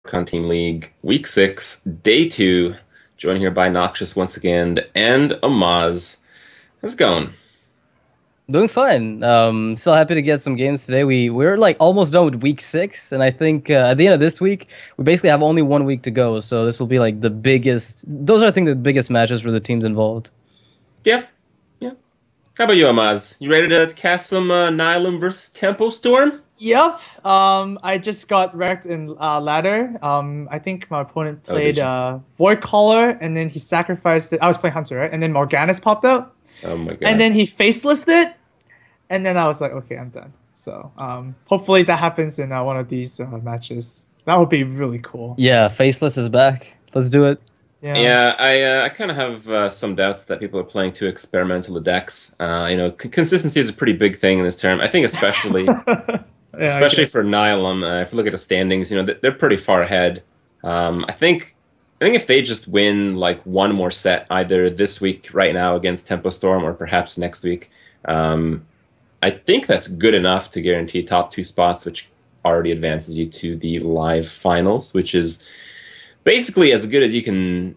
Archon Team League, Week 6, Day 2. Joined here by Noxious once again, and Amaz. How's it going? Doing fine. Still happy to get some games today. We're like almost done with week 6, and I think at the end of this week we basically have only 1 week to go. So this will be like the biggest. Those are, I think, the biggest matches for the teams involved. Yeah, yeah. How about you, Amaz? You ready to cast some Nihilum versus Tempo Storm? Yep. I just got wrecked in ladder. I think my opponent played Void Caller, and then he sacrificed it. I was playing Hunter, right? And then Morganis popped out. Oh my god. And then he facelessed it, and then I was like, okay, I'm done. So hopefully that happens in one of these matches. That would be really cool. Yeah, Faceless is back. Let's do it. Yeah, I kind of have some doubts that people are playing too experimental decks. Consistency is a pretty big thing in this term. I think especially. Especially for Nihilum, if you look at the standings, they're pretty far ahead. I think if they just win like one more set, either this week right now against Tempo Storm or perhaps next week, I think that's good enough to guarantee top 2 spots, which already advances you to the live finals, which is basically as good as you can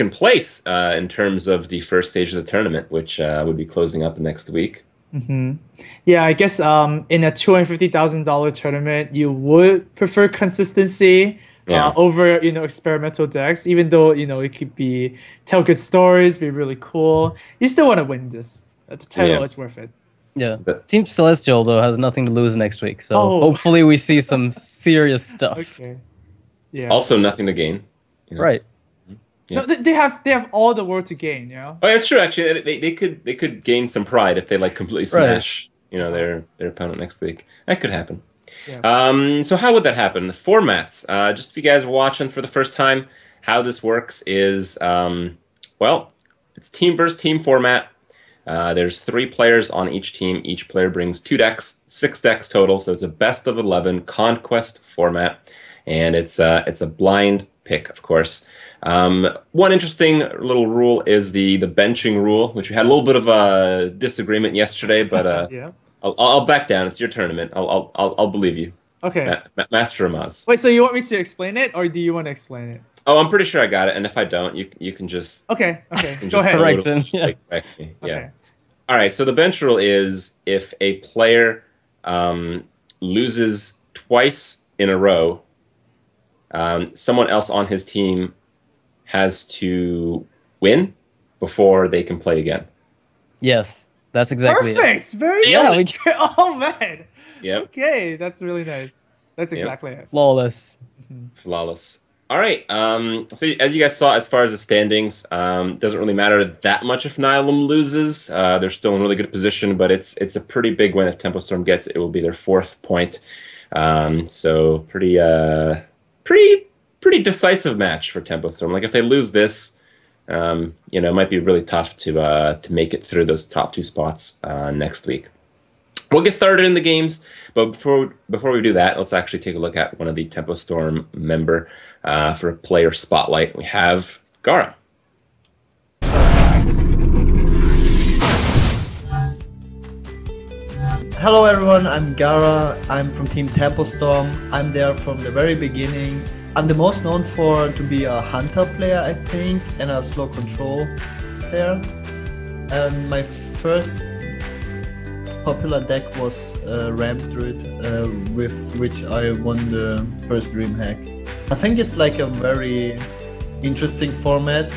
place in terms of the first stage of the tournament, which would be closing up next week. Yeah, I guess in a $250,000 tournament, you would prefer consistency over experimental decks. Even though it could be tell good stories, be really cool, you still want to win this. The title is worth it. Yeah, Team Celestial though has nothing to lose next week, so hopefully we see some serious stuff. Okay. Yeah. Also, nothing to gain. Right. Yeah. No, they have all the world to gain, Oh, that's true. Actually, they could gain some pride if they like completely smash, their opponent next week. That could happen. Yeah. So how would that happen? The formats. Just if you guys are watching for the first time, how this works is, it's team versus team format. There's 3 players on each team. Each player brings 2 decks, 6 decks total. So it's a best of 11 conquest format, and it's a blind pick, of course. One interesting little rule is the benching rule, which we had a little bit of a disagreement yesterday, but I'll back down. It's your tournament. I'll believe you. Okay. Master Amaz. Wait, so you want me to explain it, or do you want to explain it? Oh, I'm pretty sure I got it, and if I don't, you can just go ahead. Correct him. Yeah. Okay. All right. So the bench rule is if a player loses twice in a row, someone else on his team has to win before they can play again. Yes, that's exactly perfect. It. Very nice. Oh man. Yep. Okay, that's really nice. That's exactly it. Flawless. Flawless. All right. So as you guys saw, as far as the standings, doesn't really matter that much if Nihilum loses. They're still in a really good position, but it's a pretty big win if Tempo Storm gets it. It will be their 4th point. So pretty decisive match for Tempo Storm. Like if they lose this, it might be really tough to make it through those top 2 spots next week. We'll get started in the games, but before we do that, let's actually take a look at one of the Tempo Storm member for a player spotlight. We have Gara. Hello everyone, I'm Gara. I'm from Team Tempo Storm. I'm there from the very beginning. I'm the most known to be a Hunter player, I think, and a slow control player. My first popular deck was Ramp Druid, with which I won the first DreamHack. I think it's like a very interesting format.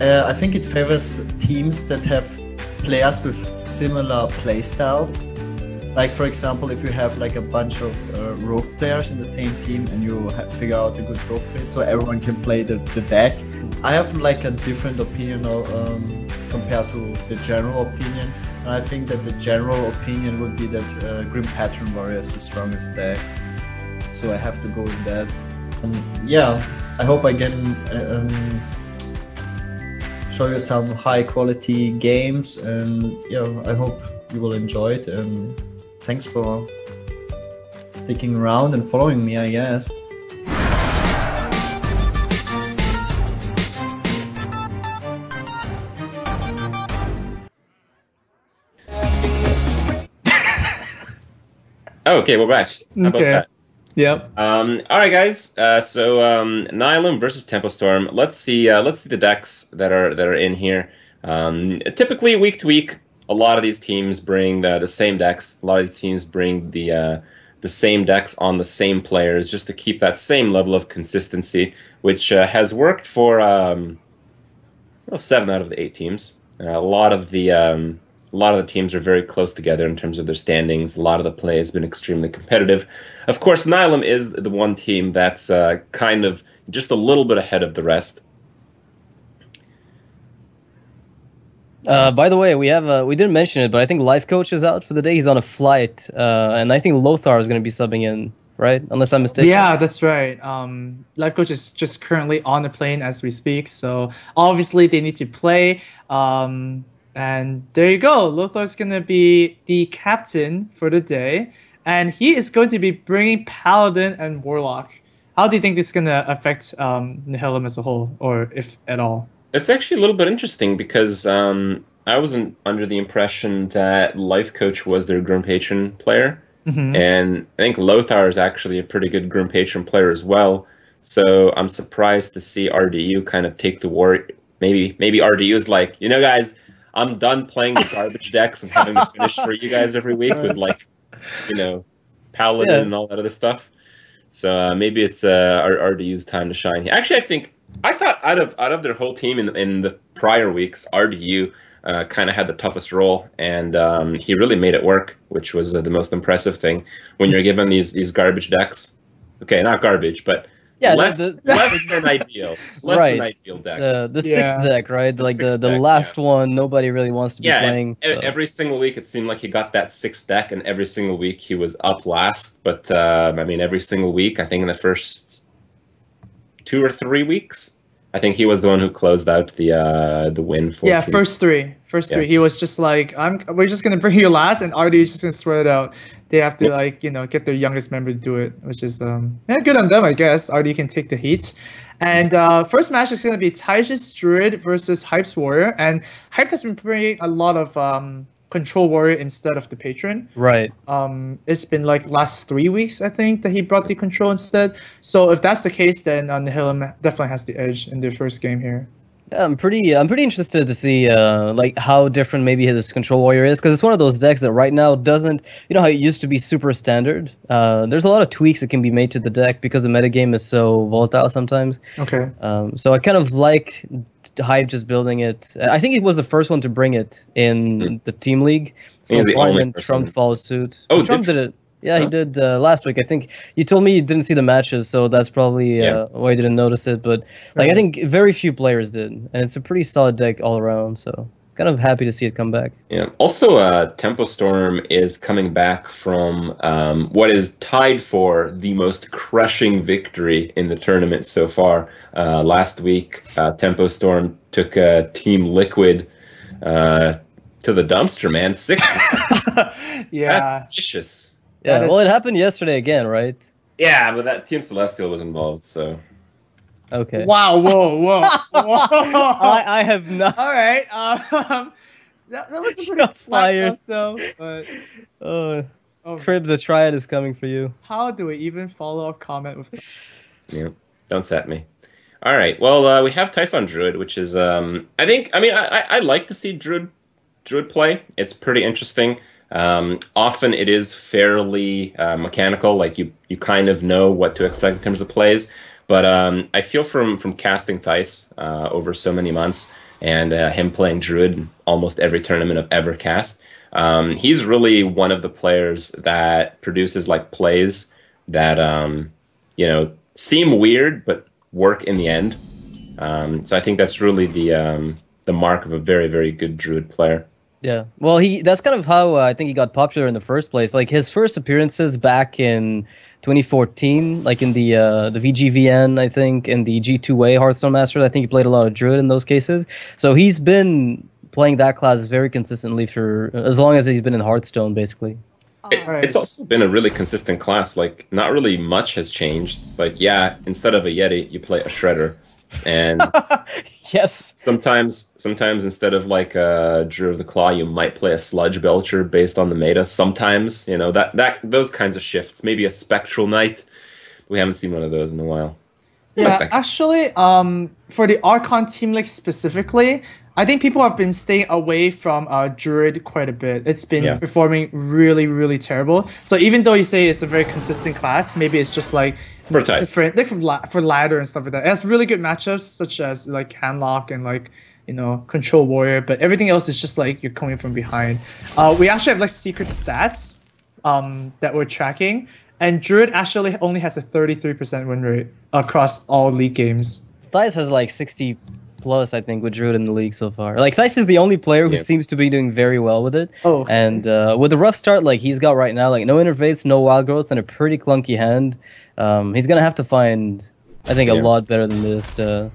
I think it favors teams that have players with similar playstyles. Like for example, if you have like a bunch of rogue players in the same team and you figure out a good rogue play so everyone can play the deck. I have like a different opinion compared to the general opinion. And I think that the general opinion would be that Grim Patron Warrior is the strongest deck. So I have to go with that. Yeah, I hope I can show you some high quality games, and I hope you will enjoy it, and thanks for sticking around and following me, I guess. Oh, okay, we're back. How about that? Yep. All right, guys. So Nihilum versus Tempo Storm. Let's see the decks that are in here. Typically, week to week, a lot of these teams bring the same decks. A lot of these teams bring the same decks on the same players, just to keep that same level of consistency, which has worked for 7 out of the 8 teams. A lot of the teams are very close together in terms of their standings. A lot of the play has been extremely competitive. Of course, Nihilum is the one team that's kind of just a little bit ahead of the rest. By the way, we didn't mention it, but I think Life Coach is out for the day. He's on a flight, and I think Lothar is going to be subbing in, right? Unless I'm mistaken. Yeah, that's right. Life Coach is just currently on the plane as we speak, so obviously they need to play. And there you go. Lothar's going to be the captain for the day, and he is going to be bringing Paladin and Warlock. How do you think this is going to affect Nihilum as a whole, or if at all? It's actually a little bit interesting because I wasn't under the impression that Life Coach was their Grim Patron player. And I think Lothar is actually a pretty good Grim Patron player as well. So I'm surprised to see RDU kind of take the war. Maybe RDU is like, you know, guys, I'm done playing the garbage decks and having to finish for you guys every week with, like, you know, Paladin and all that other stuff. So maybe it's RDU's time to shine. Actually, I thought out of their whole team in the prior weeks, RDU kind of had the toughest role, and he really made it work, which was the most impressive thing when you're given these garbage decks. Okay, not garbage, but less than ideal. Less than ideal decks. The sixth deck, right? Like the last one, nobody really wants to be playing. Every single week, it seemed like he got that 6th deck, and every single week he was up last. But I mean, every single week, I think in the first 2 or 3 weeks, I think he was the one who closed out the win for. Yeah, first three. He was just like, we're just gonna bring you last, and RD is just gonna sweat it out. They have to, like, you know, get their youngest member to do it, which is good on them, I guess. RD can take the heat. And first match is gonna be Taish's Druid versus Hype's Warrior, and Hype has been bringing a lot of Control Warrior instead of the Patron. Right. It's been like last 3 weeks, I think, that he brought the Control instead. So if that's the case, then Nihilum definitely has the edge in their first game here. Yeah, I'm pretty interested to see like how different maybe his Control Warrior is, because it's one of those decks that right now doesn't, you know how it used to be super standard. There's a lot of tweaks that can be made to the deck because the metagame is so volatile sometimes. Okay. So I kind of like Hype just building it. I think he was the first one to bring it in the team league. So Trump follows suit. Oh, Trump did it. Yeah, he did last week. I think you told me you didn't see the matches, so that's probably why you didn't notice it. But like, I think very few players did, and it's a pretty solid deck all around. So kind of happy to see it come back. Yeah. Also, Tempo Storm is coming back from what is tied for the most crushing victory in the tournament so far. Last week, Tempo Storm took Team Liquid to the dumpster, man. 6. Yeah. That's vicious. Yeah, well, it happened yesterday again, right? Yeah, but that Team Celestial was involved, so. Okay. Wow! Whoa! I have not. All right. That was a pretty fired though. But Crib, the Triad is coming for you. How do we even follow a comment with that? Yeah, don't set me. All right. Well, we have Tyson Druid, which is I like to see Druid play. It's pretty interesting. Often it is fairly mechanical, like you kind of know what to expect in terms of plays. But I feel from casting Thijs over so many months and him playing Druid in almost every tournament I've ever cast, he's really one of the players that produces like plays that seem weird but work in the end. So I think that's really the mark of a very, very good Druid player. Yeah, well, that's kind of how I think he got popular in the first place. Like his first appearances back in 2014, like in the VGVN, I think, and the G2A Hearthstone Masters, I think he played a lot of Druid in those cases. So he's been playing that class very consistently for as long as he's been in Hearthstone, basically. It's also been a really consistent class. Like, not really much has changed. Like, yeah, instead of a Yeti, you play a Shredder. And Yes. Sometimes instead of like Drew of the Claw, you might play a Sludge Belcher based on the meta. Sometimes, you know, that those kinds of shifts. Maybe a Spectral Knight. We haven't seen one of those in a while. Yeah, actually, for the Archon team like specifically, I think people have been staying away from Druid quite a bit. It's been performing really, really terrible. So even though you say it's a very consistent class, maybe it's just like different, like for ladder and stuff like that. It has really good matchups such as like Handlock and like, you know, Control Warrior, but everything else is just like you're coming from behind. We actually have like secret stats that we're tracking, and Druid actually only has a 33% win rate across all league games. Thais has like 60 plus, I think, with Druid in the league so far. Like, Thais is the only player who seems to be doing very well with it. Oh, okay. And with the rough start like he's got right now, like no interface, no wild growth, and a pretty clunky hand, he's gonna have to find, I think, a lot better than this to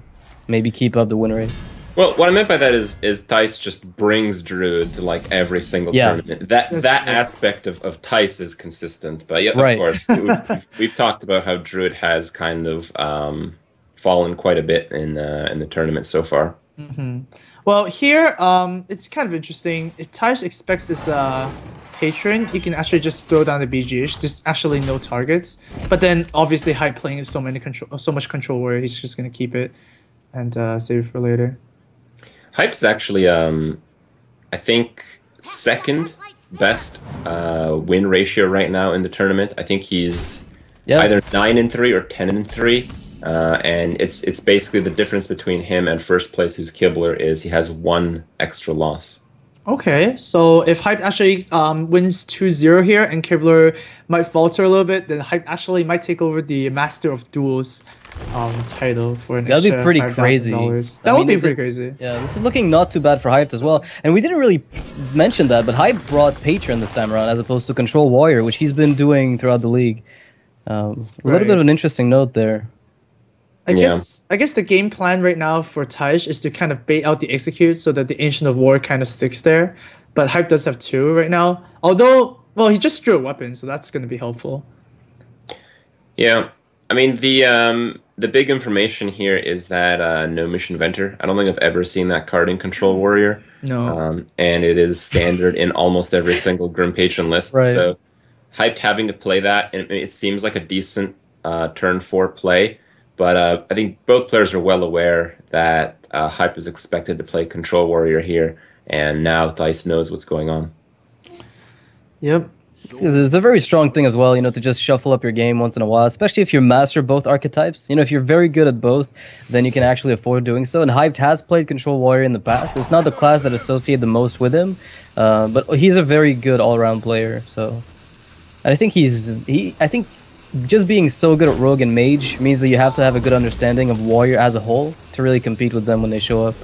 maybe keep up the win rate. Well, what I meant by that is Thais just brings Druid to like every single tournament. That aspect of Thais is consistent, but yeah, of course, we've talked about how Druid has kind of fallen quite a bit in the tournament so far. Mm-hmm. Well, here it's kind of interesting. If Thais expects its patron, you can actually just throw down the BGH. There's actually no targets, but then obviously Hype playing so much control warrior, he's just gonna keep it and save it for later. Hype's actually, I think, second best win ratio right now in the tournament. I think he's either 9-3 or 10-3, and it's basically the difference between him and first place, who's Kibler, is he has 1 extra loss. Okay, so if Hype actually wins 2-0 here and Kibler might falter a little bit, then Hype actually might take over the Master of Duels title for an That'd be pretty crazy. That would be pretty crazy. Yeah, this is looking not too bad for Hype as well. And we didn't really mention that, but Hype brought Patron this time around as opposed to Control Warrior, which he's been doing throughout the league. A little bit of an interesting note there. I guess the game plan right now for Thais is to kind of bait out the execute so that the Ancient of War kind of sticks there. But Hype does have 2 right now. Although, well, he just drew a weapon, so that's going to be helpful. Yeah, I mean the big information here is that no Mission Venter. I don't think I've ever seen that card in Control Warrior. No. And it is standard in almost every single Grim Patron list. Right. So Hyped having to play that, and it seems like a decent turn 4 play. But I think both players are well aware that Hype is expected to play Control Warrior here, and now Thais knows what's going on. Yep. It's a very strong thing as well, you know, to just shuffle up your game once in a while, especially if you master both archetypes. You know, if you're very good at both, then you can actually afford doing so. And Hyped has played Control Warrior in the past. It's not the class that associate the most with him, but he's a very good all-around player. So, and I think I think just being so good at Rogue and Mage means that you have to have a good understanding of Warrior as a whole to really compete with them when they show up.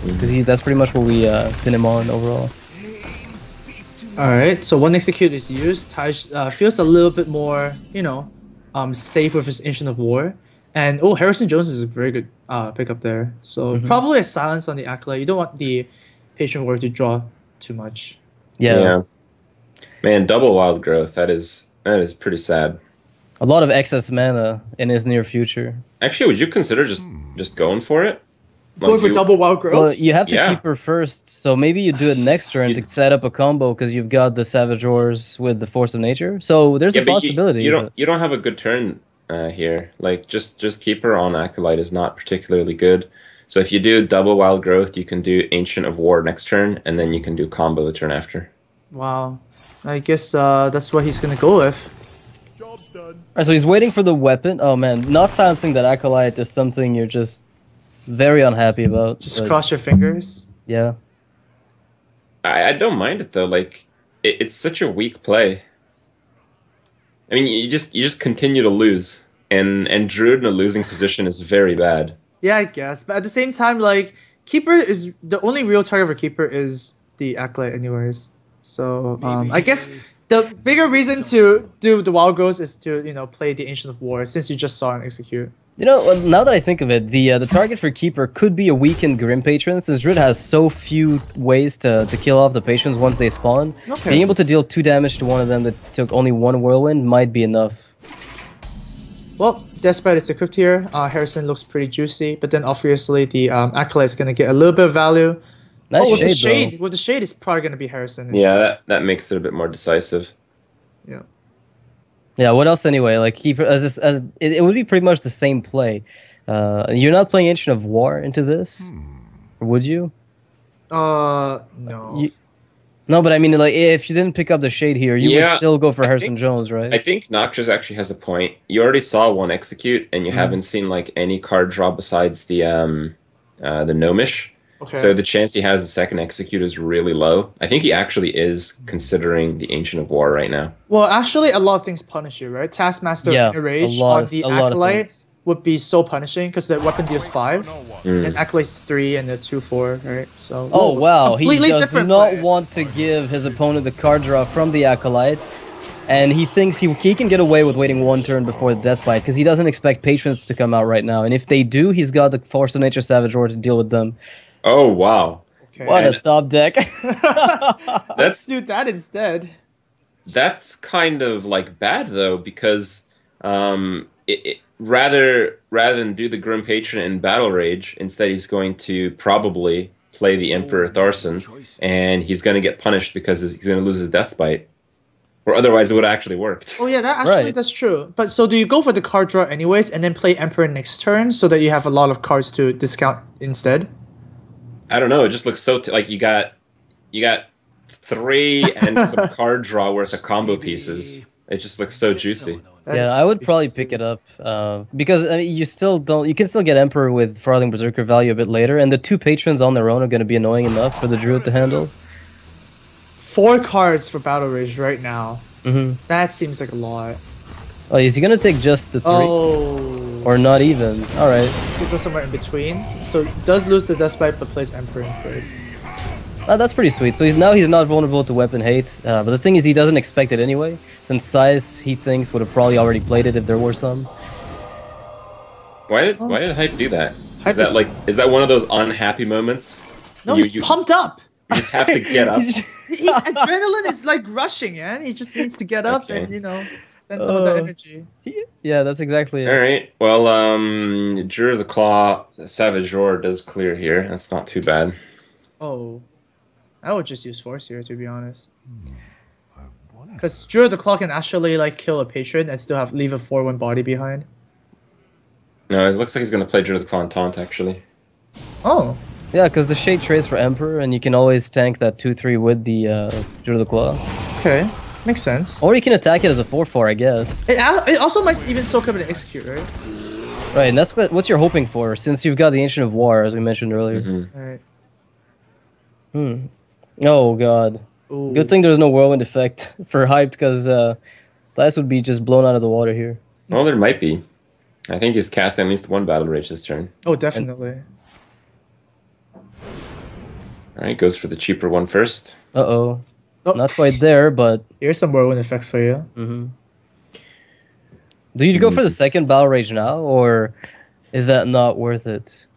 Because that's pretty much what we pin him on overall. Alright, so 1 execute is used. Thais feels a little bit more, you know, safe with his Ancient of War. And, oh, Harrison Jones is a very good pickup there. So probably a silence on the Acolyte. You don't want the Patron Warrior to draw too much. Yeah. Man, double Wild Growth. That is pretty sad. A lot of excess mana in his near future. Actually, would you consider just going for it? Going for double Wild Growth? Well, you have to keep her first, so maybe you do it next turn to set up a combo because you've got the Savage Wars with the Force of Nature. So there's a possibility. You don't have a good turn here. Like just keep her on Acolyte is not particularly good. So if you do double Wild Growth, you can do Ancient of War next turn, and then you can do combo the turn after. Wow, I guess that's what he's gonna go with. Job's done. Alright, so he's waiting for the weapon. Oh man, not silencing that Acolyte is something you're just very unhappy about. Just cross your fingers. Yeah. I don't mind it though. Like it's such a weak play. I mean, you just continue to lose, and Druid in a losing position is very bad. Yeah, I guess. But at the same time, like Keeper is the only real target for Keeper is the Acolyte, anyways. So I guess the bigger reason to do the Wild Growth is to play the Ancient of War, since you just saw an execute. You know, now that I think of it, the target for Keeper could be a weakened Grim Patron, since Druid has so few ways to kill off the Patrons once they spawn. Okay. Being able to deal 2 damage to one of them that took only 1 Whirlwind might be enough. Well, Despite is equipped here, Harrison looks pretty juicy, but then obviously the Acolyte is going to get a little bit of value. Nice with the shade, shade, though. with the shade, it's probably going to be Harrison. Yeah, that makes it a bit more decisive. Yeah. Yeah. What else anyway? Like it would be pretty much the same play. You're not playing Ancient of War into this, or would you? No. No, but I mean, like, if you didn't pick up the shade here, you would still go for Harrison Jones, right? I think Noxious actually has a point. You already saw one execute, and you haven't seen like any card draw besides the Gnomish. Okay. So the chance he has the second execute is really low. I think he actually is considering the Ancient of War right now. Well, actually, a lot of things punish you, right? Taskmaster Rage on the Acolyte would be so punishing because the weapon deals 5, and Acolyte's 3 and the 2/4, right? So wow, he does not play. want to give his opponent the card draw from the Acolyte, and he thinks he can get away with waiting one turn before the Death Bite because he doesn't expect Patrons to come out right now, and if they do, he's got the Force of Nature Savage Roar to deal with them. Oh wow! Okay. What a top deck! Let's do that instead. That's kind of like bad though because rather than do the Grim Patron in Battle Rage, instead he's going to probably play the Emperor Tharson, and he's going to get punished because he's going to lose his Death Spite. Or otherwise it would have actually worked. Oh yeah, that's true. But so do you go for the card draw anyways, and then play Emperor next turn so that you have a lot of cards to discount instead? I don't know. It just looks so like you got 3 and some card draw worth of combo pieces. It just looks so juicy. Yeah, I would probably pick it up because I mean, you can still get Emperor with Farthing Berserker value a bit later, and the 2 Patrons on their own are going to be annoying enough for the Druid to handle. 4 cards for Battle Rage right now. That seems like a lot. Oh, is he going to take just the 3? Oh. Or not even? Alright. He go somewhere in between. So does lose the Death Bite, but plays Emperor instead. That's pretty sweet. So now he's not vulnerable to weapon hate. But the thing is, he doesn't expect it anyway. Since Thais, he thinks, would have probably already played it if there were some. Why did Hype do that? Is that one of those unhappy moments? No, he's pumped up. You just have to get up. His adrenaline is like rushing, man. He just needs to get up and spend some of that energy. Yeah, that's exactly it. All right. Well, Druid of the Claw, Savage Roar does clear here. That's not too bad. Oh, I would just use Force here, to be honest. Because Druid of the Claw can actually like kill a patron and still leave a 4/1 body behind. No, it looks like he's gonna play Druid of the Claw and Taunt actually. Oh. Yeah, because the Shade trades for Emperor, and you can always tank that 2/3 with the Druid of the Claw. Okay, makes sense. Or you can attack it as a 4/4, I guess. It also might even soak up and execute, right? Right, and that's what you're hoping for, since you've got the Ancient of War, as we mentioned earlier. Alright. Oh god. Ooh. Good thing there's no Whirlwind effect for Hyped, because Thais would be just blown out of the water here. Well, there might be. I think he's casting at least 1 Battle Rage this turn. Oh, definitely. Alright, goes for the cheaper one first. Uh-oh. Not quite there, but... Here's some Whirlwind effects for you. Do you go for the second Battle Rage now, or is that not worth it?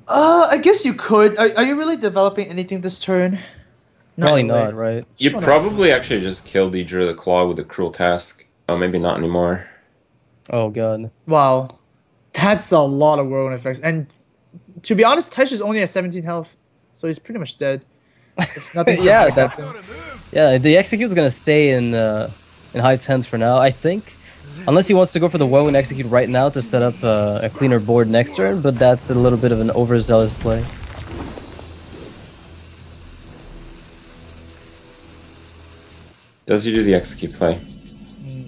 I guess you could. Are you really developing anything this turn? Probably not, right? You probably actually just killed the Druid of the Claw with a Cruel Task. Oh, maybe not anymore. Oh god. Wow. That's a lot of Whirlwind effects. And to be honest, Tesh is only at 17 health. So he's pretty much dead. If nothing happens. Yeah, the Execute's gonna stay in Hyde's hands for now, I think. Unless he wants to go for the Whirlwind Execute right now to set up a cleaner board next turn, but that's a little bit of an overzealous play. Does he do the Execute play?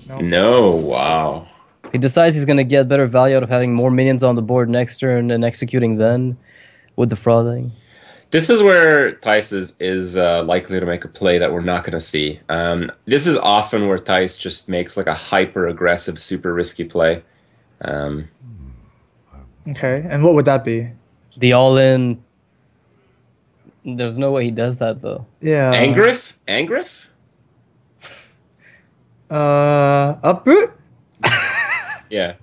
No. No, wow. He decides he's gonna get better value out of having more minions on the board next turn and executing then with the Frothing. This is where Thais is likely to make a play that we're not going to see. This is often where Thais just makes like a hyper-aggressive, super risky play. Okay, and what would that be? The all-in... There's no way he does that, though. Yeah. Angriff? Angriff? Uproot? Yeah.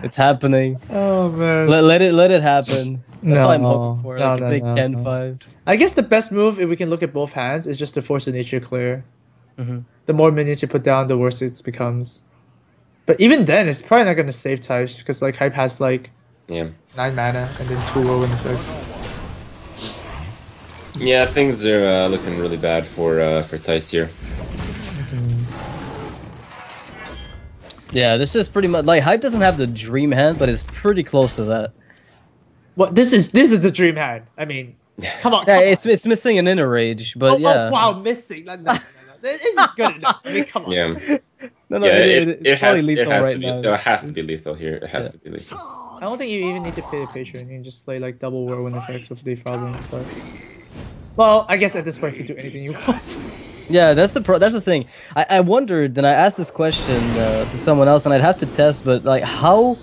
It's happening. Oh, man. Let it happen. That's all I'm hoping for. Like a big 10-5. I guess the best move, if we can look at both hands, is just to force a nature clear. The more minions you put down, the worse it becomes. But even then, it's probably not gonna save Taish because like Hype has like 9 mana and then 2 whirlwind effects. Yeah, things are looking really bad for Tice here. Yeah, this is pretty much like Hype doesn't have the dream hand, but it's pretty close to that. What this is the dream hand. I mean, come on. Yeah, come on. it's missing an inner rage, but yeah. Oh wow, missing. No. This is good enough. I mean, come on. Yeah. No, Yeah, it's probably lethal right now. It has to be lethal here. It has to be lethal. I don't think you even need to pay the patron. You can just play like double whirlwind effects with the problem. But well, I guess at this point you can do anything you want. Yeah, that's the thing. I wondered, and I asked this question to someone else, and I'd have to test, but like, how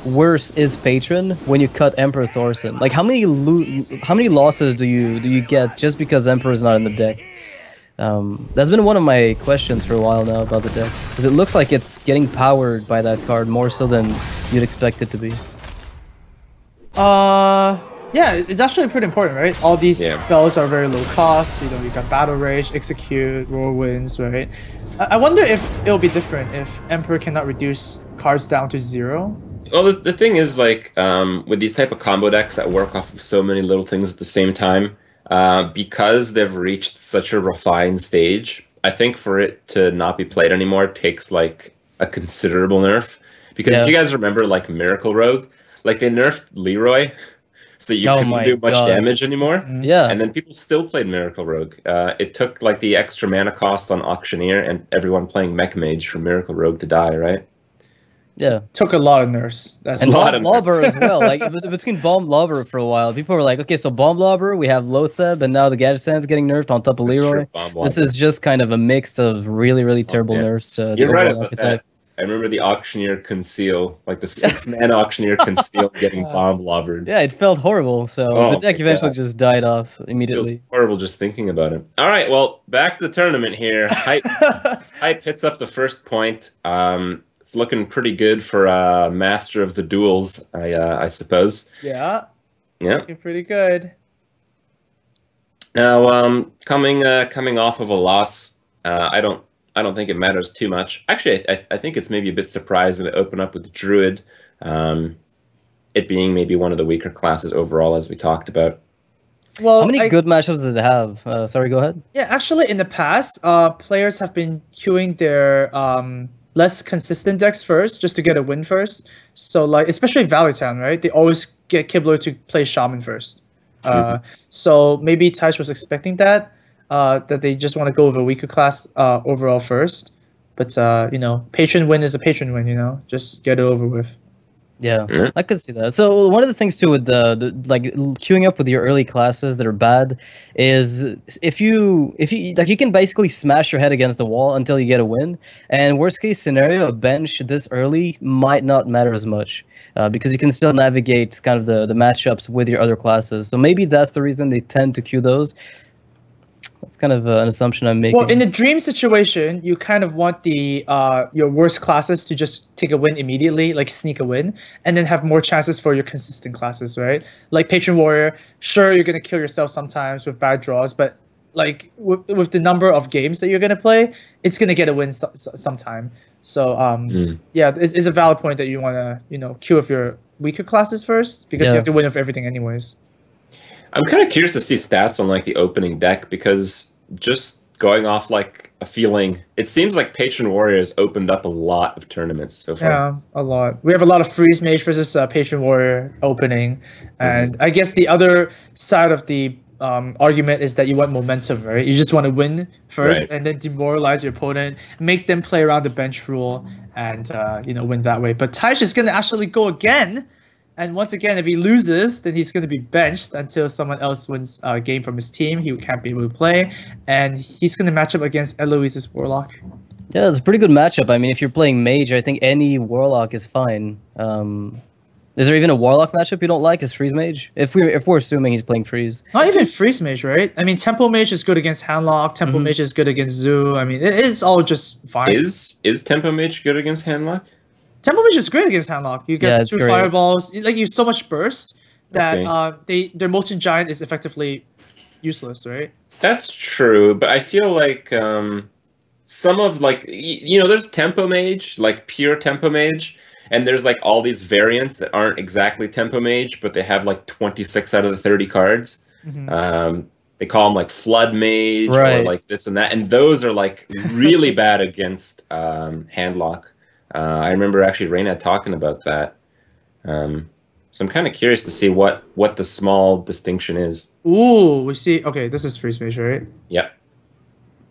worse is Patron when you cut Emperor Thorson? Like, how many losses do you get just because Emperor is not in the deck? That's been one of my questions for a while now about the deck, because it looks like it's getting powered by that card more so than you'd expect it to be. Yeah, it's actually pretty important, right? All these spells are very low cost. You know, you got Battle Rage, Execute, Whirlwinds, right? I wonder if it'll be different if Emperor cannot reduce cards down to 0. Well, the thing is, like, with these type of combo decks that work off of so many little things at the same time, because they've reached such a refined stage, I think for it to not be played anymore takes, like, a considerable nerf. Because if you guys remember, like, Miracle Rogue, like, they nerfed Leroy, so you couldn't do much damage anymore. Yeah. And then people still played Miracle Rogue. It took, like, the extra mana cost on Auctioneer and everyone playing Mech Mage for Miracle Rogue to die, right? Yeah, took a lot of nerfs. That's and Lobber as well. Like between Bomb Lobber for a while, people were like, okay, so Bomb Lobber, we have Lotheb, and now the Gadget Sand's getting nerfed on top of Leroy. This is just kind of a mix of really terrible nerfs to the overall archetype. I remember the Auctioneer Conceal, like the 6-man Auctioneer Conceal getting Bomb Lobbered. Yeah, it felt horrible, so the deck eventually just died off immediately. It feels horrible just thinking about it. All right, well, back to the tournament here. Hype hits up the first point. It's looking pretty good for Master of the Duels, I suppose. Yeah. Yeah. Looking pretty good. Now, coming off of a loss, I don't think it matters too much. Actually, I think it's maybe a bit surprising to open up with the Druid, it being maybe one of the weaker classes overall, as we talked about. Well, how many good matchups does it have? Sorry, go ahead. Yeah, actually, in the past, players have been queuing their less consistent decks first, just to get a win first. So, like, especially Valley Town, right? They always get Kibler to play Shaman first. So maybe Taish was expecting that they just want to go with a weaker class overall first. But, you know, patron win is a patron win, you know? Just get it over with. Yeah, I could see that. So one of the things too with the like queuing up with your early classes that are bad is if you like, you can basically smash your head against the wall until you get a win. And worst case scenario, a bench this early might not matter as much because you can still navigate kind of the matchups with your other classes. So maybe that's the reason they tend to queue those. That's kind of an assumption I'm making. Well, in the dream situation, you kind of want the your worst classes to just take a win immediately, like sneak a win, and then have more chances for your consistent classes, right? Like Patron Warrior, sure, you're gonna kill yourself sometimes with bad draws, but like with the number of games that you're gonna play, it's gonna get a win sometime. So yeah, it's a valid point that you wanna queue with your weaker classes first because you have to win with everything anyways. I'm kind of curious to see stats on like the opening deck because just going off like a feeling, it seems like Patron Warriors opened up a lot of tournaments so far. Yeah, a lot. We have a lot of Freeze Mage versus Patron Warrior opening, and I guess the other side of the argument is that you want momentum, right? You just want to win first and then demoralize your opponent, make them play around the bench rule, and win that way. But Taish is gonna actually go again. And once again, if he loses, then he's going to be benched until someone else wins a game from his team. He can't be able to play. And he's going to match up against Eloise's Warlock. Yeah, it's a pretty good matchup. I mean, if you're playing Mage, I think any Warlock is fine. Is there even a Warlock matchup you don't like? Is Freeze Mage? If we're assuming he's playing Freeze. Not even Freeze Mage, right? I mean, Temple Mage is good against Handlock. Temple Mage is good against Zoo. I mean, it's all just fine. Is Temple Mage good against Handlock? Temple Mage is great against Handlock. You get 2 fireballs. Like, you have so much burst that their Molten Giant is effectively useless, right? That's true, but I feel like some of like you know, there's tempo mage, like pure tempo mage, and there's like all these variants that aren't exactly tempo mage, but they have like 26 out of the 30 cards. They call them like flood mage or like this and that, and those are like really bad against handlock. I remember actually Reyna talking about that. So I'm kind of curious to see what the small distinction is. Ooh, we see. Okay, this is freeze mage, right? Yep.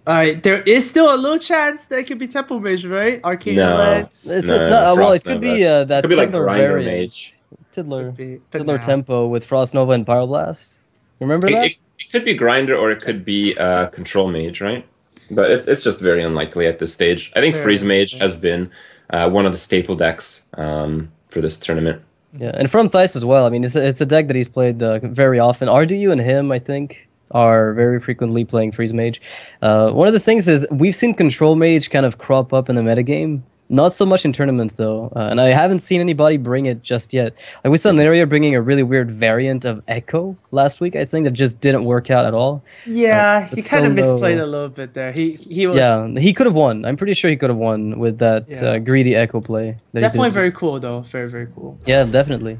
There is still a little chance that it could be tempo mage, right? Arcane it's not. Well, it could be that. Could be like grinder variant. mage. Tiddler tempo with Frost Nova and Pyroblast. Remember that? It could be grinder or it could be control mage, right? But it's just very unlikely at this stage. I think freeze mage has been one of the staple decks for this tournament. Yeah, and from Thijs as well. I mean, it's a deck that he's played very often. RDU and him, I think, are very frequently playing Freeze Mage. One of the things is we've seen Control Mage kind of crop up in the metagame. Not so much in tournaments, though. And I haven't seen anybody bring it just yet. Like, we saw Neria bringing a really weird variant of Echo last week, I think, that just didn't work out at all. Yeah, he kind of misplayed a little bit there. He was... Yeah, he could have won. I'm pretty sure he could have won with that greedy Echo play. Definitely very cool, though. Very, very cool. Yeah, definitely.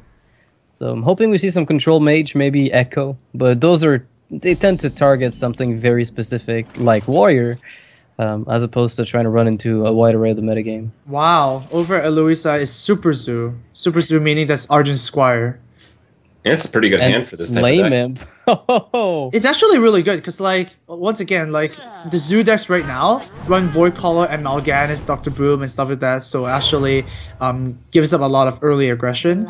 So I'm hoping we see some Control Mage, maybe Echo. But they tend to target something very specific, like Warrior, as opposed to trying to run into a wide array of the metagame. Wow. Over at Eloisa is Super Zoo. Super Zoo meaning that's Argent's Squire. Yeah, it's a pretty good hand for this type Flame of deck. Imp. It's actually really good because, like, once again, like, the Zoo decks right now run Void Caller and Mal'Ganis, Dr. Boom, and stuff like that. So actually gives up a lot of early aggression.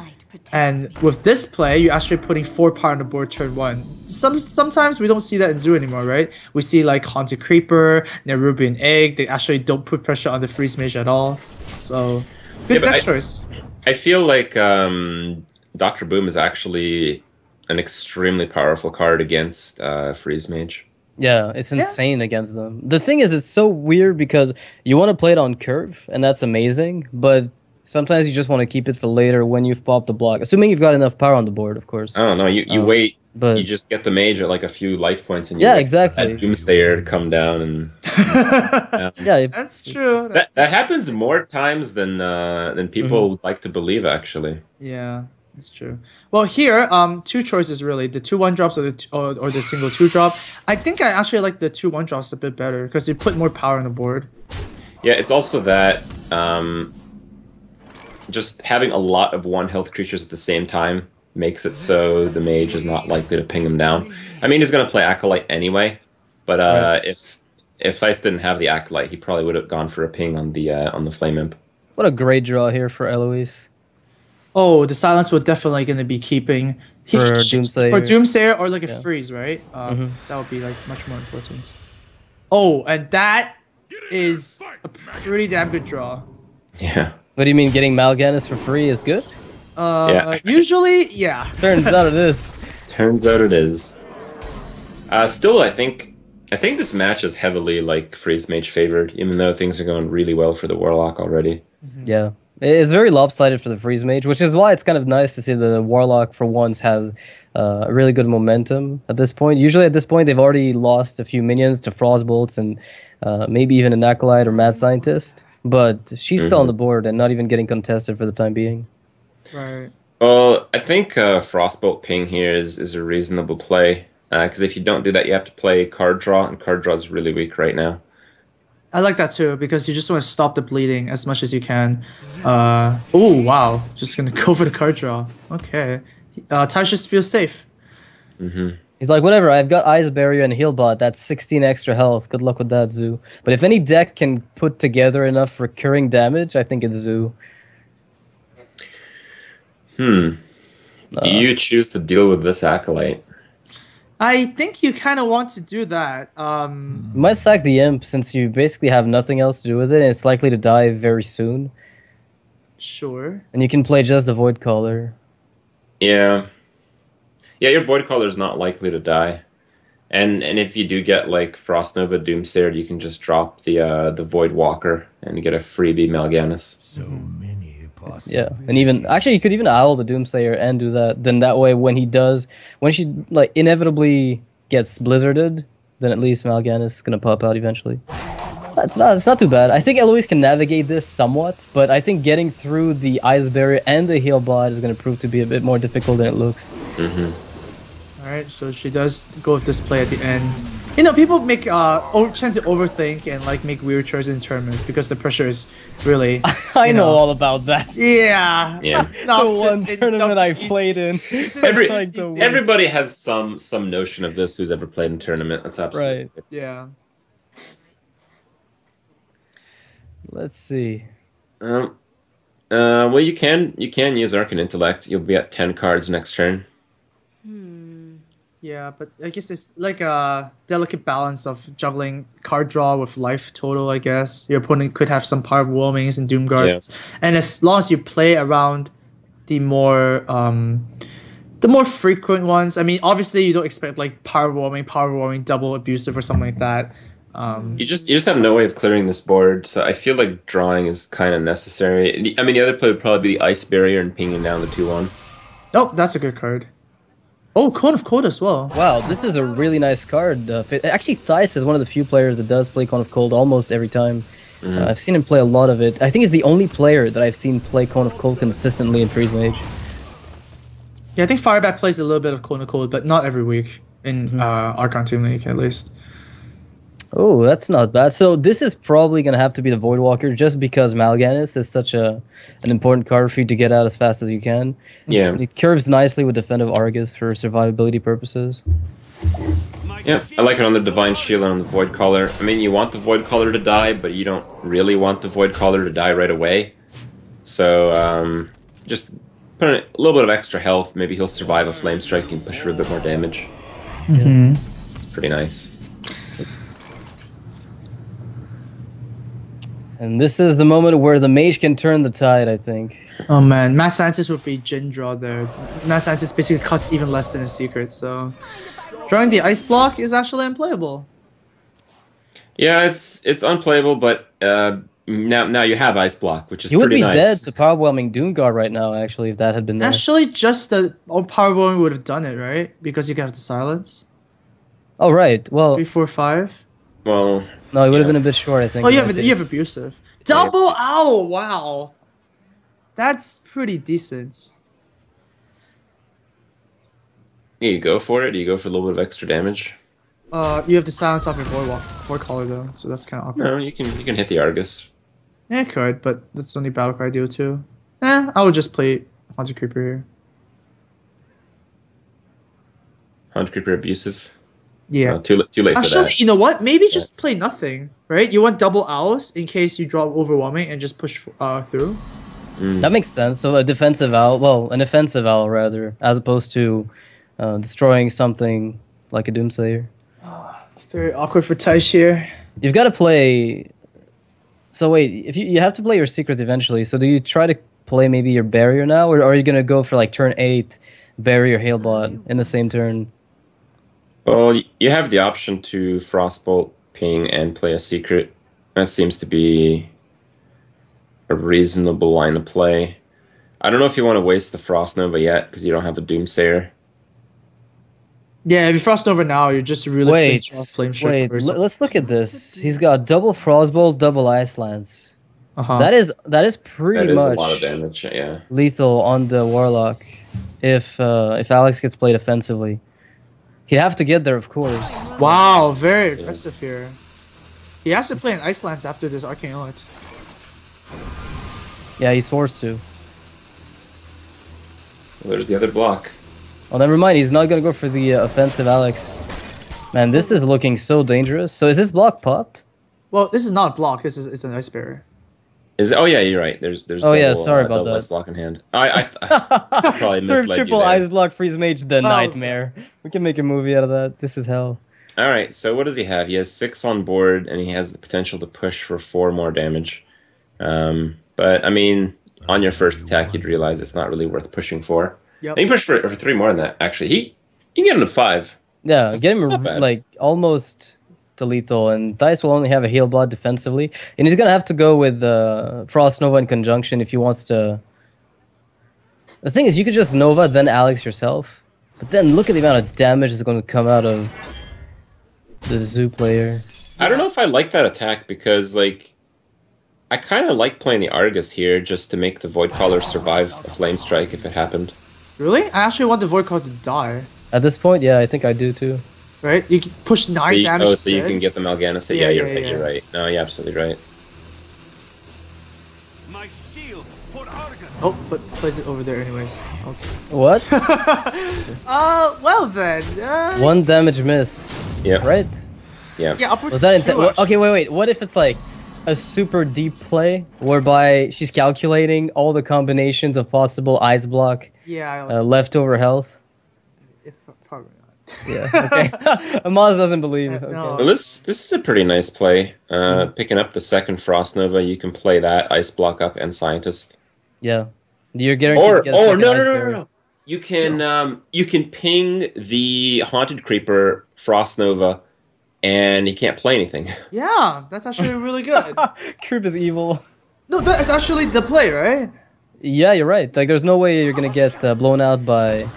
And with this play, you're actually putting 4 power on the board turn 1. Sometimes we don't see that in Zoo anymore, right? We see like Haunted Creeper, Nerubian Egg. They actually don't put pressure on the Freeze Mage at all. So, good deck choice. I feel like Dr. Boom is actually an extremely powerful card against Freeze Mage. Yeah, it's insane against them. The thing is, it's so weird because you want to play it on curve, and that's amazing, but sometimes you just want to keep it for later when you've popped the block. Assuming you've got enough power on the board, of course. I don't know. You wait, but you just get the mage at like a few life points, and you exactly. Doomsayer to come down and. Yeah, that's true. That happens more times than people like to believe, actually. Yeah, that's true. Well, here, 2 choices really: the 2 1-drops or the single 2-drop. I think I actually like the 2 1-drops a bit better because they put more power on the board. Yeah, it's also that. Just having a lot of 1 health creatures at the same time makes it so the mage is not likely to ping him down. I mean, he's going to play Acolyte anyway, but if Thijs didn't have the Acolyte, he probably would have gone for a ping on the Flame Imp. What a great draw here for Eloise. Oh, the Silence we're definitely going to be keeping. For Doomsayer. For Doomsayer or like a freeze, right? That would be like much more important. Oh, and that is a pretty damn good draw. Yeah. What do you mean, getting Mal'Ganis for free is good? Usually, yeah. Turns out it is. Turns out it is. Still, I think this match is heavily like Freeze Mage favored, even though things are going really well for the Warlock already. Yeah, it's very lopsided for the Freeze Mage, which is why it's kind of nice to see the Warlock for once has really good momentum at this point. Usually at this point, they've already lost a few minions to Frostbolts and maybe even an Acolyte or Mad Scientist. But she's still on the board and not even getting contested for the time being. Right. Well, I think Frostbolt ping here is a reasonable play. Because if you don't do that, you have to play card draw, and card draw is really weak right now. I like that too, because you just want to stop the bleeding as much as you can. Oh, wow. Just going to go for the card draw. Okay. Thijs just feels safe. He's like, whatever, I've got Ice Barrier and Healbot. That's 16 extra health. Good luck with that, Zoo. But if any deck can put together enough recurring damage, I think it's Zoo. Do you choose to deal with this Acolyte? I think you kind of want to do that. You might sack the Imp since you basically have nothing else to do with it, and it's likely to die very soon. Sure. And you can play just the Void Caller. Yeah. Yeah, your Void Caller is not likely to die. And if you do get like Frost Nova Doomsayer, you can just drop the Void Walker and get a freebie Mal'Ganis. So many possibilities. Yeah, and even actually you could even owl the Doomsayer and do that. Then that way when she like inevitably gets blizzarded, then at least Mal'Ganis is gonna pop out eventually. It's not too bad. I think Eloise can navigate this somewhat, but I think getting through the ice barrier and the heal bot is going to prove to be a bit more difficult than it looks. Alright, so she does go with this play at the end. You know, people tend to overthink and like make weird choices in tournaments because the pressure is really. I know all about that. Yeah. Yeah. The one tournament I played in. Everybody has some notion of this who's ever played in tournament. That's absolutely right. Yeah. Let's see. Well, you can use Archon Intellect. You'll be at 10 cards next turn. Yeah, but I guess it's like a delicate balance of juggling card draw with life total, I guess. Your opponent could have some Power Overwhelmings and Doom Guards. Yeah. And as long as you play around the more frequent ones, I mean, obviously you don't expect like Power Overwhelming, double abusive or something like that. You just have no way of clearing this board, so I feel like drawing is kind of necessary. I mean, the other play would probably be the Ice Barrier and pinging down the 2/1. Oh, that's a good card. Oh, Cone of Cold as well. Wow, this is a really nice card. Actually, Thijs is one of the few players that does play Cone of Cold almost every time. I've seen him play a lot of it. I think he's the only player that I've seen play Cone of Cold consistently in Freeze Mage. Yeah, I think Firebat plays a little bit of Cone of Cold, but not every week in Archon Team League, at least. Oh, that's not bad. So this is probably going to have to be the Voidwalker just because Mal'Ganis is such an important card for you to get out as fast as you can. Yeah. It curves nicely with Defensive Argus for survivability purposes. Yeah, I like it on the Divine Shield and on the Void Caller. I mean, you want the Void Caller to die, but you don't really want the Void Caller to die right away. So, just put in a little bit of extra health. Maybe he'll survive a Flame Strike and push for a bit more damage. It's pretty nice. And this is the moment where the mage can turn the tide, I think. Oh man, Mad Scientist would be Jin draw there. Mad Scientist basically costs even less than a secret, so drawing the ice block is actually unplayable. Yeah, it's unplayable, but now you have ice block, which is pretty nice. You would be dead to Power Overwhelming Doomguard right now, actually, if that had been there. Actually, just the Power Overwhelming would have done it, right? Because you can have the silence. Oh right, well 3, 4, 5. Well, no, it would have been a bit short, I think. Oh, you have abusive. Double! Ow! Wow. That's pretty decent. Yeah, you go for it. You go for a little bit of extra damage. You have to silence off your Void Caller though, so that's kind of awkward. No, you can hit the Argus. Yeah, I could, but that's the only battle card I do too. I would just play Haunted Creeper here. Haunted Creeper abusive. Yeah. Too late for that. Actually, you know what? Maybe just play nothing, right? You want double owls in case you draw Overwhelming and just push through. That makes sense. So a defensive owl, well, an offensive owl rather, as opposed to destroying something like a Doomsayer. Very awkward for Taish here. You've got to play. So wait, if you have to play your secrets eventually. So do you try to play maybe your barrier now, or are you gonna go for like turn 8 barrier Hailbot in the same turn? Well, you have the option to Frostbolt, ping, and play a secret. That seems to be a reasonable line of play. I don't know if you want to waste the Frost Nova yet, because you don't have the Doomsayer. Yeah, if you Frost Nova now, you're just really Flame Strike. Wait, let's look at this. He's got double Frostbolt, double Ice Lance. That is pretty much a lot of damage, yeah. Lethal on the Warlock if Alex gets played offensively. He'd have to get there, of course. Wow, very aggressive here. He has to play an Ice Lance after this Arcane Art. Yeah, he's forced to. Well, there's the other block. Oh, never mind. He's not going to go for the offensive Alex. Man, this is looking so dangerous. So is this block popped? Well, this is not a block. It's an Ice Barrier. Is it? Oh yeah, you're right. There's sorry about that. Ice block in hand. I probably misled you triple there. Ice block Freeze Mage, the nightmare. We can make a movie out of that. This is hell. All right. So what does he have? He has 6 on board, and he has the potential to push for 4 more damage. But I mean, on your first attack, you'd realize it's not really worth pushing for. Yep. He can push for 3 more than that. Actually, he can get him to 5. Yeah, get him like almost to lethal, and Dice will only have a heal blood defensively, and he's gonna have to go with Frost Nova in conjunction if he wants to. The thing is, you could just Nova then Alex yourself, but then look at the amount of damage that's going to come out of the Zoo player. I don't know if I like that attack because, like, I kind of like playing the Argus here just to make the Void Caller survive a Flame Strike if it happened. Really? I actually want the Void Caller to die. At this point, yeah, I think I do too. Right? You can push 9 damage. Oh, so you can get the Mal'Ganis hit. Yeah, you're right. No, you're absolutely right. My shield for Argon. Oh, but place it over there anyways. Okay. What? Well then. 1 damage missed. Yeah. Right? Yeah. Yeah, upwards Was that to 2, okay, wait. What if it's like a super deep play whereby she's calculating all the combinations of possible ice block, Yeah. leftover health? Probably not. Yeah. Okay. Amaz doesn't believe. Okay. No. Well, this is a pretty nice play. Picking up the second Frost Nova, you can play that Ice Block up and Scientist. Yeah. You're guaranteed to get a second ice barrier. No. You can ping the Haunted Creeper Frost Nova, and he can't play anything. Yeah, that's actually really good. Creep is evil. No, that's actually the play, right? Yeah, you're right. Like, there's no way you're gonna get blown out by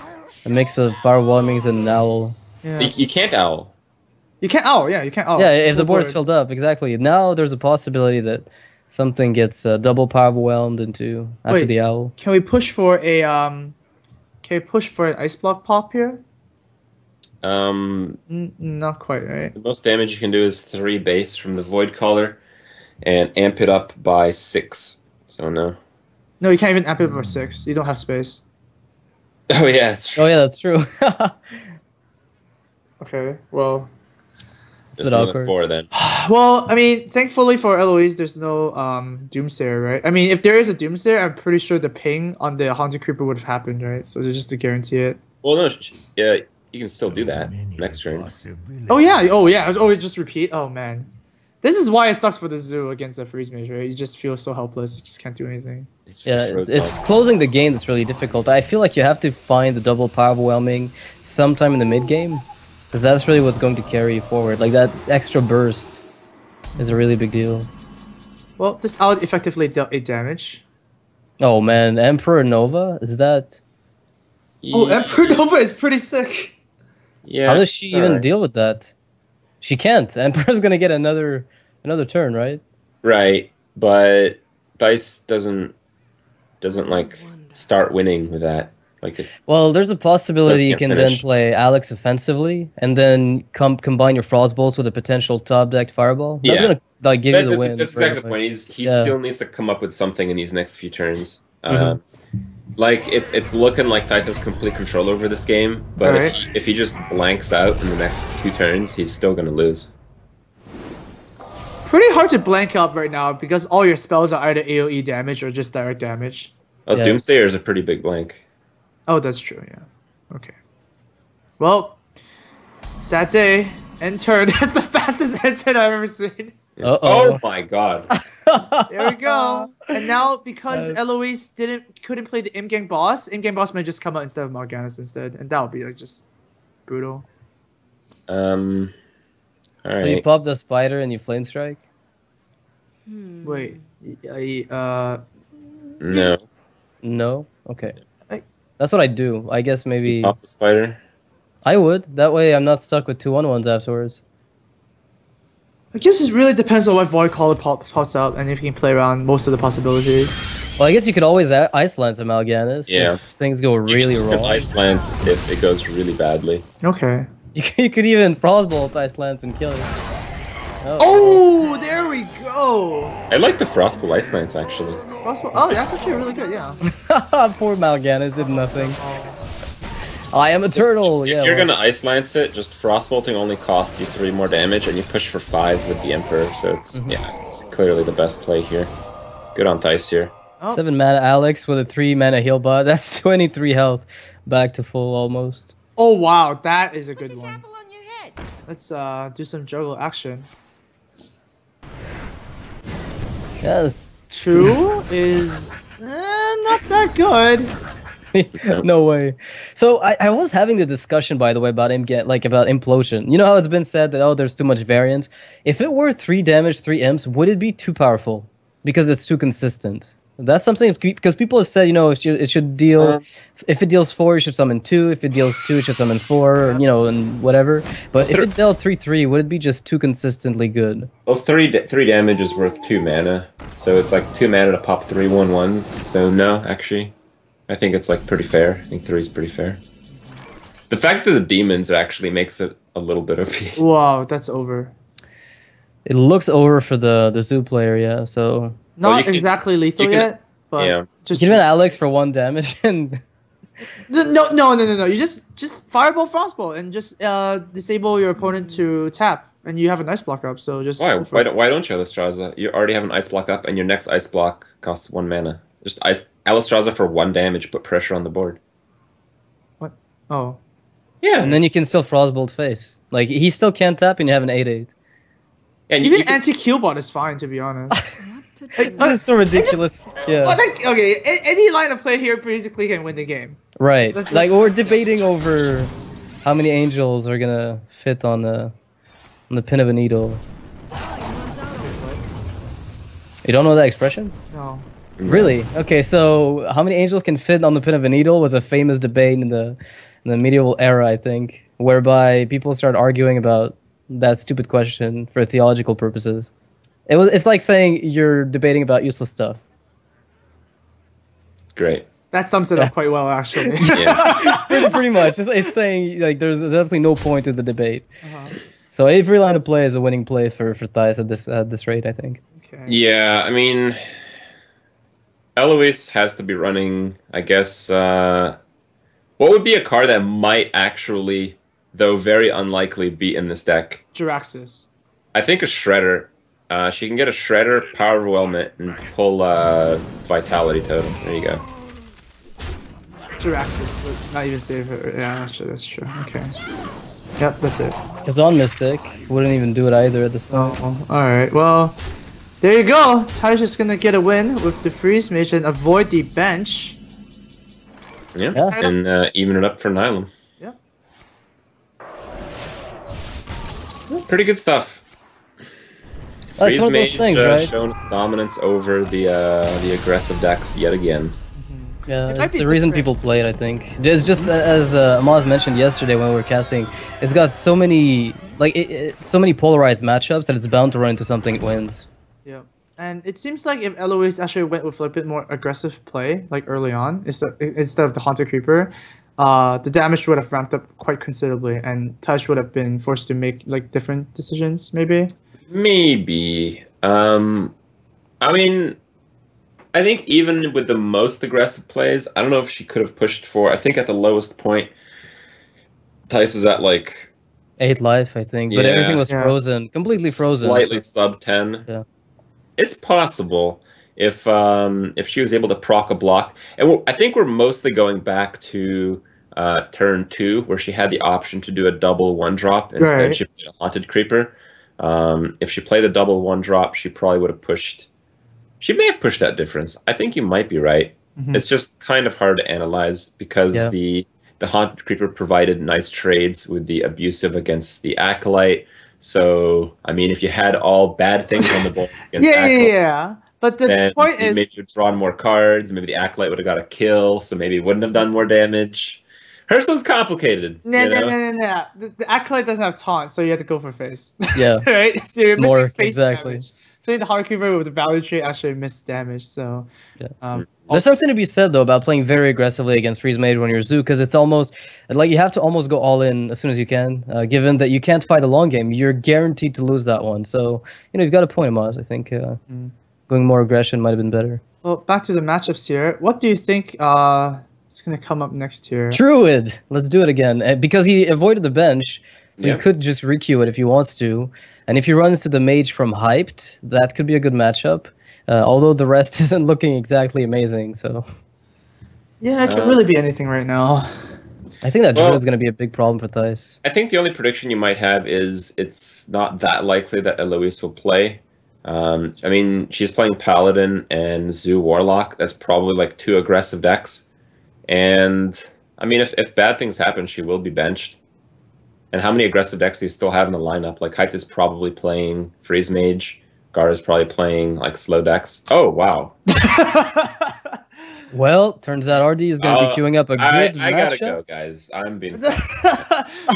a mix of Power Warmings and an Owl. Yeah. You can't Owl. You can't. Oh, yeah, you can't. Oh, Yeah, if the full board is board. filled up, exactly. Now there's a possibility that something gets double power whelmed into after Wait. the Owl. Can we push for a Can we push for an ice block pop here? Not quite, right? The most damage you can do is 3 base from the Void Caller, and amp it up by 6. So no. No, you can't even amp it up by 6. You don't have space. Oh yeah, it's true. Oh yeah, that's true. Okay, well. It's a There's bit another awkward. 4 then. Well, I mean, thankfully for Eloise, there's no Doomsayer, right? I mean, if there is a Doomsayer, I'm pretty sure the ping on the Haunted Creeper would have happened, right? So just to guarantee it. Well, no, yeah, you can still do that next turn. Oh yeah, oh, just repeat. Oh man, this is why it sucks for the zoo against the freeze mage, right? You just feel so helpless. You just can't do anything. It just Yeah, froze it's up. closing the game that's really difficult. I feel like you have to find the double power whelming sometime in the mid game, because that's really what's going to carry you forward. Like, that extra burst is a really big deal. Well, this out effectively dealt 8 damage. Oh man, Emperor Nova? Is that... Oh, Emperor Nova is pretty sick. Yeah. How does she even alright. deal with that? She can't. Emperor's gonna get another turn, right? Right, but Dice doesn't like start winning with that. Like, Well, there's a possibility you Can't can then finish. play Alex offensively, and then combine your Frost Bolts with a potential top decked Fireball. That's Yeah. gonna like give you the win. that's right exactly the away. point. He Yeah. still needs to come up with something in these next few turns. Mhm. Like it's looking like Dice has complete control over this game, but Alright. if he just blanks out in the next 2 turns, he's still gonna lose. Pretty hard to blank up right now because all your spells are either AoE damage or just direct damage. Oh, Yeah. Doomsayer is a pretty big blank. Oh, that's true, yeah. Okay. Well, sad day. End turn. That's the fastest end turn I've ever seen. Uh-oh. Oh my god. There we go. And now, because Eloise couldn't play the Imgang boss, Imgang boss may just come out instead of Mal'Ganis instead, and that would be like just brutal. Alright. So you pop the spider and you flame strike? Wait, No. No? Okay. I- That's what I do. I guess maybe Pop the spider. I would. That way I'm not stuck with 2 1/1s afterwards. I guess it really depends on what Void Caller pops up and if you can play around most of the possibilities. Well, I guess you could always ice lance a Mal'Ganis Yeah. if things go really You can wrong. Ice Lance if it goes really badly. Okay. You could even Frostbolt ice lance and kill it. Oh, there we go. I like the Frostful Ice Lance actually. Frostbolt. Oh, that's actually really good. Yeah. Poor Mal'Ganis did nothing. I am a turtle. If Yeah. you're well, gonna Ice Lance it, just Frostbolting only costs you 3 more damage, and you push for 5 with the Emperor. So it's it's clearly the best play here. Good on Dice here. 7 mana Alex with a 3 mana heal bot. That's 23 health, back to full almost. Oh wow, that is a good one. Apple on your head. Let's do some juggle action. Yeah. 2 is not that good. No way. So I was having the discussion, by the way, about about implosion. You know how it's been said that, oh, there's too much variance. If it were 3 damage, 3 imps, would it be too powerful? Because it's too consistent. That's something because people have said, it should deal. If it deals 4, it should summon 2. If it deals 2, it should summon 4. And whatever. But if it dealt 3/3, would it be just too consistently good? Well, three damage is worth 2 mana, so it's like 2 mana to pop 3/1/1s. So no, actually, I think it's like pretty fair. I think 3 is pretty fair. The fact that the demons actually makes it a little bit OP. Wow, that's over. It looks over for the Zoo player, yeah. So not exactly lethal yet, but yeah. just give it Alex for 1 damage and. No. You just fireball frostbolt and just disable your opponent to tap, and you have an ice block up. So just why don't you Alistraza? You already have an ice block up, and your next ice block costs 1 mana. Just Alistraza for 1 damage, put pressure on the board. What? Oh. Yeah. And then you can still frostbolt face. Like he still can't tap, and you have an 8/8. And even anti-Killbot is fine, to be honest. It's so ridiculous. Okay, any line of play here basically can win the game. Right. Like we're debating over how many angels are gonna fit on the pin of a needle. You don't know that expression? No. Really? Okay, so how many angels can fit on the pin of a needle was a famous debate in the medieval era, I think, whereby people started arguing about that stupid question for theological purposes. It's like saying you're debating about useless stuff. Great. That sums it up quite well, actually. Yeah. pretty much. It's saying like there's absolutely no point to the debate. So every line of play is a winning play for Thais at this rate, I think. Okay. Yeah, I mean, Eloise has to be running, I guess. What would be a card that might actually, though very unlikely, be in this deck? Jiraxis. I think a Shredder. She can get a Shredder, Power Overwhelmment, and pull Vitality Totem. There you go. Jiraxis would not even save her. Yeah, actually, that's true. Okay. Yep, that's it. Kazan Mystic wouldn't even do it either at this point. Oh, alright, well, there you go. Ty's just gonna get a win with the Freeze Mage and avoid the bench. Yeah. And even it up for Nihilum. Yeah. Pretty good stuff. That's one of those things, right? Shown its dominance over the aggressive decks yet again. Yeah, it's the reason people play it, I think. It's just as Amaz mentioned yesterday when we were casting, it's got so many so many polarized matchups that it's bound to run into something it wins. Yeah, and it seems like if Eloise actually went with a bit more aggressive play, like early on, instead of the Haunted Creeper, the damage would have ramped up quite considerably, and Touch would have been forced to make like different decisions, maybe. Maybe. I mean, I think even with the most aggressive plays, I don't know if she could have pushed for. I think at the lowest point, Thais was at like 8 life, I think, but everything was frozen, completely frozen. Slightly sub 10. Yeah, it's possible if she was able to proc a block, and I think we're mostly going back to turn 2, where she had the option to do a double 1-drop. Instead, she played a Haunted Creeper. If she played a double 1-drop, she probably would have pushed. She may have pushed that difference. I think you might be right. It's just kind of hard to analyze because the Haunted Creeper provided nice trades with the abusive against the Acolyte. So, I mean, if you had all bad things on the board against Acolyte, but the point is, maybe you'd drawn more cards. Maybe the Acolyte would have got a kill, so maybe it wouldn't have done more damage. Hearthstone's complicated. No. The Acolyte doesn't have taunt, so you have to go for face. Yeah. Right? So you're missing face exactly. damage. Playing the Haunted Creeper with the value trait actually missed damage, so... There's something to be said, though, about playing very aggressively against Freeze Mage when you're Zoo, because it's almost... Like, you have to almost go all in as soon as you can, given that you can't fight a long game. You're guaranteed to lose that one. So, you've got a point, Maz. I think going more aggression might have been better. Well, back to the matchups here. What do you think is going to come up next here? Druid! Let's do it again. Because he avoided the bench, so you could just re-queue it if he wants to. And if he runs to the Mage from Hyped, that could be a good matchup. Although the rest isn't looking exactly amazing, so... Yeah, it could really be anything right now. I think that Druid is going to be a big problem for Thais. I think the only prediction you might have is it's not that likely that Eloise will play. I mean, she's playing Paladin and Zoo Warlock. That's probably like 2 aggressive decks. And, I mean, if bad things happen, she will be benched. And how many aggressive decks do you still have in the lineup? Like, Hype is probably playing Freeze Mage. Gara's probably playing like slow decks. Oh wow. Well, turns out RD is going to be queuing up a good I gotta matchup. go, guys. I'm being.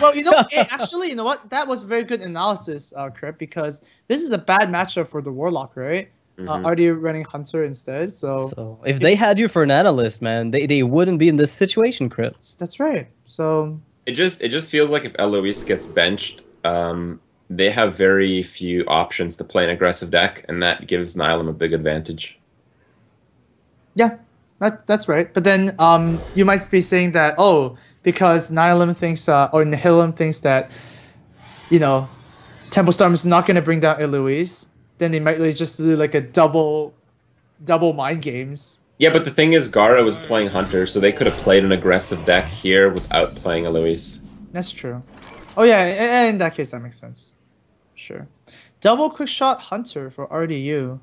Well, you know, actually, you know what? That was very good analysis, Crip, because this is a bad matchup for the Warlock, right? RD running Hunter instead, so if they had you for an analyst, man, they wouldn't be in this situation, Chris. That's right. So it just feels like if Eloise gets benched, they have very few options to play an aggressive deck, and that gives Nihilum a big advantage. Yeah, that's right. But then you might be saying that, oh, because Nihilum thinks or Nihilum thinks that, you know, Temple Storm is not going to bring down Eloise, then they might just do like a double mind games. Yeah, but the thing is, Gara was playing Hunter, so they could have played an aggressive deck here without playing Eloise. That's true. Oh yeah, in that case, that makes sense. Sure. Double quick shot Hunter for RDU.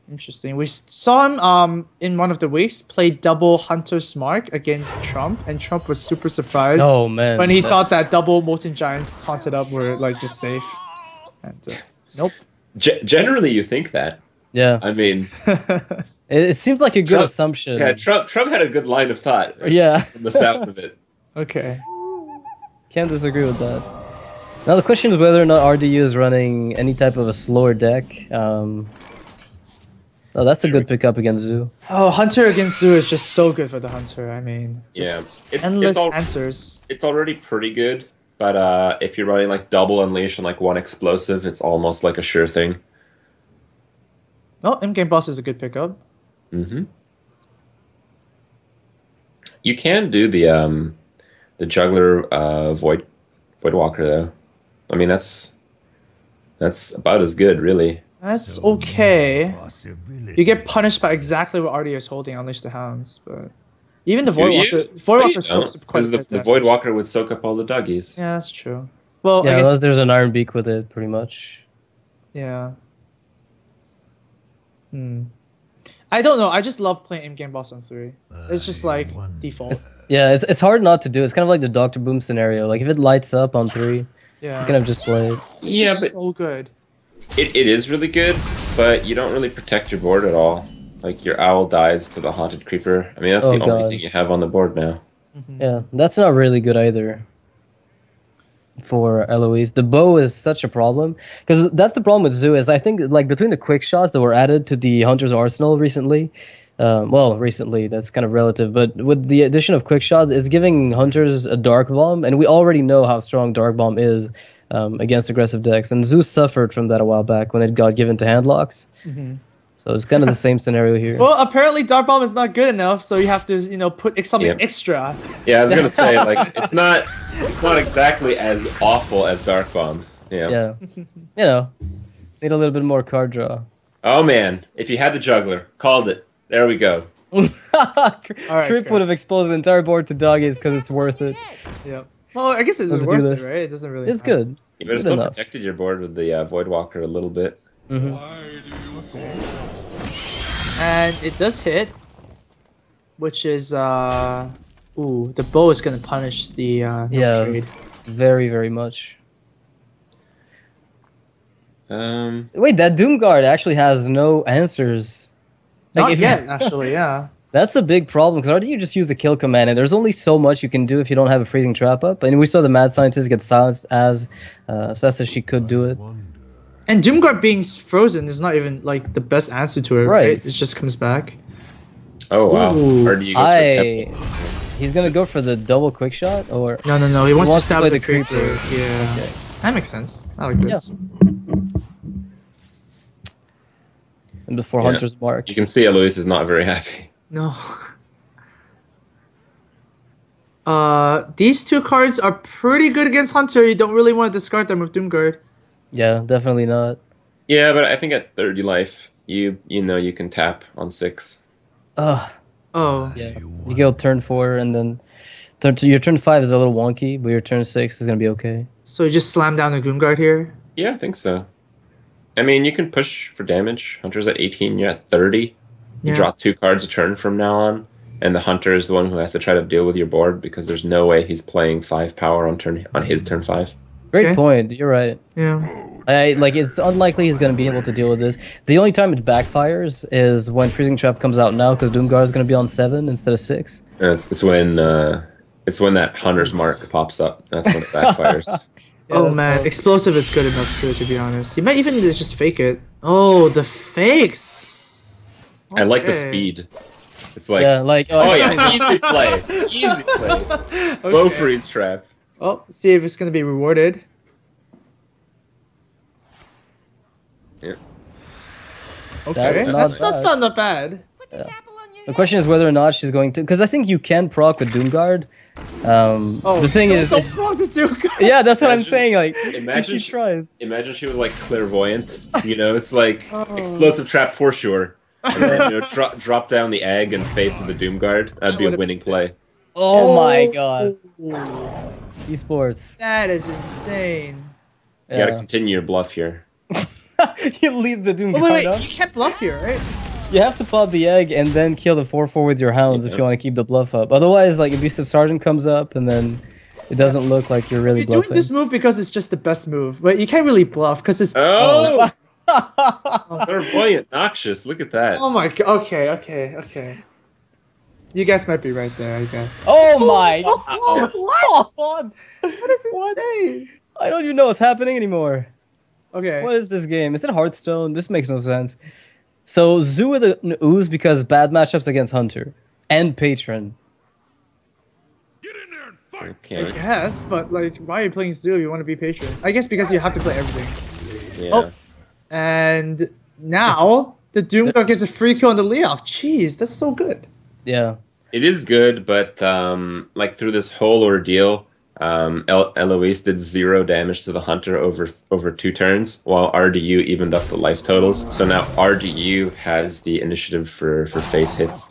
Interesting. We saw him in one of the weeks play double Hunter's Mark against Trump, and Trump was super surprised. Oh man! When he thought that double Molten Giants taunted up were like just safe. And, nope. Generally, you think that. Yeah. I mean, it seems like a good assumption. Yeah, Trump had a good line of thought. Right? Yeah. From the sound of it. Okay. Can't disagree with that. Now the question is whether or not RDU is running any type of a slower deck. Oh, that's a good pickup against Zoo. Oh, Hunter against Zoo is just so good for the Hunter. I mean, just endless answers. It's already pretty good, but if you're running like double Unleash and like one explosive, it's almost like a sure thing. Well, in-game boss is a good pickup. Mm-hmm. You can do the juggler Void Walker though. I mean that's about as good, really. That's okay. You get punished by exactly what RD is holding, Unleash the Hounds, but even the Void Walker soaks up quite a bit. The Void Walker would soak up all the doggies. Yeah, that's true. Well, yeah, I guess there's an Iron Beak with it, pretty much. Yeah. I don't know. I just love playing in-game boss on 3. It's just like default. It's hard not to do. It's kind of like the Dr. Boom scenario. Like if it lights up on 3, yeah, you can have just play it. It's but so good. It is really good, but you don't really protect your board at all. Like your owl dies to the haunted creeper. I mean, that's the only thing you have on the board now. Yeah, that's not really good either. For Eloise, the bow is such a problem because that's the problem with Zoo. Is I think like between the quick shots that were added to the Hunter's arsenal recently, recently that's kind of relative, but with the addition of quick shot, it's giving Hunters a dark bomb, and we already know how strong dark bomb is against aggressive decks, and Zeus suffered from that a while back when it got given to handlocks. So it's kind of the same scenario here. Well, apparently dark bomb is not good enough, so you have to put something extra. Yeah, I was gonna say like it's not exactly as awful as dark bomb. Yeah. Yeah. Need a little bit more card draw. Oh man, if you had the juggler, called it. There we go. Trip would have exposed the entire board to doggies because it's worth it. Yeah. Well, I guess it's worth it, right? It doesn't really. It's good. You better still protected your board with the Void Walker a little bit. And it does hit, which is the bow is gonna punish the trade. Very, very much. Wait, that Doomguard actually has no answers. Not yet, actually, yeah. That's a big problem, because RDU just use the kill command, and there's only so much you can do if you don't have a freezing trap up. And we saw the Mad Scientist get silenced as fast as she could do it. And Doomguard being frozen is not even like the best answer to it, right? It just comes back. Oh wow! RDU goes for he's gonna go for the double quick shot, or no. He wants to stab play the creeper. Yeah, okay. That makes sense. I like this. And before Hunter's Mark, you can see Eloise is not very happy. No. These two cards are pretty good against Hunter. You don't really want to discard them with Doomguard. Yeah, definitely not. Yeah, but I think at 30 life, you can tap on 6. Oh. Yeah. You go turn 4, and then your turn 5 is a little wonky, but your turn 6 is gonna be okay. So you just slam down the Doomguard here? Yeah, I think so. I mean, you can push for damage. Hunter's at 18, you're at 30. You draw 2 cards a turn from now on, and the Hunter is the one who has to try to deal with your board because there's no way he's playing 5 power on his turn 5. Great point. You're right. Yeah. Like it's unlikely he's gonna be able to deal with this. The only time it backfires is when Freezing Trap comes out now, because Doomguard is gonna be on 7 instead of 6. It's when that Hunter's Mark pops up. That's when it backfires. Oh man, explosive is good enough too. To be honest, you might even need to just fake it. Oh, the fakes. I like the Okay. speed. It's like, oh yeah, easy play, easy play. Low freeze trap. Oh, see if it's gonna be rewarded. Yeah. Okay, That's not bad. The question is whether or not she's going to, because I think you can proc with Doomguard. The thing is, don't proc the Doomguard. yeah, that's what I'm Imagine- saying. Like, if imagine she tries. Imagine she was like clairvoyant. You know, it's like explosive trap for sure. And then, you know, drop down the egg and face of the Doomguard. That'd be a would've winning been play. Oh my god, esports. That is insane. You gotta continue your bluff here. You leave the Doomguard Oh, wait, up. you can't bluff here, right? You have to pop the egg and then kill the 4/4 with your hounds if you want to keep the bluff up. Otherwise, like Abusive Sergeant comes up and then it doesn't look like you're really You're bluffing. doing this move because it's just the best move, but you can't really bluff because it's. Oh, clairvoyant, noxious. Look at that. Oh my god. Okay. You guys might be right there, I guess. Oh my! What? God. That is insane. I don't even know what's happening anymore. Okay. What is this game? Is it Hearthstone? This makes no sense. So Zoo with an ooze because bad matchups against Hunter and Patron. Get in there and fight. Okay. I guess, but like, why are you playing Zoo if you want to be Patron? I guess because you have to play everything. Yeah. Oh. And now the Doomguard gets a free kill on the Leok. Jeez, that's so good. Yeah. It is good, but like through this whole ordeal, Eloise did 0 damage to the Hunter over 2 turns, while RDU evened up the life totals. So now RDU has the initiative for face hits.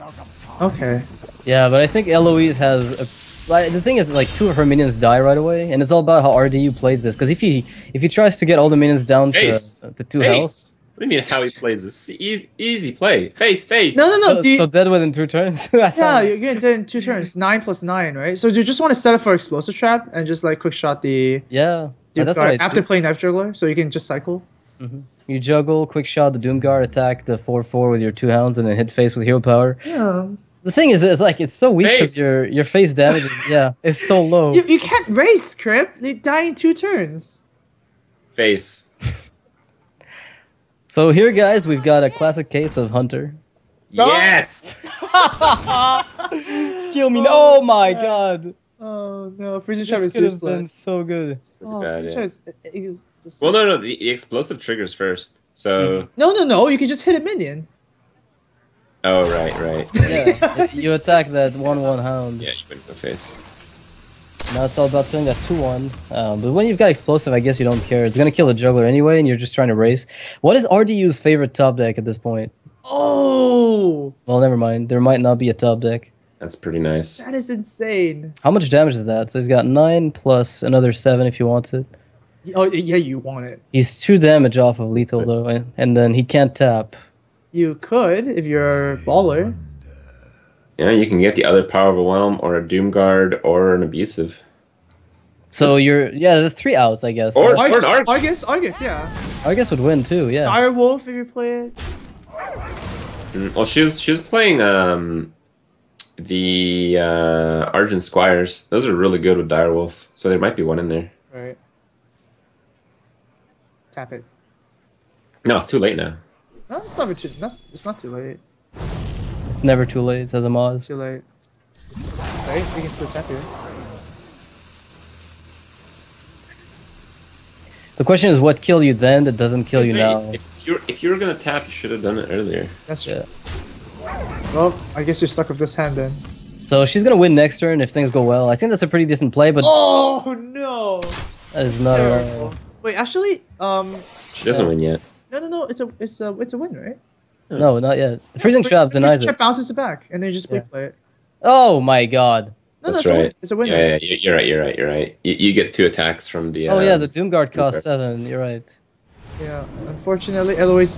Okay. Yeah, but I think Eloise has like, the thing is, like, 2 of her minions die right away, and it's all about how RDU plays this. Because if he tries to get all the minions down Face. to 2 health, Face. What do you mean how he plays this? Easy play. Face. No. so dead within 2 turns. Yeah, you're getting dead in 2 turns. 9 plus 9, right? So you just want to set up for explosive trap and just like quick shot the yeah. That's Doomguard right. after playing Knife Juggler, so you can just cycle. You juggle, quick shot the Doomguard, attack the 4/4 with your 2 hounds, and then hit face with hero power. Yeah. The thing is, it's like it's so weak because Face. your face damage is so low. You can't race, Crip. You die in 2 turns. Face. So here, guys, we've got a classic case of Hunter. Yes. Kill me! Oh my god! Oh no, freezing trap This is could have been useless. so good. Oh, bad, freezing yeah. trap is just... Well, no. The explosive triggers first. So. No. You can just hit a minion. Oh right. Yeah, you attack that 1/1 hound. Yeah, you wouldn't go face. Now it's all about killing that 2/1. But when you've got explosive, I guess you don't care. It's gonna kill the juggler anyway, and you're just trying to race. What is RDU's favorite top deck at this point? Oh, Well, never mind. There might not be a top deck. That's pretty nice. that is insane. How much damage is that? So he's got 9 plus another 7 if he wants it. Oh yeah, you want it. He's 2 damage off of lethal though, and then he can't tap. You could if you're a baller. Yeah, you can get the other power overwhelm or a Doomguard or an abusive. So there's 3 outs, I guess. Or- an Argus, yeah. Argus would win too, yeah. Direwolf if you play it. Well, she was playing the Argent Squires. Those are really good with Direwolf, so there might be one in there. Right. Tap it. No, it's too late now. No, it's never too. It's not too late. It's never too late, says Amaz. Too late. Right? We can split tap here. The question is, what killed you then that doesn't kill you now? If you were gonna tap, you should have done it earlier. That's true. Yeah. Well, I guess you're stuck with this hand then. So she's gonna win next turn if things go well. I think that's a pretty decent play, but Oh no! that is not at Terrible. all. Wait, actually, She doesn't win yet. no. It's a win, right? No, not yet. Freezing Trap denies Freezing it. Trap bounces it back, and then you just Yeah. play it. Oh my god. No, That's it's a win. right. It's a win. Yeah, right? you're right. You get 2 attacks from the. Oh yeah, the Doomguard costs Doomguard. 7. You're right. Yeah. Unfortunately, Eloise.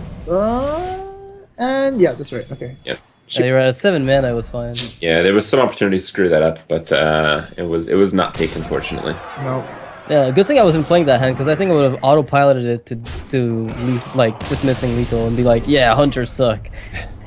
And yeah, that's right. Okay. Yeah. Yeah, you're right. At 7 mana, it was fine. Yeah, there was some opportunity to screw that up, but it was not taken, fortunately. No. Yeah, good thing I wasn't playing that hand because I think I would have autopiloted it to like just missing lethal and be like, yeah, hunters suck.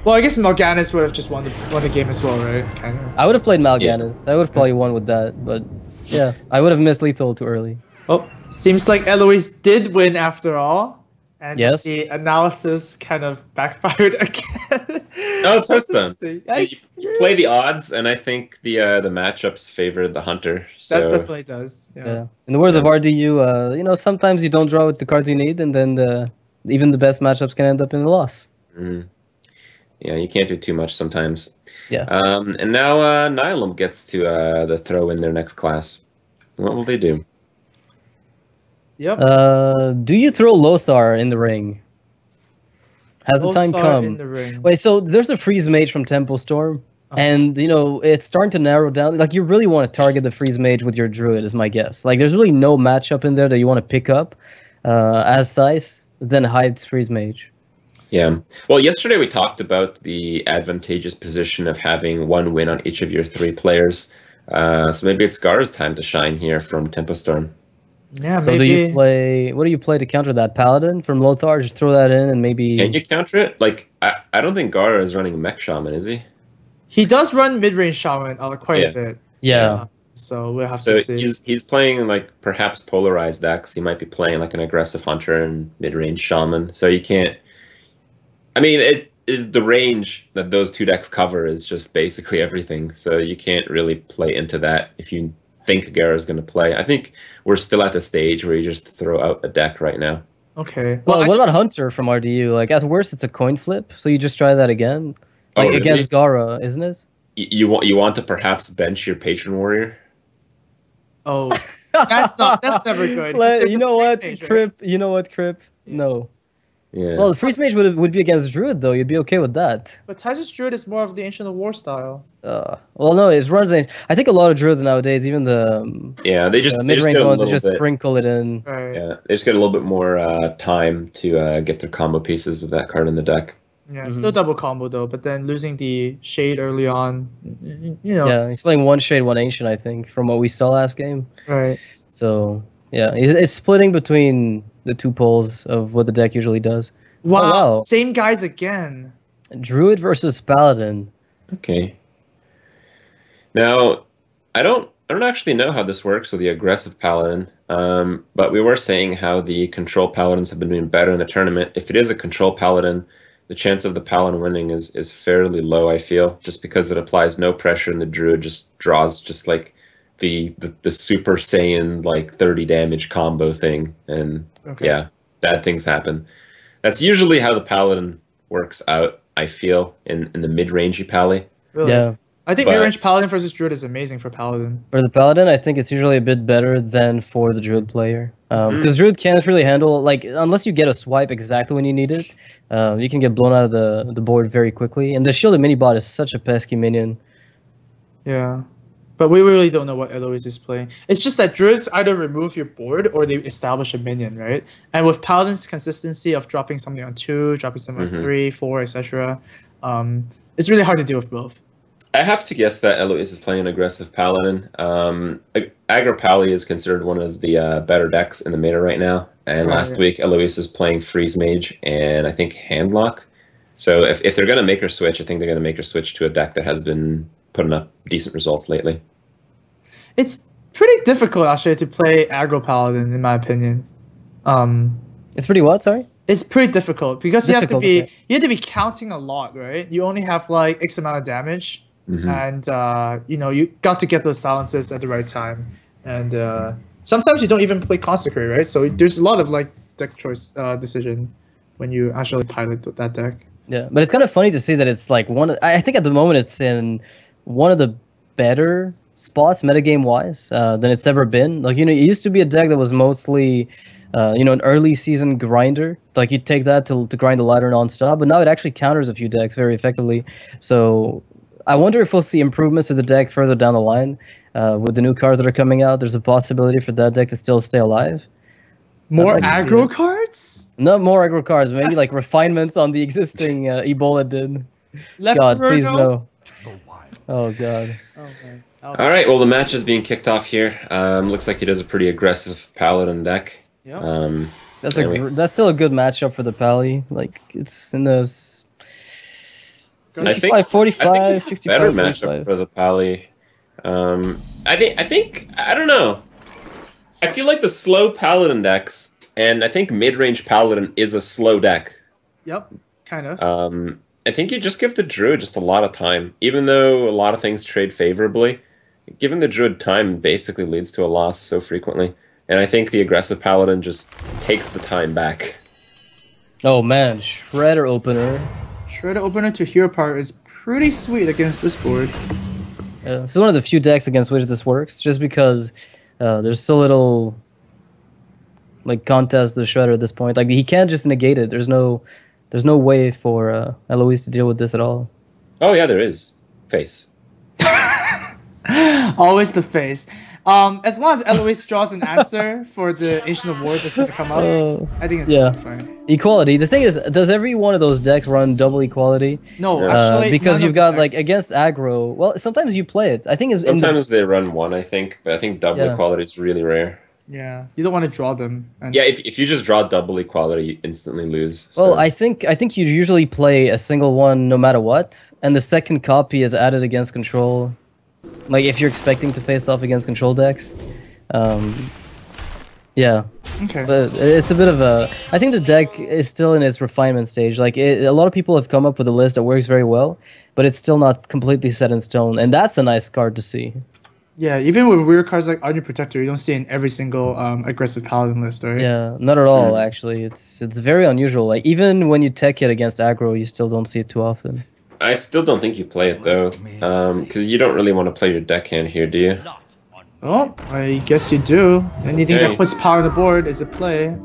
Well, I guess Morganis would have just won the game as well, right? Kind of. I would have played Mal'Ganis. I would have probably won with that, but yeah, I would have missed lethal too early. Oh, seems like Eloise did win after all. And yes. The analysis kind of backfired again. No, it's Hearthstone. You play the odds, and I think the matchups favored the hunter. So. That definitely does. Yeah. In the words of RDU, you know, sometimes you don't draw with the cards you need, and then even the best matchups can end up in a loss. Mm. Yeah, you can't do too much sometimes. Yeah. And now Nihilum gets to throw in their next class. What will they do? Yep. Do you throw Lothar in the ring? Has the time come? In the ring. Wait, so there's a freeze mage from Temple Storm, and you know it's starting to narrow down. Like you really want to target the freeze mage with your druid, is my guess. Like there's really no matchup in there that you want to pick up as Theiss, then hides freeze mage. Yeah. Well, yesterday we talked about the advantageous position of having one win on each of your 3 players. So maybe it's Gar's time to shine here from Tempo Storm. Yeah, so maybe. do you play? What do you play to counter that? Paladin from Lothar? Just throw that in and maybe. Can you counter it? Like I don't think Gar is running Mech Shaman, is he? He does run mid-range Shaman quite a bit. Yeah. So we'll have to see. He's playing like perhaps polarized decks. He might be playing like an aggressive hunter and mid-range shaman. So you can't. I mean, it is the range that those 2 decks cover is just basically everything. So you can't really play into that if you think Gara is going to play. I think we're still at the stage where you just throw out a deck right now. Okay. Well, what about Hunter from RDU? Like at worst, it's a coin flip, so you just try that again, like really? against Gara, isn't it? You want to perhaps bench your patron warrior? Oh, that's never good. You know what, Crip? You know what, Crip? No. Yeah. Well, the freeze mage would be against Druid though. You'd be okay with that. But Tysus Druid is more of the Ancient of War style. Well, no, it runs. I think a lot of Druids nowadays, even the they just mid-range ones, just sprinkle it in. Right. Yeah, they just get a little bit more time to get their combo pieces with that card in the deck. Yeah, still double combo though, but then losing the shade early on, you know. Yeah, he's playing 1 shade, 1 ancient, I think, from what we saw last game. Right. So yeah, it's splitting between the 2 poles of what the deck usually does. Wow, same guys again. Druid versus Paladin. Okay. Now, I don't actually know how this works with the aggressive Paladin, but we were saying how the control Paladins have been doing better in the tournament. If it is a control Paladin, the chance of the Paladin winning is fairly low, I feel, just because it applies no pressure and the Druid just draws just like the Super Saiyan like 30 damage combo thing, and yeah, bad things happen. That's usually how the Paladin works out, I feel, in the mid-rangey Pally. Really? Yeah. I think mid-range Paladin versus Druid is amazing for Paladin. For the Paladin, I think it's usually a bit better than for the Druid player. Because Druid can't really handle, like, unless you get a swipe exactly when you need it, you can get blown out of the board very quickly. And the Shielded Minibot is such a pesky minion. Yeah. But we really don't know what Eloise is playing. It's just that Druids either remove your board or they establish a minion, right? And with Paladin's consistency of dropping something on 2, dropping something on 3, 4, etc., it's really hard to deal with both. I have to guess that Eloise is playing an aggressive Paladin. Aggro Pally is considered one of the better decks in the meta right now. And last week, Eloise is playing Freeze Mage and I think Handlock. So if they're going to make her switch, I think they're going to make her switch to a deck that has been putting up decent results lately. It's pretty difficult actually to play aggro Paladin, in my opinion. It's pretty what? Sorry. It's pretty difficult because you have to be counting a lot, right? You only have like X amount of damage, and you know you got to get those silences at the right time, and sometimes you don't even play Consecrate, right? So there's a lot of like deck choice decision when you actually pilot that deck. Yeah, but it's kind of funny to see that it's like I think at the moment it's in one of the better spots metagame wise than it's ever been. Like, you know, it used to be a deck that was mostly you know, an early season grinder. Like, you'd take that to grind the ladder non-stop, but now it actually counters a few decks very effectively. So I wonder if we'll see improvements to the deck further down the line with the new cards that are coming out. There's a possibility for that deck to still stay alive. More aggro cards? Not more aggro cards, maybe like refinements on the existing Ebola did. God, please no. Oh god. Okay. All right, well, the match is being kicked off here. Looks like he does a pretty aggressive Paladin deck. Yep. That's still a good matchup for the Pally. Like, it's in the 65, 45, I think it's 65, a better 45. matchup for the Pally. I think I don't know. I feel like the slow Paladin decks, and I think mid-range Paladin is a slow deck. Yep, kind of. I think you just give the Druid just a lot of time, even though a lot of things trade favorably. Giving the Druid time basically leads to a loss so frequently, and I think the aggressive Paladin just takes the time back. Oh man, Shredder Opener. Shredder Opener to Hero Power is pretty sweet against this board. This is one of the few decks against which this works, just because there's so little like contest the Shredder at this point. Like, he can't just negate it. There's no way for Eloise to deal with this at all. Oh yeah, there is. Face. Always the face. As long as Eloise draws an answer for the Ancient of War that's going to come up, I think it's fine. Equality. The thing is, does every one of those decks run double equality? No, actually, because you've got like against aggro. Well, sometimes you play it. I think it's sometimes they run one. I think, but I think double equality is really rare. Yeah, you don't want to draw them. And yeah, if you just draw double equality, you instantly lose. So. Well, I think you usually play a single one no matter what, and the second copy is added against control. Like, if you're expecting to face off against control decks. Yeah. Okay. But it's a bit of a... I think the deck is still in its refinement stage. Like, a lot of people have come up with a list that works very well, but it's still not completely set in stone, and that's a nice card to see. Yeah, even with weird cards like Onion Protector, you don't see it in every single aggressive Paladin list, right? Yeah, not at all, actually. It's very unusual. Like, even when you tech it against aggro, you still don't see it too often. I still don't think you play it, though, because you don't really want to play your deckhand here, do you? Oh, I guess you do. Anything that puts power on the board is a play.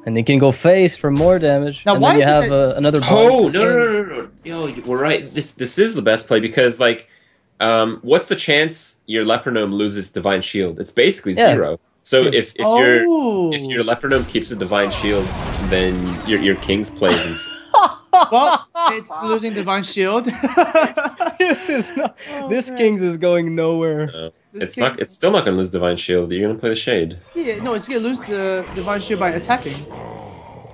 And they can go face for more damage. Now, and why then you is have it another... Oh, no. Yo, we're right. This is the best play, because, like, what's the chance your Lepronome loses Divine Shield? It's basically 0. So if your Lepronome keeps a Divine Shield, then your King's plays. Well, it's losing Divine Shield. This King's is going nowhere. It's still not gonna lose Divine Shield. You're gonna play the Shade. Yeah, no, it's gonna lose the Divine Shield by attacking.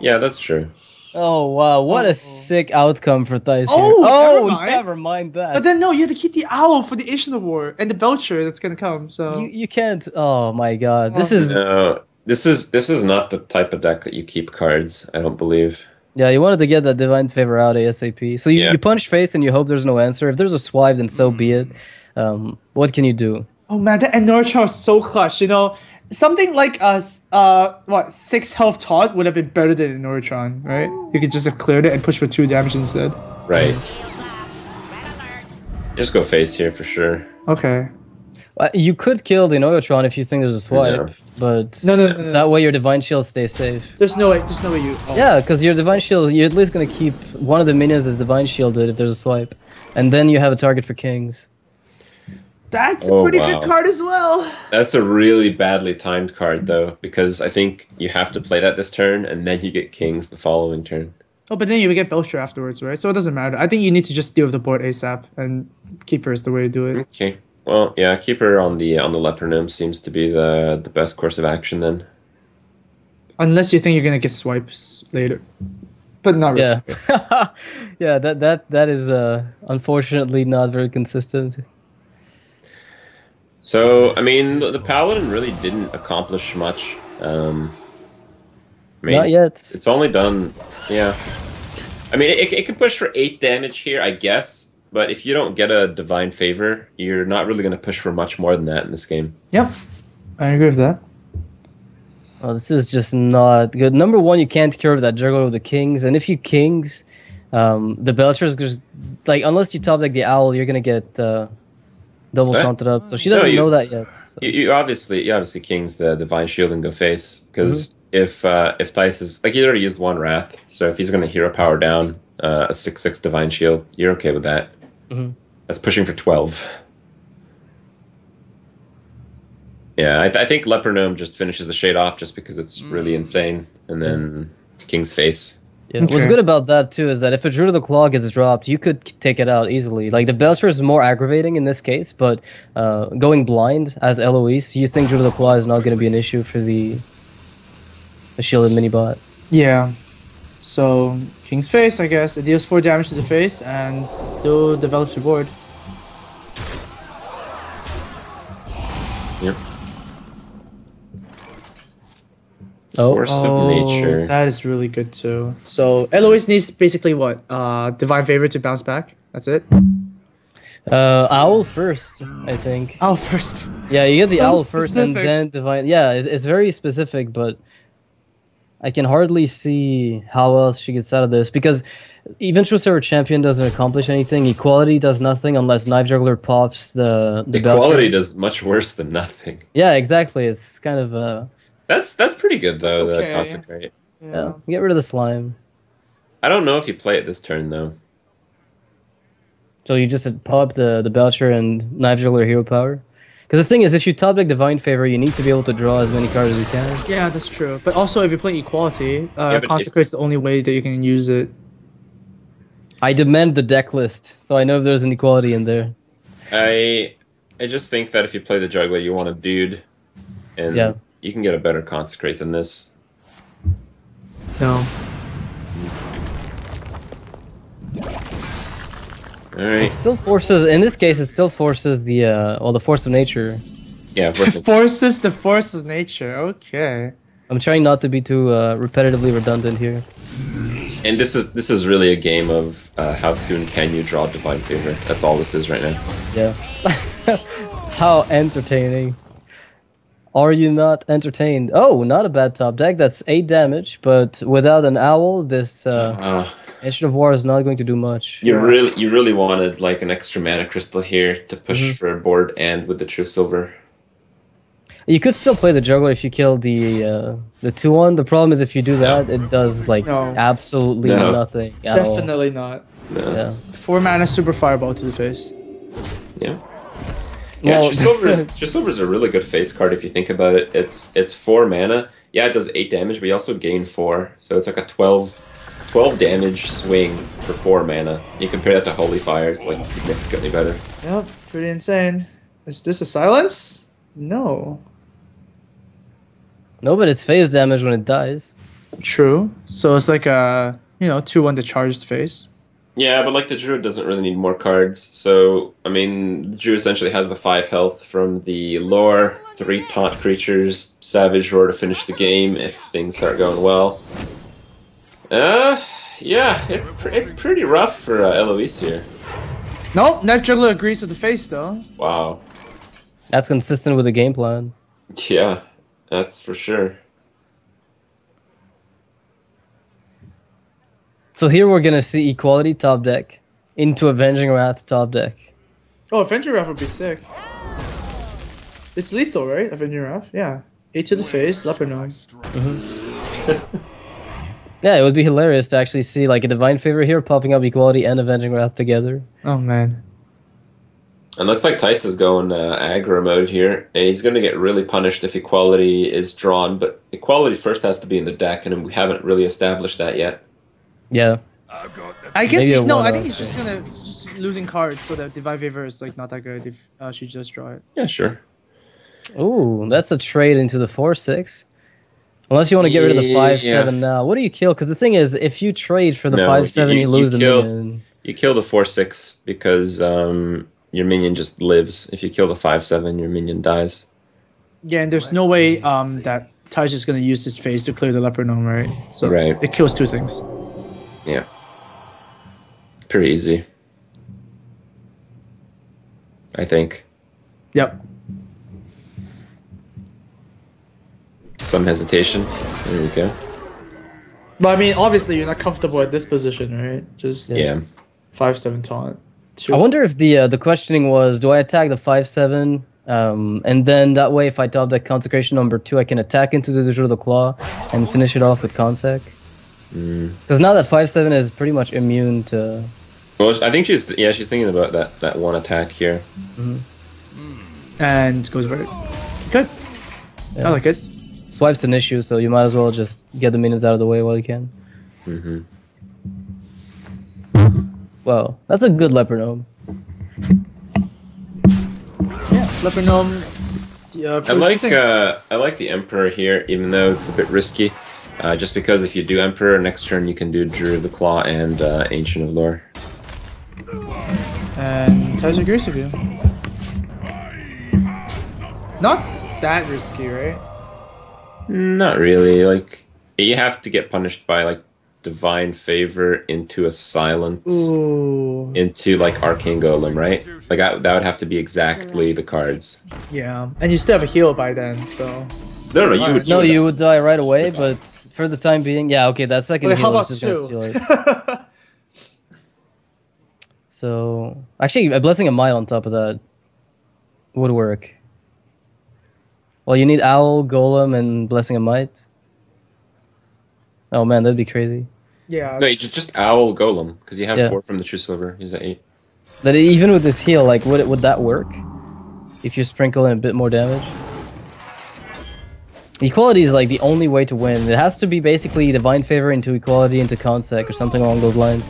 Yeah, that's true. Oh wow, what a sick outcome for Thijs here. Oh, never mind that. But then no, you have to keep the Owl for the Ancient of War and the Belcher that's gonna come. So you can't. Oh my god, this is not the type of deck that you keep cards. I don't believe. Yeah, you wanted to get that Divine Favor out ASAP. So you punch face and you hope there's no answer. If there's a swipe, then so be it. What can you do? Oh man, that Nortron was so clutch. You know, something like 6 health Todd would have been better than Nortron, right? You could just have cleared it and push for 2 damage instead. Right. Just go face here for sure. Okay. You could kill the Noyotron if you think there's a swipe, but no. That way your Divine Shield stays safe. There's no way you... Oh. Yeah, because your Divine Shield, you're at least going to keep one of the minions as Divine Shielded if there's a swipe. And then you have a target for Kings. That's a pretty good card as well. That's a really badly timed card, though, because I think you have to play that this turn, and then you get Kings the following turn. Oh, but then you get Belcher afterwards, right? So it doesn't matter. I think you need to just deal with the board ASAP, and Keeper is the way to do it. Okay. Well, yeah, Keeper on the Lepronome seems to be the best course of action then. Unless you think you're gonna get swipes later, but not really. Yeah, yeah. That is unfortunately not very consistent. So I mean, the Paladin really didn't accomplish much. I mean, not yet. It's only done. Yeah. I mean, it can push for 8 damage here, I guess. But if you don't get a Divine Favor, you're not really going to push for much more than that in this game. Yep, I agree with that. Oh, this is just not good. Number one, you can't curve that Juggler with the Kings, and if you Kings, the Belcher is just like, unless you top like the Owl, you're gonna get double taunted up. So she doesn't know that yet. So. You obviously Kings the Divine Shield and go face, because if Thijs is like, he already used 1 Wrath, so if he's going to Hero Power down a 6/6 Divine Shield, you're okay with that. That's pushing for 12. Yeah, I think Lepronome just finishes the Shade off just because it's really insane, and then King's Face. Yeah. What's Okay. good about that too is that if a Druid of the Claw gets dropped, you could take it out easily. Like the Belcher is more aggravating in this case, but going blind as Eloise, you think Druid of the Claw is not going to be an issue for the shielded mini bot. Yeah. So King's Face, I guess, it deals 4 damage to the face and still develops your board. Yep. Oh. Force of nature. That is really good too. So Eloise needs basically what? Divine Favor to bounce back. That's it. Owl first, I think. Owl first. Yeah, you get the So owl first and specific. then divine. Yeah, it's very specific, but I can hardly see how else she gets out of this because eventual server champion doesn't accomplish anything. Equality does nothing unless Knife Juggler pops the Equality Belcher. does much worse than nothing. Yeah, exactly. It's kind of That's pretty good though. That's The okay. consecrate. yeah. Get rid of the slime. I don't know if you play it this turn though. So you just pop the Belcher and Knife Juggler hero power. Because the thing is, if you top deck Divine Favor, you need to be able to draw as many cards as you can. Yeah, that's true. But also, if you're playing Equality, but Consecrate's the only way that you can use it. I demand the deck list, so I know if there's an equality in there. I just think that if you play the juggler, you want a dude, and Yeah. you can get a better consecrate than this. No. All right. It still forces, in this case, it still forces the the force of nature. Yeah. Perfect. Forces the force of nature. Okay. I'm trying not to be too repetitively redundant here. And this is really a game of how soon can you draw divine favor. That's all this is right now. Yeah. How entertaining. Are you not entertained? Oh, not a bad top deck. That's 8 damage, but without an owl, this Ancient of War is not going to do much. You really wanted like an extra mana crystal here to push for a board and with the true silver. You could still play the juggler if you kill the 2-1. The problem is if you do that, it does like No. absolutely No. nothing at all. Definitely not. No. Yeah. 4 mana super fireball to the face. Yeah. Yeah, Well- True Silver's a really good face card if you think about it. It's 4 mana. Yeah, it does 8 damage, but you also gain 4. So it's like a 12 damage swing for 4 mana. You compare that to Holy Fire, it's like significantly better. Yep, pretty insane. Is this a silence? No. No, but it's phase damage when it dies. True. So it's like a 2-1 to charge the face. Yeah, but like the Druid doesn't really need more cards. So, I mean, the Druid essentially has the 5 health from the lore, 3 taunt creatures, Savage Roar to finish the game if things start going well. Yeah, it's pretty rough for Eloise here. Nope, Knife Juggler agrees with the face though. Wow. That's consistent with the game plan. Yeah, that's for sure. So here we're gonna see Equality top deck into Avenging Wrath top deck. Oh, Avenger Wrath would be sick. It's lethal, right? Avenger Wrath? Yeah. 8 to the face, Leper Gnome. Yeah, it would be hilarious to actually see like a Divine Favor here popping up Equality and Avenging Wrath together. Oh man. It looks like Tice is going aggro mode here, and he's going to get really punished if Equality is drawn, but Equality first has to be in the deck, and we haven't really established that yet. Yeah. I guess Maybe a no, I one-off, think he's just gonna losing cards so that Divine Favor is like not that good if she just draw it. Yeah, sure. Ooh, that's a trade into the 4/6. Unless you want to get rid of the 5/7 now. What do you kill? Because the thing is, if you trade for the No, 5/7, you lose the kill- minion. You kill the 4/6 because your minion just lives. If you kill the 5/7, your minion dies. Yeah, and there's no way that Taj is gonna use his face to clear the Leper Gnome, right? So Right. it kills 2 things. Yeah. Pretty easy. I think. Yep. Some hesitation. There we go. But I mean, obviously you're not comfortable at this position, right? Just Yeah. 5/7 taunt. I wonder if the questioning was, do I attack the 5/7, and then that way if I top deck Consecration number 2, I can attack into the Druid of the Claw and finish it off with Consec? Because now that 5/7 is pretty much immune to... Well, I think she's thinking about that one attack here. And goes right. Good. Yeah. I like it. Swipe's an issue, so you might as well just get the minions out of the way while you can. Well, that's a good leopard gnome. Yeah, leopard gnome. I like the Emperor here, even though it's a bit risky. Just because if you do Emperor, next turn you can do Druid of the Claw and Ancient of Lore. And Tyler agrees with you. Not that risky, right? Not really. Like, you have to get punished by like Divine Favor into a Silence, into like Arcane Golem, right? Like that would have to be exactly the cards. Yeah, and you still have a heal by then, so. No, you would. No, you would die right away, but for the time being, yeah, okay, that second Wait, heal how is about just gonna two? steal it. So, actually, a Blessing of Might on top of that would work. Well, you need Owl, Golem, and Blessing of Might. Oh man, that'd be crazy. Yeah. No, you just Owl Golem, because you have 4 from the True Silver. He's at 8. That even with this heal, like, would that work? If you sprinkle in a bit more damage? Equality is like the only way to win. It has to be basically Divine Favor into Equality into Consec or something along those lines.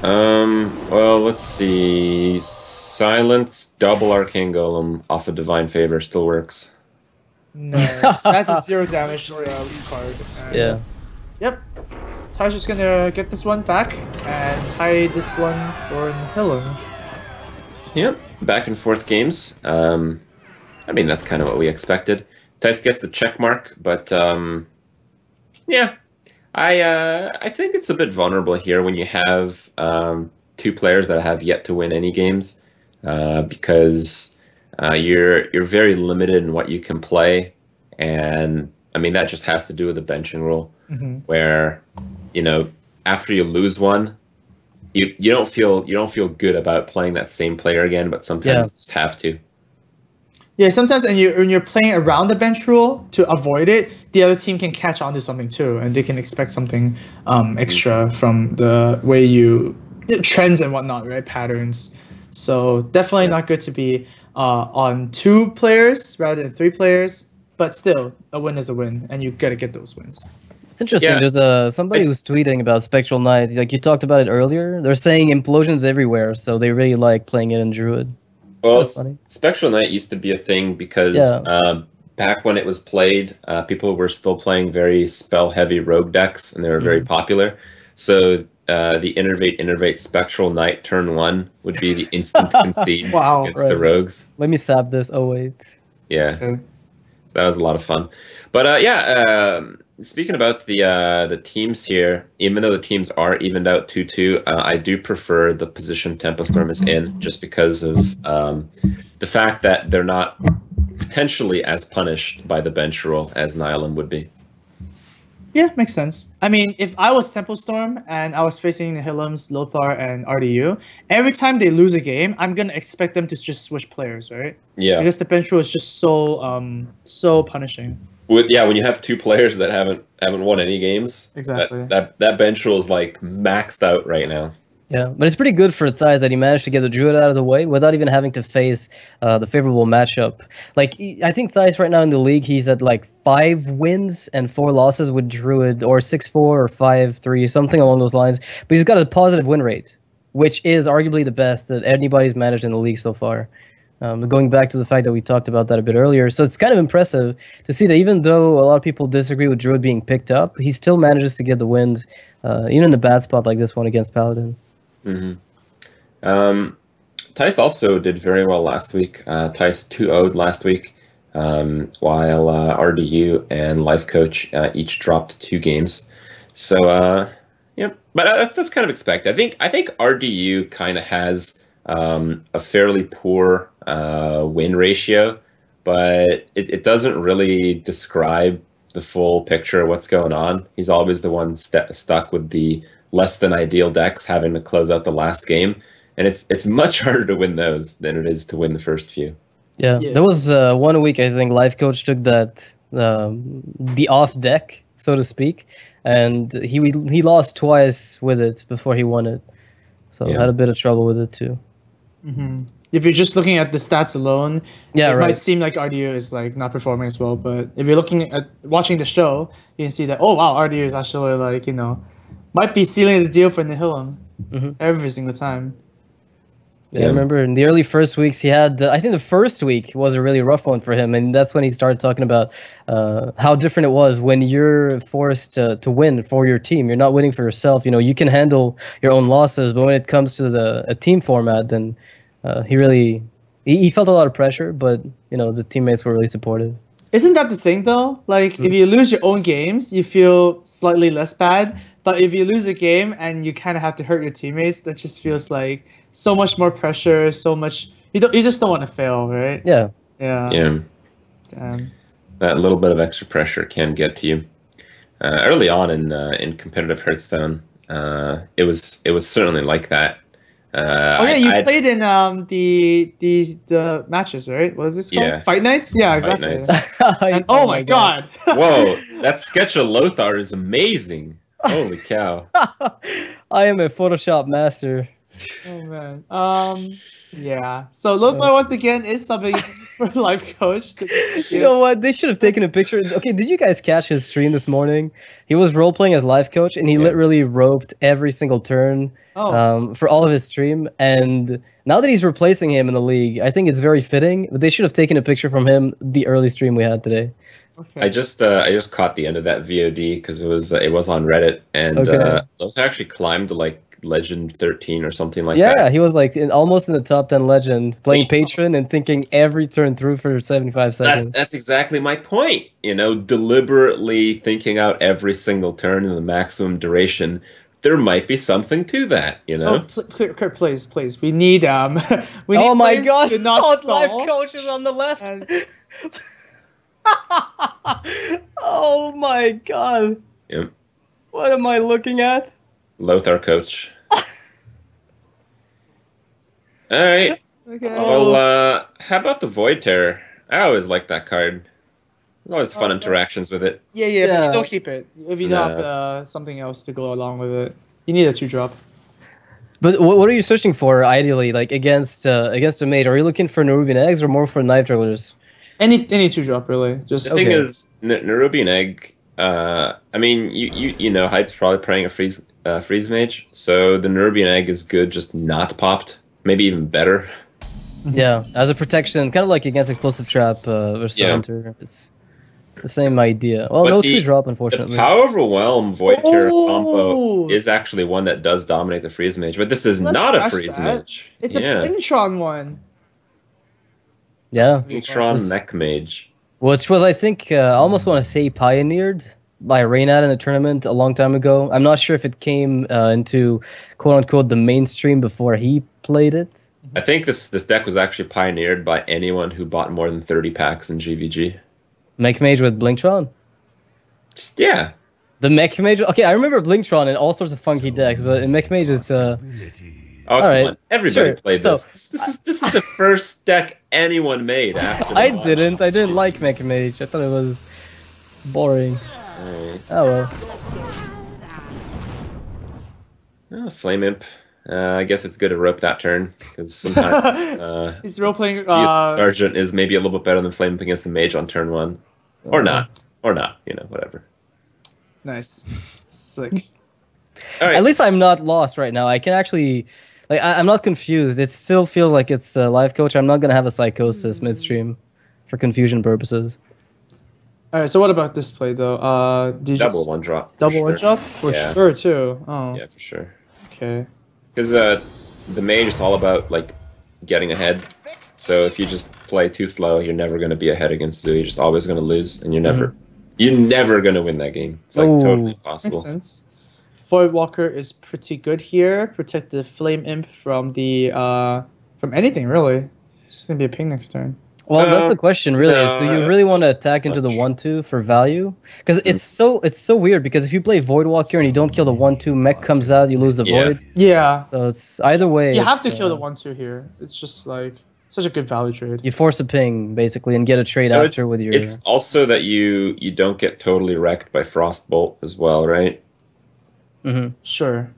Well, let's see. Silence, double Arcane Golem off of Divine Favor still works. No, that's a 0 damage card. And Yeah. Yep. Ty's just gonna get this one back and tie this one for Nihilum. Yep, back and forth games. I mean, that's kind of what we expected. Tice gets the check mark, but yeah, I think it's a bit vulnerable here when you have 2 players that have yet to win any games, because you're very limited in what you can play, and I mean that just has to do with the benching rule, where after you lose one, you don't feel good about playing that same player again, but sometimes you just have to. Yeah, sometimes when you're playing around the bench rule to avoid it, the other team can catch on to something too, and they can expect something extra from the way trends and whatnot, right? Patterns. So definitely not good to be on 2 players rather than 3 players, but still a win is a win, and you gotta get those wins. It's interesting. Yeah. There's somebody who's tweeting about Spectral Knight. Like you talked about it earlier. They're saying implosions everywhere, so they really like playing it in Druid. Well, Spectral Knight used to be a thing because back when it was played, people were still playing very spell-heavy rogue decks, and they were very popular. So the Innervate Spectral Knight turn 1 would be the instant concede against the rogues. Let me sap this. Oh wait. Yeah, so that was a lot of fun. But speaking about the teams here, even though the teams are evened out 2-2, I do prefer the position Tempo Storm is in, just because of the fact that they're not potentially as punished by the bench rule as Nihilum would be. Yeah, makes sense. I mean, if I was Tempo Storm and I was facing Nihilum's, Lothar, and RDU, every time they lose a game, I'm gonna expect them to just switch players, right? Yeah. Because the bench rule is just so punishing. When you have 2 players that haven't won any games, exactly, that bench rule is like maxed out right now. Yeah, but it's pretty good for Thais that he managed to get the Druid out of the way without even having to face the favorable matchup. Like, I think Thais right now in the league, he's at like 5 wins and 4 losses with Druid, or 6-4 or 5-3, something along those lines. But he's got a positive win rate, which is arguably the best that anybody's managed in the league so far. Going back to the fact that we talked about that a bit earlier. So it's kind of impressive to see that even though a lot of people disagree with Druid being picked up, he still manages to get the wins, even in a bad spot like this one against Paladin. Tice also did very well last week. Tice 2-0'd last week, while RDU and Life Coach each dropped 2 games. So, yep. But that's kind of expected. I think RDU kind of has a fairly poor win ratio, but it doesn't really describe the full picture of what's going on. He's always the one stuck with the less than ideal decks, having to close out the last game, and it's much harder to win those than it is to win the first few. Yeah. There was 1 week I think Life Coach took that the off deck, so to speak, and he lost twice with it before he won it, so had a bit of trouble with it too. If you're just looking at the stats alone, it might seem like RDU is like not performing as well. But if you're watching the show, you can see that, oh wow, RDU is actually like Might be sealing the deal for Nihilum every single time. Yeah, I remember in the early first weeks he had. I think the first week was a really rough one for him, and that's when he started talking about how different it was when you're forced to win for your team. You're not winning for yourself. You know, you can handle your own losses, but when it comes to a team format, then he felt a lot of pressure. But you know, the teammates were really supportive. Isn't that the thing though? Like, if you lose your own games, you feel slightly less bad. But if you lose a game and you kind of have to hurt your teammates, that just feels like so much more pressure. So much you just don't want to fail, right? Yeah. Yeah. Damn. That little bit of extra pressure can get to you. Early on in competitive Hearthstone, it was certainly like that. You played in the matches, right? What is this called? Yeah. Fight nights? Yeah, exactly. And, Oh my god. Whoa, that sketch of Lothar is amazing. Holy cow. I am a Photoshop master. Oh man. Yeah. So Lothar once again is subbing for life coach. You know what? They should have taken a picture. Okay, did you guys catch his stream this morning? He was role playing as life coach, and he literally roped every single turn for all of his stream. And now that he's replacing him in the league, I think it's very fitting. But they should have taken a picture from him the early stream we had today. Okay. I just caught the end of that VOD because it was on Reddit, and Lothar actually climbed to like Legend 13 or something like that. Yeah, he was like almost in the top 10 legend, playing patron and thinking every turn through for 75 seconds. That's exactly my point. You know, deliberately thinking out every single turn in the maximum duration. There might be something to that, you know. Kurt, please. We need we need oh my players god! to not Oh, stall. life coach is on the left. Oh my god! Yep. What am I looking at? Lothar coach. All right. Okay. Well, how about the Void Terror? I always like that card. There's always fun interactions with it. Yeah, but you don't keep it if you don't have something else to go along with it. You need a 2-drop. But what are you searching for ideally? Like against a mage? Are you looking for Nerubian eggs or more for knife jugglers? Any 2-drop really. Just The thing is, Nerubian egg. I mean, you know, Hype's probably playing a freeze mage, so the Nerubian egg is good, just not popped. Maybe even better. Yeah, as a protection, kind of like against explosive trap versus hunter. It's the same idea. Well, no 2-drop, unfortunately. The Power Overwhelm Void Terror combo is actually one that does dominate the freeze mage, but this is not a freeze mage. It's a Blingtron one. Yeah, Blingtron mech mage. Which was, I think, I almost want to say pioneered by Reynad in the tournament a long time ago. I'm not sure if it came into quote-unquote the mainstream before he played it. I think this deck was actually pioneered by anyone who bought more than 30 packs in GVG. Mech Mage with Blingtron? Yeah. The Mech Mage? Okay, I remember Blingtron in all sorts of funky decks, but in Mech Mage it's... Oh, come on. Everybody played this. This is the first deck anyone made after I didn't like Mech Mage. I thought it was boring. Oh well. Flame Imp. I guess it's good to rope that turn because sometimes he's role playing. Sergeant is maybe a little bit better than Flame Imp against the mage on turn 1, or not. You know, whatever. Nice, sick. All right. At least I'm not lost right now. I can actually, like, I'm not confused. It still feels like it's a life coach. I'm not gonna have a psychosis midstream, for confusion purposes. All right. So what about this play though? Do you double 1-drop? Double 1-drop for sure too. Oh. Yeah, for sure. Okay. Because the mage is all about like getting ahead. So if you just play too slow, you're never going to be ahead against Zoo. You're just always going to lose, and you're never going to win that game. It's like totally impossible. Makes sense. Voidwalker is pretty good here. Protect the Flame Imp from the from anything really. It's just gonna be a ping next turn. Well, that's the question, really. Is do you really want to attack into the 1/2 for value? Because it's so weird. Because if you play Voidwalker and you don't kill the 1/2, mech comes out, you lose the Void. Yeah. So it's either way. You have to kill the 1/2 here. It's just like such a good value trade. You force a ping basically and get a trade after with your. It's also that you don't get totally wrecked by Frostbolt as well, right? Mm-hmm. Sure.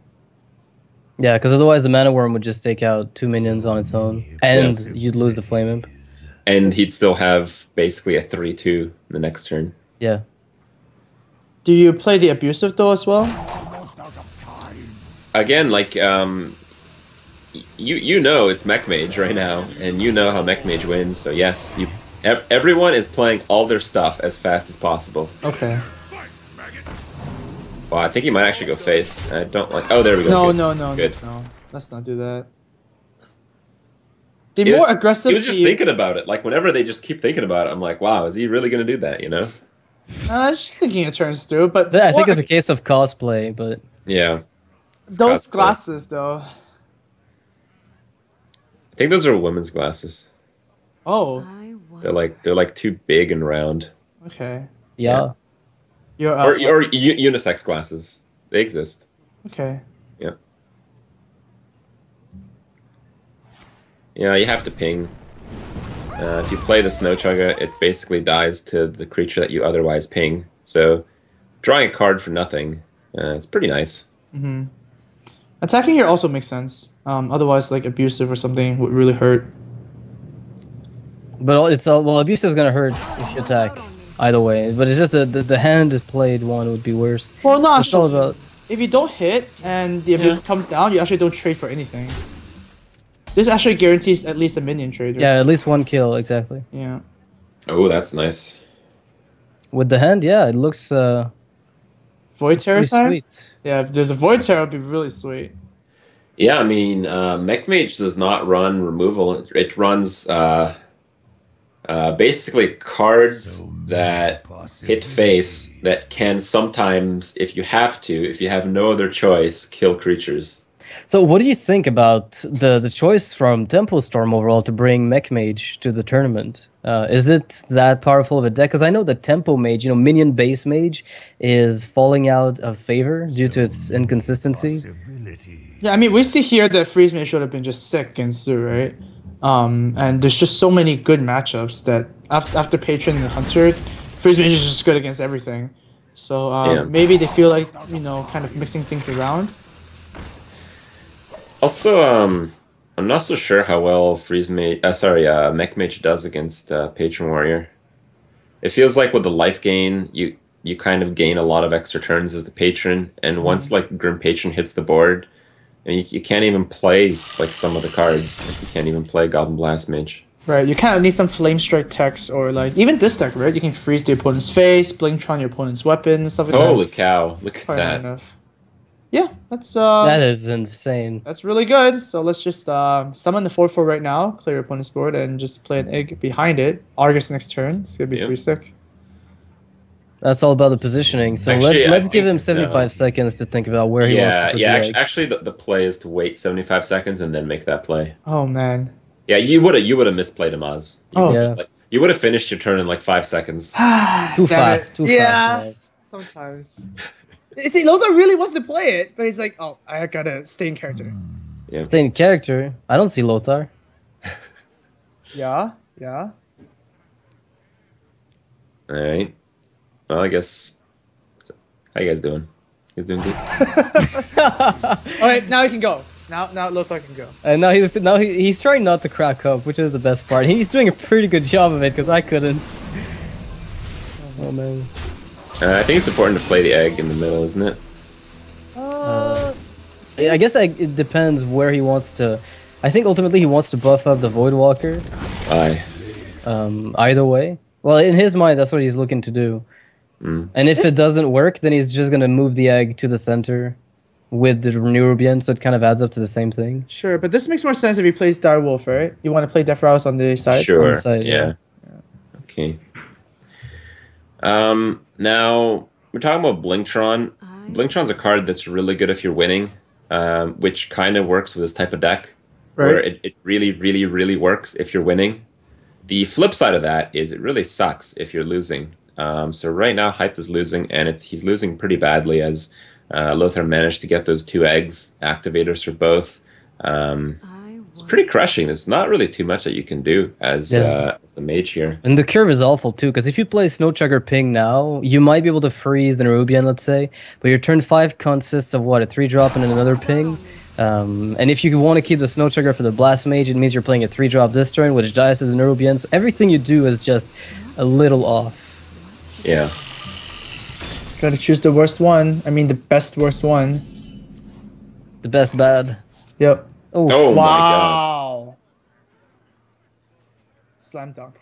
Yeah, because otherwise the Mana Worm would just take out 2 minions on its own, and you'd lose the Flame Imp. And he'd still have basically a 3/2 the next turn. Yeah. Do you play the Abusive though as well? again, like you know it's Mech Mage right now, and you know how Mech Mage wins. So yes, everyone is playing all their stuff as fast as possible. Okay. Well, I think he might actually go face. I don't like. Oh, there we go. No, Good. no, no, Good. no. Let's not do that. The He more was, aggressive. He was just thinking about it. Like whenever they just keep thinking about it, I'm like, wow, is he really gonna do that? You know? I was just thinking it turns through, but I think it's a case of cosplay, but Yeah. those cosplay. glasses though. I think those are women's glasses. Oh, They're like too big and round. okay. yeah. You're Or unisex glasses. They exist. okay. Yeah. Yeah, you have to ping. If you play the Snow Chugga, it basically dies to the creature that you otherwise ping. So, drawing a card for nothing, it's pretty nice. Mm-hmm. Attacking here also makes sense. Otherwise, like abusive or something would really hurt. But abuse is gonna hurt if you attack either way. But it's just the hand played one would be worse. Well, no, It's all actually, about if you don't hit and the abuse comes down, you actually don't trade for anything. This actually guarantees at least a minion trade. Right? yeah, at least one kill exactly. Yeah. Oh, that's nice. With the hand, yeah, it looks Void Terror pretty time? sweet. Yeah, if there's a Void Terror, it'd be really sweet. Yeah, I mean, Mech Mage does not run removal. It runs basically cards that hit face that can sometimes, if you have no other choice, kill creatures. So what do you think about the choice from Tempo Storm overall to bring Mech Mage to the tournament? Is it that powerful of a deck? Because I know that Tempo Mage, minion base Mage, is falling out of favor due to its inconsistency. Yeah, I mean, we see here that Freeze Mage should have been just sick against Zoo, right? And there's just so many good matchups that after Patron and Hunter, Freeze Mage is just good against everything. So maybe they feel like, kind of mixing things around. Also, I'm not so sure how well Mech Mage does against Patron Warrior. It feels like with the life gain, you kind of gain a lot of extra turns as the Patron, and once like Grim Patron hits the board, and you can't even play like some of the cards. Like, you can't even play Goblin Blast Mage. Right, you kind of need some Flame Strike text, or like even this deck, right? You can freeze the opponent's face, Blingtron your opponent's weapon, stuff like that. Holy cow! Look at Quite that. enough. Yeah, that's That is insane. That's really good. So let's just summon the 4/4 right now, clear your opponent's board, and just play an egg behind it. Argus next turn. It's gonna be pretty sick. That's all about the positioning. So Actually, let's I give him think, 75 seconds to think about where he wants to put the eggs. Actually, the play is to wait 75 seconds and then make that play. Oh man. Yeah, you would have misplayed him, Oz. You would have finished your turn in like 5 seconds. Too fast. Oz. Sometimes. See, Lothar really wants to play it, but he's like, oh, I gotta stay in character. Yeah. Stay in character. I don't see Lothar. Yeah. All right. Well, I guess. How you guys doing? You guys doing good? Alright, now he can go. Now Lothar can go. And now he's trying not to crack up, which is the best part. He's doing a pretty good job of it because I couldn't. Oh man. I think it's important to play the egg in the middle, isn't it? I guess it depends where he wants to. I think ultimately he wants to buff up the Voidwalker. Aye. Either way. Well, in his mind, that's what he's looking to do. And if it doesn't work, then he's just gonna move the egg to the center with the Nerubian, so it kind of adds up to the same thing. Sure, but this makes more sense if he plays Direwolf, right? You want to play Deathrouse on the side? Sure. On the side, Yeah. Okay. Now we're talking about Blingtron. Blingtron's a card that's really good if you're winning, which kind of works with this type of deck, where it really, really, really works if you're winning. The flip side of that is it really sucks if you're losing. So right now, Hype is losing, and he's losing pretty badly as Lothar managed to get those 2 eggs, activators for both. It's pretty crushing. There's not really too much that you can do as the mage here. And the curve is awful too, because if you play Snowchugger Ping now, you might be able to freeze the Nerubian, let's say, but your turn 5 consists of what, a 3-drop and another Ping? And if you want to keep the Snowchugger for the Blast Mage, it means you're playing a 3-drop this turn, which dies to the Nerubian, so everything you do is just a little off. Yeah. Gotta choose the worst one. I mean, the best worst one. The best bad. Yep. Oh, Oh my god. Wow. Slam dunk.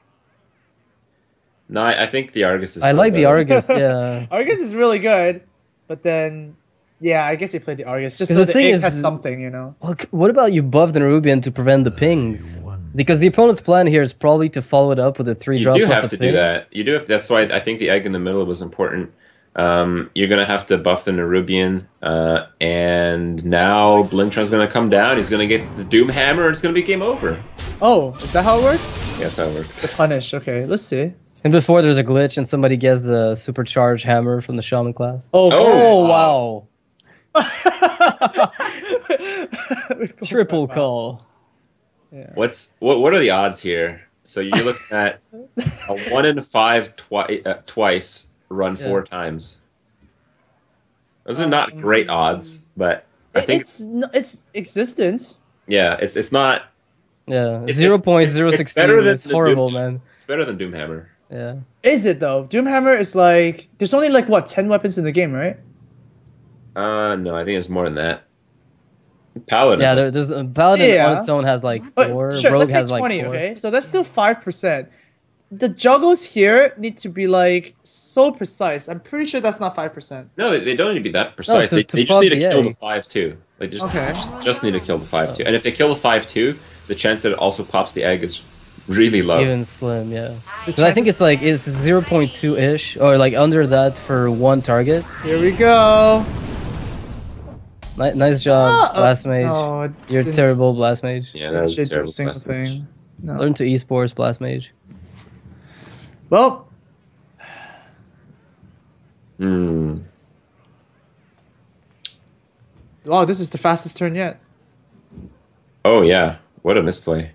No, I think the Argus is I still like the better. Argus. Yeah. Argus is really good, but then, yeah, I guess you played the Argus just 'Cause so the the thing egg is- has something, you know. Look, what about you buff the Nerubian to prevent the pings? Because the opponent's plan here is probably to follow it up with a 3 You drop do plus have a to ping. do that. You do have. That's why I think the egg in the middle was important. You're gonna have to buff the Nerubian, and now Blingtron's gonna come down. He's gonna get the Doom Hammer, and it's gonna be game over. Oh, is that how it works? Yeah, that's how it works. The punish. Okay, let's see. And before there's a glitch and somebody gets the supercharged hammer from the shaman class. Oh, Oh, wow. Triple call. Yeah. What are the odds here? So you're looking at a 1 in 5 twice run 4 times. Those are not great odds, but I think it's existent. yeah, it's not. Yeah, It's- 0.016. it's better than It's the horrible, Doom- man. It's better than Doomhammer. Yeah. Is it though? Doomhammer is like there's only like what 10 weapons in the game, right? No, I think it's more than that. Paladin. Yeah, is there's a Paladin Yeah. on its own has like But 4. sure, Rogue let's say has 20. like 4. Okay, so that's still 5%. The juggles here need to be like so precise. I'm pretty sure that's not 5%. No, they don't need to be that precise. to they just pop need to the kill the egg. 5-2. They just, Okay. just need to kill the 5-2. And if they kill the 5-2, the chance that it also pops the egg is really low. Even slim, yeah. The 'Cause I think chances- it's 0.2-ish, or like under that for 1 target. Here we go. Nice job, Blast Mage. No, it You're didn't- terrible, Blast Mage. Yeah, that it was a didn't do a terrible single Blast Mage. thing. No. Learn to esports, Blast Mage. Well, Hmm. wow, this is the fastest turn yet. Oh, yeah. What a misplay.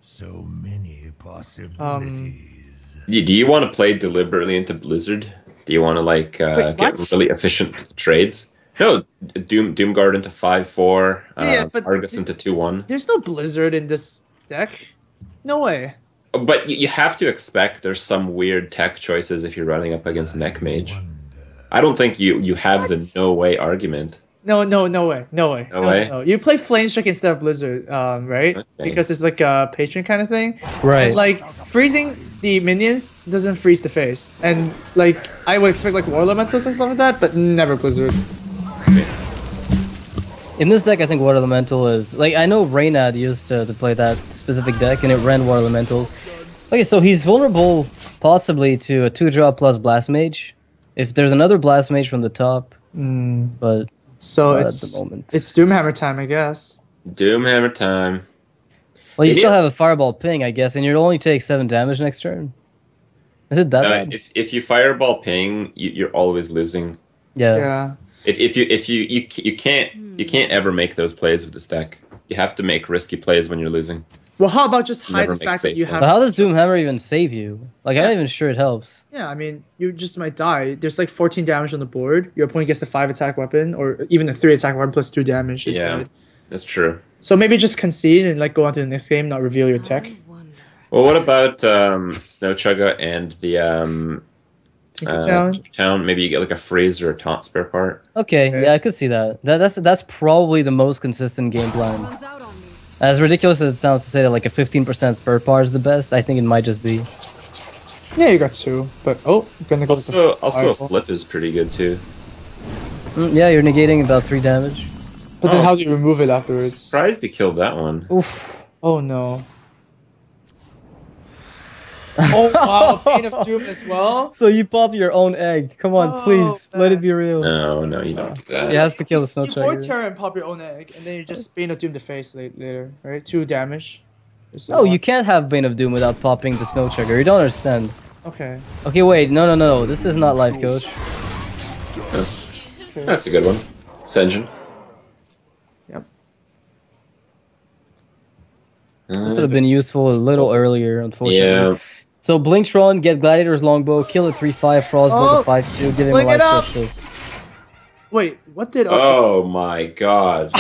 So many possibilities. Do you want to play deliberately into Blizzard? Do you want to like Wait, get what? really efficient trades? No, Doomguard into 5-4, Yeah, but Argus into 2-1. There's no Blizzard in this deck. No way. But you have to expect there's some weird tech choices if you're running up against Mech Mage. I don't think you have the What? no way argument. No way. No way. No way? No. You play Flamestrike instead of Blizzard, right? Okay. Because it's like a patron kind of thing. Right. And like freezing the minions doesn't freeze the face. And like I would expect like War Elementals and stuff like that, but never Blizzard. In this deck, I think Water Elemental is like I know Reynad used to play that specific deck, and it ran Water Elementals. Okay, so he's vulnerable possibly to a 2-drop plus Blast Mage, if there's another Blast Mage from the top. But So Not at it's the moment. it's Doomhammer time, I guess. Doomhammer time. well, you It still is- have a Fireball Ping, I guess, and you'll only take 7 damage next turn. Is it that bad? If you Fireball Ping, you're always losing. Yeah. Yeah. If you can't ever make those plays with this deck. You have to make risky plays when you're losing. Well, how about just hide Never the make fact that safe you ones. have? But how does Doomhammer even save you? Like, I'm not even sure it helps. Yeah, I mean, you just might die. There's like 14 damage on the board. Your opponent gets a 5 attack weapon, or even a 3 attack weapon plus 2 damage. It Yeah, died. that's true. So maybe just concede and like go on to the next game, not reveal your tech. Well, what about Snow Chugga and the Tinkertown. Town? Maybe you get like a freeze or a taunt spare part. Okay, Okay. yeah, I could see that. That's probably the most consistent game plan. Runs out on me. As ridiculous as it sounds to say that like a 15% spur par is the best, I think it might just be. Yeah, you got 2, but oh, I'm gonna go. with the Also a fireball. flip is pretty good too. Yeah, you're negating about 3 damage. But then Oh, how do you remove it afterwards? Surprised he killed that one. Oof. Oh no. Oh wow, Pain of Doom as well. So you pop your own egg. Come on, Oh, please. Let it man. be real. No, you don't do that. He has to kill the snow You void chugger. terror and pop your own egg, and then you just Pain of Doom the face later, right? 2 damage. It's a Oh, lot. you can't have Bane of Doom without popping the snow chugger. You don't understand. Okay. Okay, wait. No. This is not life coach. That's a good one. Senjin. Yep. This would have been useful a little earlier, unfortunately. Yeah. So Blinktron, get Gladiator's Longbow, kill a 3/5, Frostbolt Oh, a 5/2, give him bling life it up. justice. Wait, what did? Oh my god.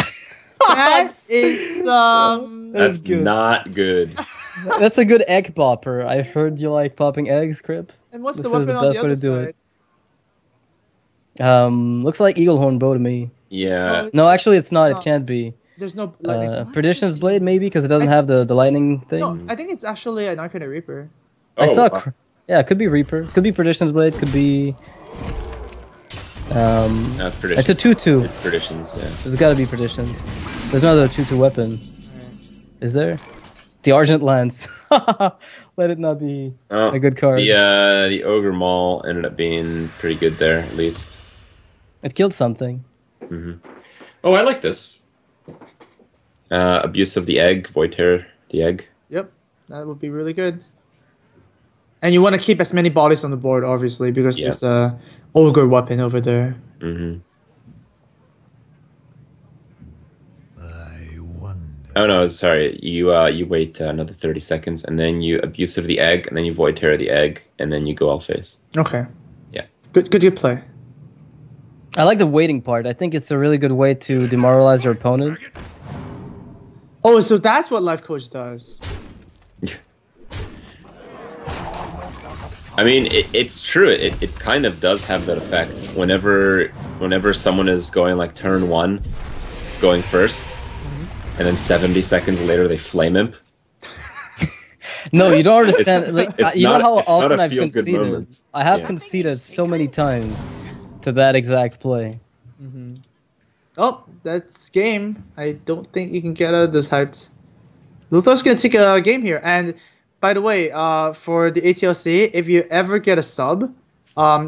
That is That's good. not good. That's a good egg popper. I heard you like popping eggs, Crip. And what's This the is weapon the on best the way other to do side? it. Looks like Eaglehorn bow to me. Yeah. No, actually, it's not. It not. can't be. There's no lightning. Perdition's Blade, maybe, because it doesn't have the lightning thing. No, I think it's actually an Archon Reaper. I Oh, saw. wow. Yeah, it could be Reaper. Could be Perdition's Blade. Could be. That's Perdition. It's a 2/2. It's Perditions, yeah. There's got to be Perditions. There's no other 2/2 weapon. Is there? The Argent Lance. Let it not be a good card. The Ogre Maul ended up being pretty good there, at least. It killed something. Oh, I like this. Abuse of the Egg, Void Terror the Egg. Yep, that would be really good. And you want to keep as many bodies on the board, obviously, because there's a ogre weapon over there. I wonder. Oh no, sorry. You wait another 30 seconds, and then you Abuse of the Egg, and then you Void Terror the Egg, and then you go all face. Okay. Yeah. Good play. I like the waiting part. I think it's a really good way to demoralize your opponent. Oh, so that's what Life Coach does. I mean, it's true. It kind of does have that effect. Whenever someone is going like turn 1, going first, and then 70 seconds later they Flame Imp. No, you don't understand. You know how it's not often a I've feel-good conceded. moment. I have conceded so many times to that exact play. Oh, that's game. I don't think you can get out of this hyped. Luther's gonna take a game here. And by the way, for the ATLC, if you ever get a sub,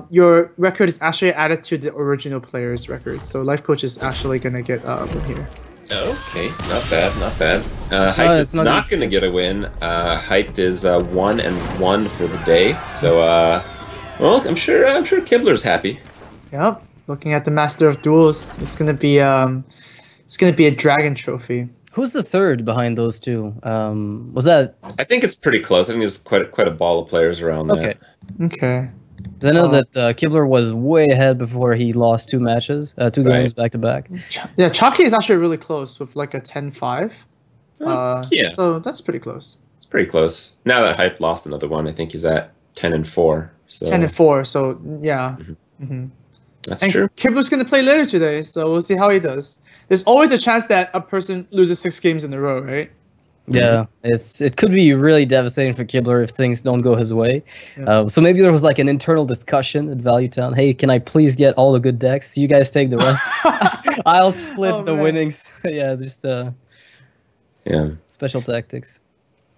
your record is actually added to the original player's record. So Life Coach is actually gonna get a win here. Okay, not bad, not bad. Hyped is not going to get a win. Hyped is 1-1 for the day. So, well, I'm sure Kibler's happy. Yep. Looking at the Master of Duels, it's gonna be a dragon trophy. Who's the third behind those two? Was that? I think it's pretty close. I think there's quite a ball of players around Okay. that. Okay. I know that Kibler was way ahead before he lost 2 matches, 2 games back to back. Yeah, Chalky is actually really close with like a 10-5. Yeah. So that's pretty close. It's pretty close. Now that Hype lost another one, I think he's at 10-4. So 10-4. So yeah. that's And true. Kibler's gonna play later today, so we'll see how he does. There's always a chance that a person loses 6 games in a row, right? Yeah, it could be really devastating for Kibler if things don't go his way. Yeah. So maybe there was like an internal discussion at Value Town. Hey, can I please get all the good decks? You guys take the rest. I'll split the winnings. Yeah, just special tactics.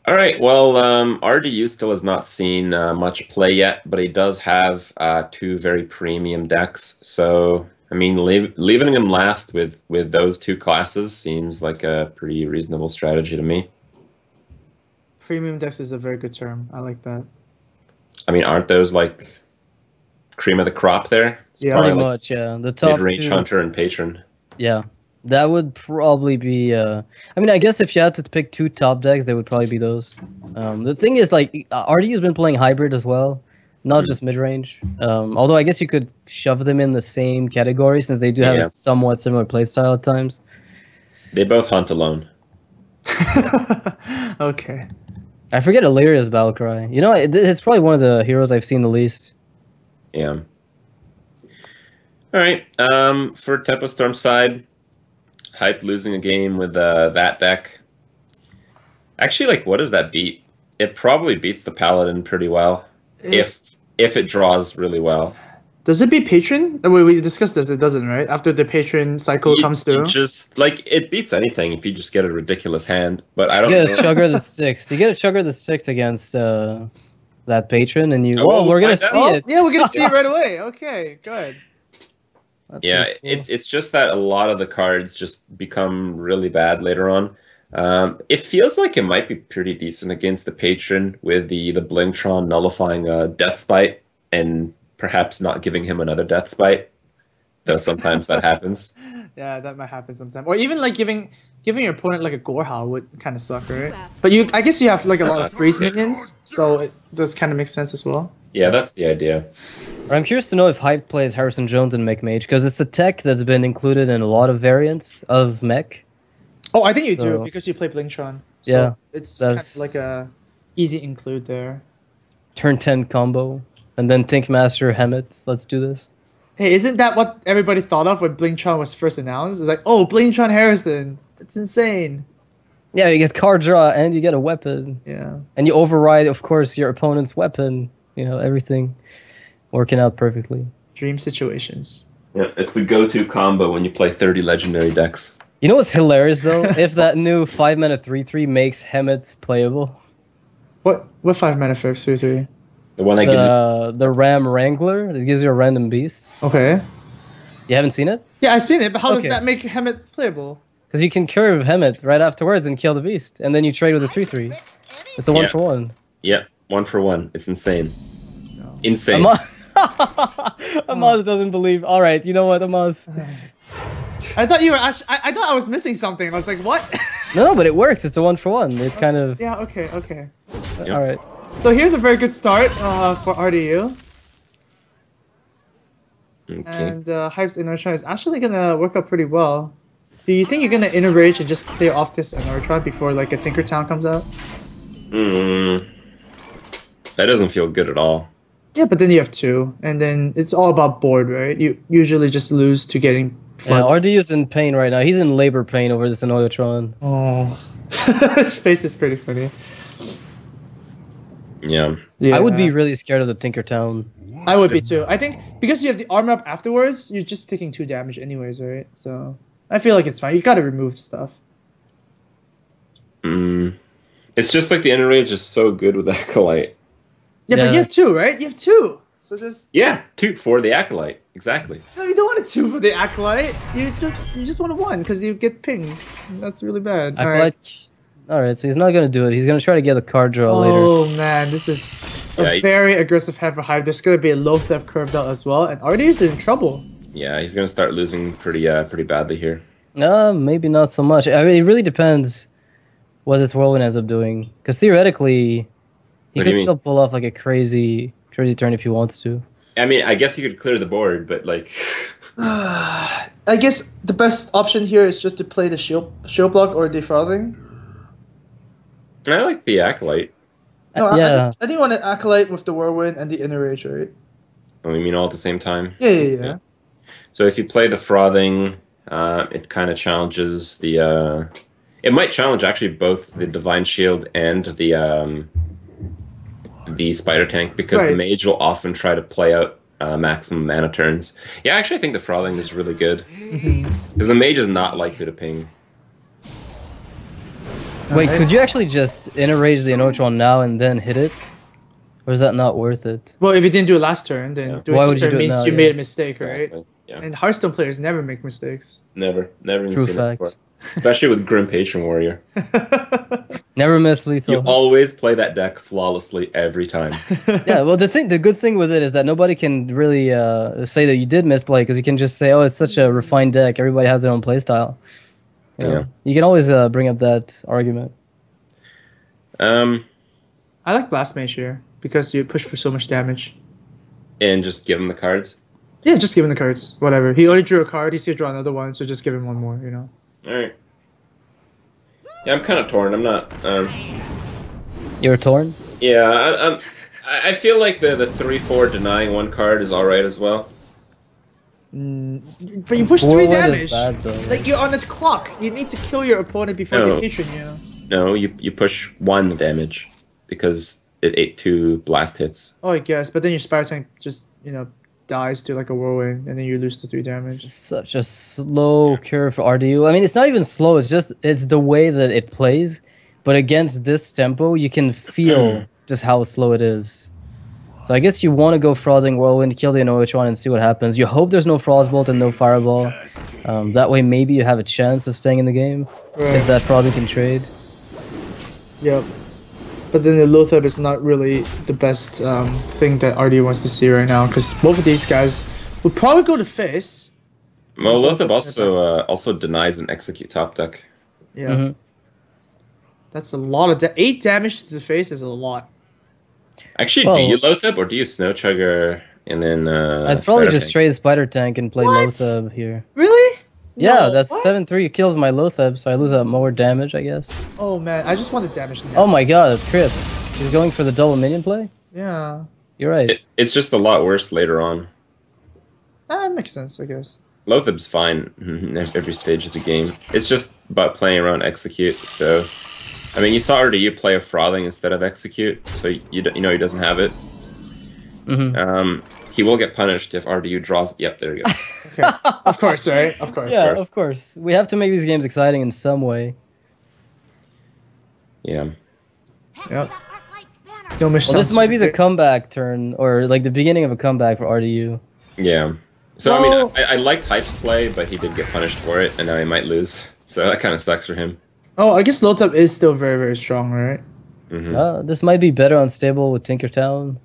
All right. Well, RDU still has not seen much play yet, but he does have 2 very premium decks. So, I mean, leaving him last with those 2 classes seems like a pretty reasonable strategy to me. Premium decks is a very good term. I like that. I mean, aren't those like cream of the crop there? It's Yeah. probably Pretty like much, yeah. The top mid-range 2. hunter and patron. Yeah, that would probably be. I mean, I guess if you had to pick 2 top decks, they would probably be those. The thing is, like, RDU's been playing hybrid as well, not just mid range. Although I guess you could shove them in the same category since they do have a somewhat similar playstyle at times. They both hunt alone. Okay. I forget Illyria's Battlecry. You know, it's probably one of the heroes I've seen the least. Yeah. All right. For Tempo Storm side, Hype losing a game with that deck. Actually, like, what does that beat? It probably beats the Paladin pretty well, if it draws really well. Does it beat Patron? We discussed this. It doesn't, right? After the Patron cycle comes through. Just like it beats anything if you just get a ridiculous hand. But I don't. You get know. a Chugger the Sticks. You get a Chugger the Sticks against that patron, and you. Oh, Whoa, we're gonna find see out. it. Yeah, we're gonna see it right away. Okay, good. That's Yeah, pretty cool. it's just that a lot of the cards just become really bad later on. It feels like it might be pretty decent against the patron with the Blingtron nullifying Death Spite and perhaps not giving him another Death Spite. Though sometimes that happens. Yeah, that might happen sometimes. Or even like giving your opponent like a Gorehowl would kind of suck, right? But I guess you have like a lot of freeze minions, so it does kind of make sense as well. Yeah, that's the idea. I'm curious to know if Hype plays Harrison Jones in Mech Mage because it's a tech that's been included in a lot of variants of Mech. Oh, I think you do So- because you play Blingtron. So Yeah, it's kind of that's- like a easy include there. Turn 10 combo, and then Think Master Hemet. Let's do this. Hey, isn't that what everybody thought of when Blingtron was first announced? It's like, oh, Blingtron Harrison. It's insane. Yeah, you get card draw and you get a weapon. Yeah. And you override, of course, your opponent's weapon. You know, everything working out perfectly. Dream situations. Yeah, it's the go-to combo when you play 30 legendary decks. You know what's hilarious, though? If that new 5-mana 3/3 makes Hemet playable. What 5-mana 3/3? The one that gives The Ram Wrangler, it gives you a random beast. Okay. You haven't seen it? Yeah, I've seen it, but how does Okay. that make Hemet playable? Because you can curve Hemet right afterwards and kill the beast, and then you trade with a 3/3. It's a 1-for-1. Yeah, 1-for-1. It's insane. Insane. Amaz doesn't believe. All right, you know what, Amaz? I thought you were actually, I thought I was missing something. I was like, what? No, but it works. It's a 1-for-1. It kind of. Yeah, okay. All right. So here's a very good start for RDU. Okay. And Hype's Inertron is actually gonna work out pretty well. Do you think you're gonna Inner-Rage and just clear off this Inertron before like a Tinkertown comes out? That doesn't feel good at all. Yeah, but then you have 2, and then it's all about board, right? You usually just lose to getting Yeah, flood. RDU's in pain right now. He's in labor pain over this Annoyotron. Oh, his face is pretty funny. Yeah. Yeah, I would be really scared of the Tinkertown. I would be too. I think because you have the armor up afterwards, you're just taking 2 damage anyways, right? So I feel like it's fine. You gotta remove stuff. It's just like the Enrage is so good with Acolyte. Yeah, but you have 2, right? You have 2. So just Yeah, 2 for the Acolyte. Exactly. no, you don't want a 2 for the Acolyte. You just want a 1 because you get pinged. That's really bad. All right. All right, so he's not gonna do it. He's gonna try to get a card draw later. Oh man, this is a very aggressive hand for Hive. There's gonna be a low step curved out as well, and RDU's in trouble. Yeah, he's gonna start losing pretty badly here. Maybe not so much. I mean, it really depends what this Whirlwind ends up doing. Because theoretically, he What do could you mean? still pull off like a crazy turn if he wants to. I mean, I guess he could clear the board, but like, I guess the best option here is just to play the shield block or defrothing. I like the Acolyte. No, Yeah. I think you want to Acolyte with the Whirlwind and the Inner-Rage, right? Oh, you mean all at the same time? Yeah. So if you play the Frothing, it kind of challenges the. It might challenge actually both the Divine Shield and the Spider Tank because the Right. Mage will often try to play out maximum mana turns. Yeah, actually, I think the Frothing is really good because the Mage is not likely to ping. Wait, could you actually just Inner-Rage the Annoyotron now and then hit it? Or is that not worth it? Well, if you didn't do it last turn, then doing Why this would you turn do it means now, you yeah. made a mistake, right? Exactly. Yeah. And Hearthstone players never make mistakes. Never even True seen fact. it before. Especially with Grim Patron Warrior. Never miss You lethal. always play that deck flawlessly every time. Yeah, well, the good thing with it is that nobody can really say that you did misplay because you can just say, "Oh, it's such a refined deck. Everybody has their own playstyle." You know? Yeah. You can always bring up that argument. I like Blast Mage here because you push for so much damage. And just give him the cards. Yeah, just give him the cards. Whatever. He already drew a card. He's gonna draw another one, so just give him one more. You know. All right. Yeah, I'm kind of torn. I'm not. You're torn. Yeah, I feel like the 3/4 denying one card is all right as well. But you push 3 Whirlwind damage. is bad, though. Like you're on a clock. You need to kill your opponent before No. they patron you. No, you push 1 damage because it ate 2 blast hits. Oh, I guess. But then your Spider Tank just dies to like a Whirlwind, and then you lose the 3 damage. Such a slow curve for RDU. I mean, it's not even slow. It's the way that it plays. But against this tempo, you can feel just how slow it is. So I guess you want to go Frothing Whirlwind, kill the Annoyotron, and see what happens. You hope there's no Frostbolt and no Fireball. That way, maybe you have a chance of staying in the game if that Frothing can trade. Yep. But then the Lothar is not really the best thing that RD wants to see right now, because both of these guys would probably go to face. Well, Lothab also denies an execute top deck. Yeah. That's a lot of 8 damage to the face is a lot. Actually, do you Lothab or do you Snow Chugger and then I'd probably Spider just Tank? trade Spider Tank and play What? Lothab here. Really? Yeah, No, that's what? 7/3. It kills my Lothab, so I lose more damage, I guess. Oh man, I just want the damage now. Oh my god, Trip. He's going for the double minion play? Yeah. You're right. It's just a lot worse later on. Makes sense, I guess. Lothab's fine at every stage of the game. It's just about playing around execute. So, I mean, you saw RDU play a frothing instead of execute, so you know he doesn't have it. He will get punished if RDU draws. Yep, there you go. Okay. Of course, right? Of course. Yeah, of course. We have to make these games exciting in some way. Yeah. Yep. No mission. Well, this might be the comeback turn, or like the beginning of a comeback for RDU. Yeah. So, I mean, I liked Hype's play, but he did get punished for it, and now he might lose. So that kind of sucks for him. Oh, I guess Lothab is still very, very strong, right? This might be better unstable with Tinkertown.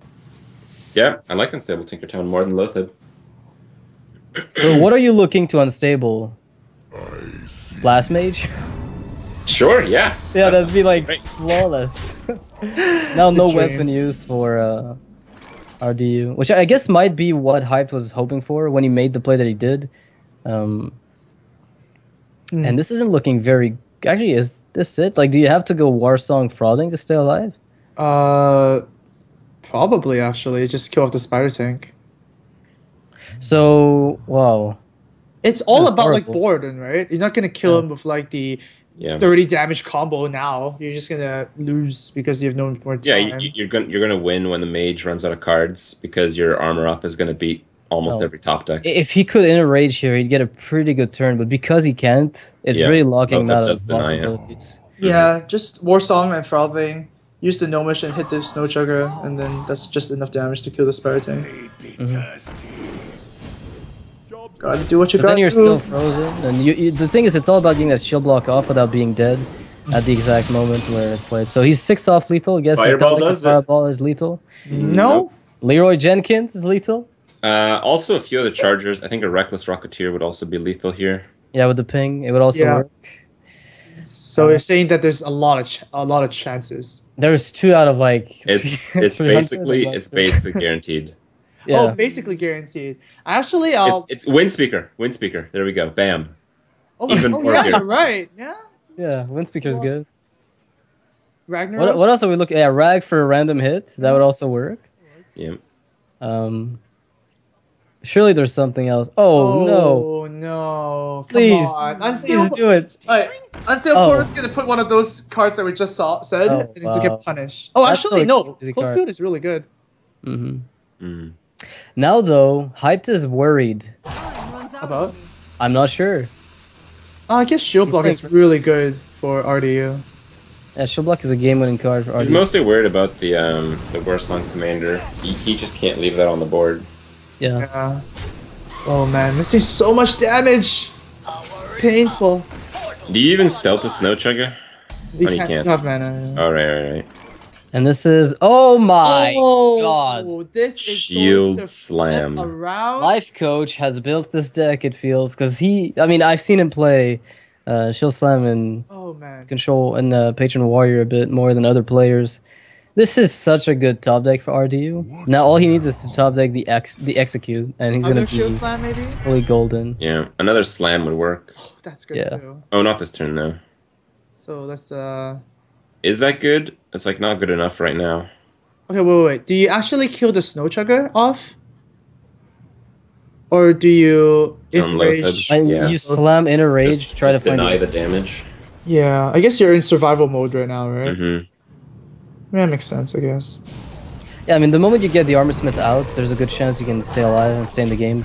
Yeah, I like unstable Tinkertown more than Lothab. So what are you looking to unstable? Blast Mage? Sure, yeah. Yeah, that'd be like great. flawless. Now no weapon use for RDU, which I guess might be what Hyped was hoping for when he made the play that he did. And this isn't looking very... Actually, is this it? Like, do you have to go Warsong Frothing to stay alive? Probably, actually. Just kill off the spider tank. So, wow. It's all is about, horrible. like, Borden, right? You're not going to kill him with, like, the 30 damage combo now. You're just going to lose because you have no more time. Yeah, you're gonna win when the mage runs out of cards because your armor up is gonna beat almost every top deck. If he could inner rage here, he'd get a pretty good turn, but because he can't, it's really locking him out of possibilities. Yeah, just Warsong and Frothing. Use the Gnomish and hit the Snow Chugger, and then that's just enough damage to kill the Spirit Tank. Gotta do what you But gotta then you're do. still frozen, and the thing is, it's all about getting that shield block off without being dead at the exact moment where it's played. So he's 6 off lethal. I guess Fireball does it. Fireball is lethal. No? Leroy Jenkins is lethal. Also, a few other chargers. I think a Reckless Rocketeer would also be lethal here. Yeah, with the ping, it would also work. So you're saying that there's a lot of chances. There's 2 out of like. It's basically guaranteed. Yeah. Oh, basically guaranteed. Actually, It's Windspeaker. Windspeaker. There we go. Bam. Oh, Even oh more yeah, good. you're right. Yeah. Yeah, Windspeaker's good. Ragnaros. What else are we looking? Yeah, Rag for a random hit. That would also work. Yeah. Surely there's something else. Oh no! Oh no! Please, Come on. please do it. Alright, Unstable Portal's gonna put one of those cards that we just said, and it's gonna get punished. Oh, That's actually, so no. easy Cold card. Field is really good. Now though, Hyped is worried. About? I'm not sure. I guess Shield Block is really good for RDU. Yeah, Shield Block is a game-winning card for He's RDU. mostly worried about the Warsong Commander. He just can't leave that on the board. Yeah. Yeah. Oh man, missing so much damage. Painful. Do you even stealth a Snow Chugger? You you can't can't. have mana. All right. And this is my Oh god. This is Shield going to Slam. flip around. Life Coach has built this deck. It feels because I've seen him play Shield Slam and Oh man. Control and Patron Warrior a bit more than other players. This is such a good top deck for RDU. Now all he needs is to top deck the Execute, and he's Another gonna Shield be Slam maybe? fully golden. Yeah, another slam would work. Oh, that's good Yeah. too. Oh, not this turn though. So let's Is that good? It's like not good enough right now. Okay, wait. Do you actually kill the Snow Chugger off? Or do you enrage? And Yeah. you slam Inner Rage, try to find deny it. the damage. Yeah, I guess you're in survival mode right now, right? Mm-hmm. Yeah, makes sense, I guess. Yeah, I mean, the moment you get the Armor Smith out, there's a good chance you can stay alive and stay in the game.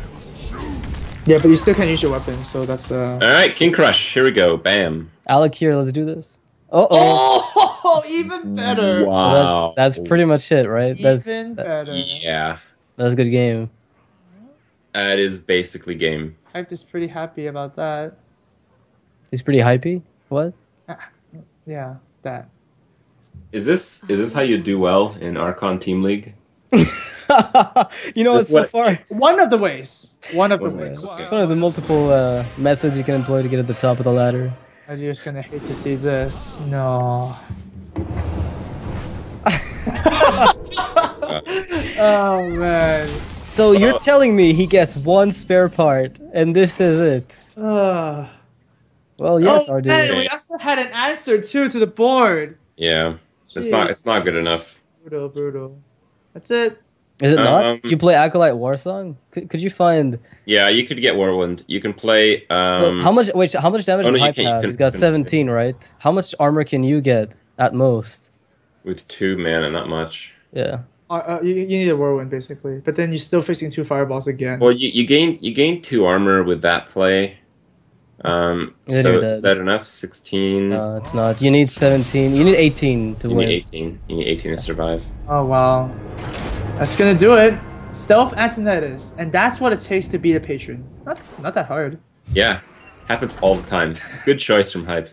Yeah, but you still can't use your weapon, so that's All right, King Crush. Here we go. Bam. Alec here, let's do this. Uh-oh. Oh, even better. Wow. That's pretty much it, right? Even better. Yeah. That's a good game. That is basically game. Hype is pretty happy about that. He's pretty hypey. What? Yeah, that. Is this how you do well in Archon Team League? You know, Is it's this so what- far. One of the ways. One of the ways. It's one of the multiple methods you can employ to get at the top of the ladder. I'm just gonna hate to see this. No. Oh man. So you're telling me he gets one spare part, and this is it? Well, yes, oh, RD. hey, we also had an answer too to the board. Yeah. It's not good enough. Brutal. That's it. Is it not? You play Acolyte Warsong? Could you find? Yeah, you could get Warwind. You can play. So how much? Wait, how much damage does Hype have? He's got 17, right? How much armor can you get at most? With 2 mana, not much. Yeah. You need a Whirlwind basically, but then you're still facing 2 fireballs again. Well, you gain 2 armor with that play. So is that enough? 16. No, it's not. You need 17. You need 18 to win. You need 18. You need 18 to survive. Oh wow, that's gonna do it. Stealth Antonetus, and that's what it takes to beat a patron. Not that hard. Yeah, happens all the time. Good choice from Hype.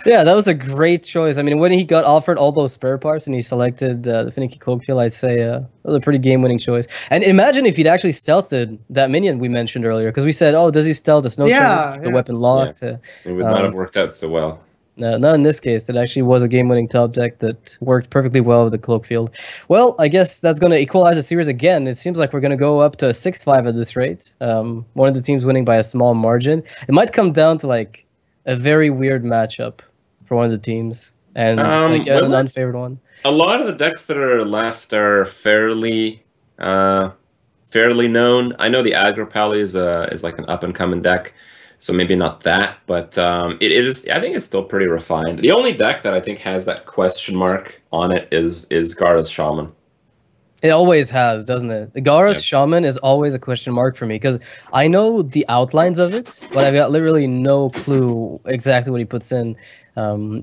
Yeah, that was a great choice. I mean, when he got offered all those spare parts and he selected the Finicky Cloakfield, I'd say that was a pretty game-winning choice. And imagine if he'd actually stealthed that minion we mentioned earlier, because we said, oh, does he stealth? There's no chance the weapon locked. Yeah. It would not have worked out so well. No, not in this case. It actually was a game-winning top deck that worked perfectly well with the Cloakfield. Well, I guess that's going to equalize the series again. It seems like we're going to go up to 6-5 at this rate. One of the teams winning by a small margin. It might come down to like a very weird matchup for one of the teams, and like an unfavored one. A lot of the decks that are left are fairly known. I know the Aggro Pally is like an up-and-coming deck, so maybe not that, but it is. I think it's still pretty refined. The only deck that I think has that question mark on it is Gara's Shaman. It always has, doesn't it? Gara's Shaman is always a question mark for me, because I know the outlines of it, but I've got literally no clue exactly what he puts in.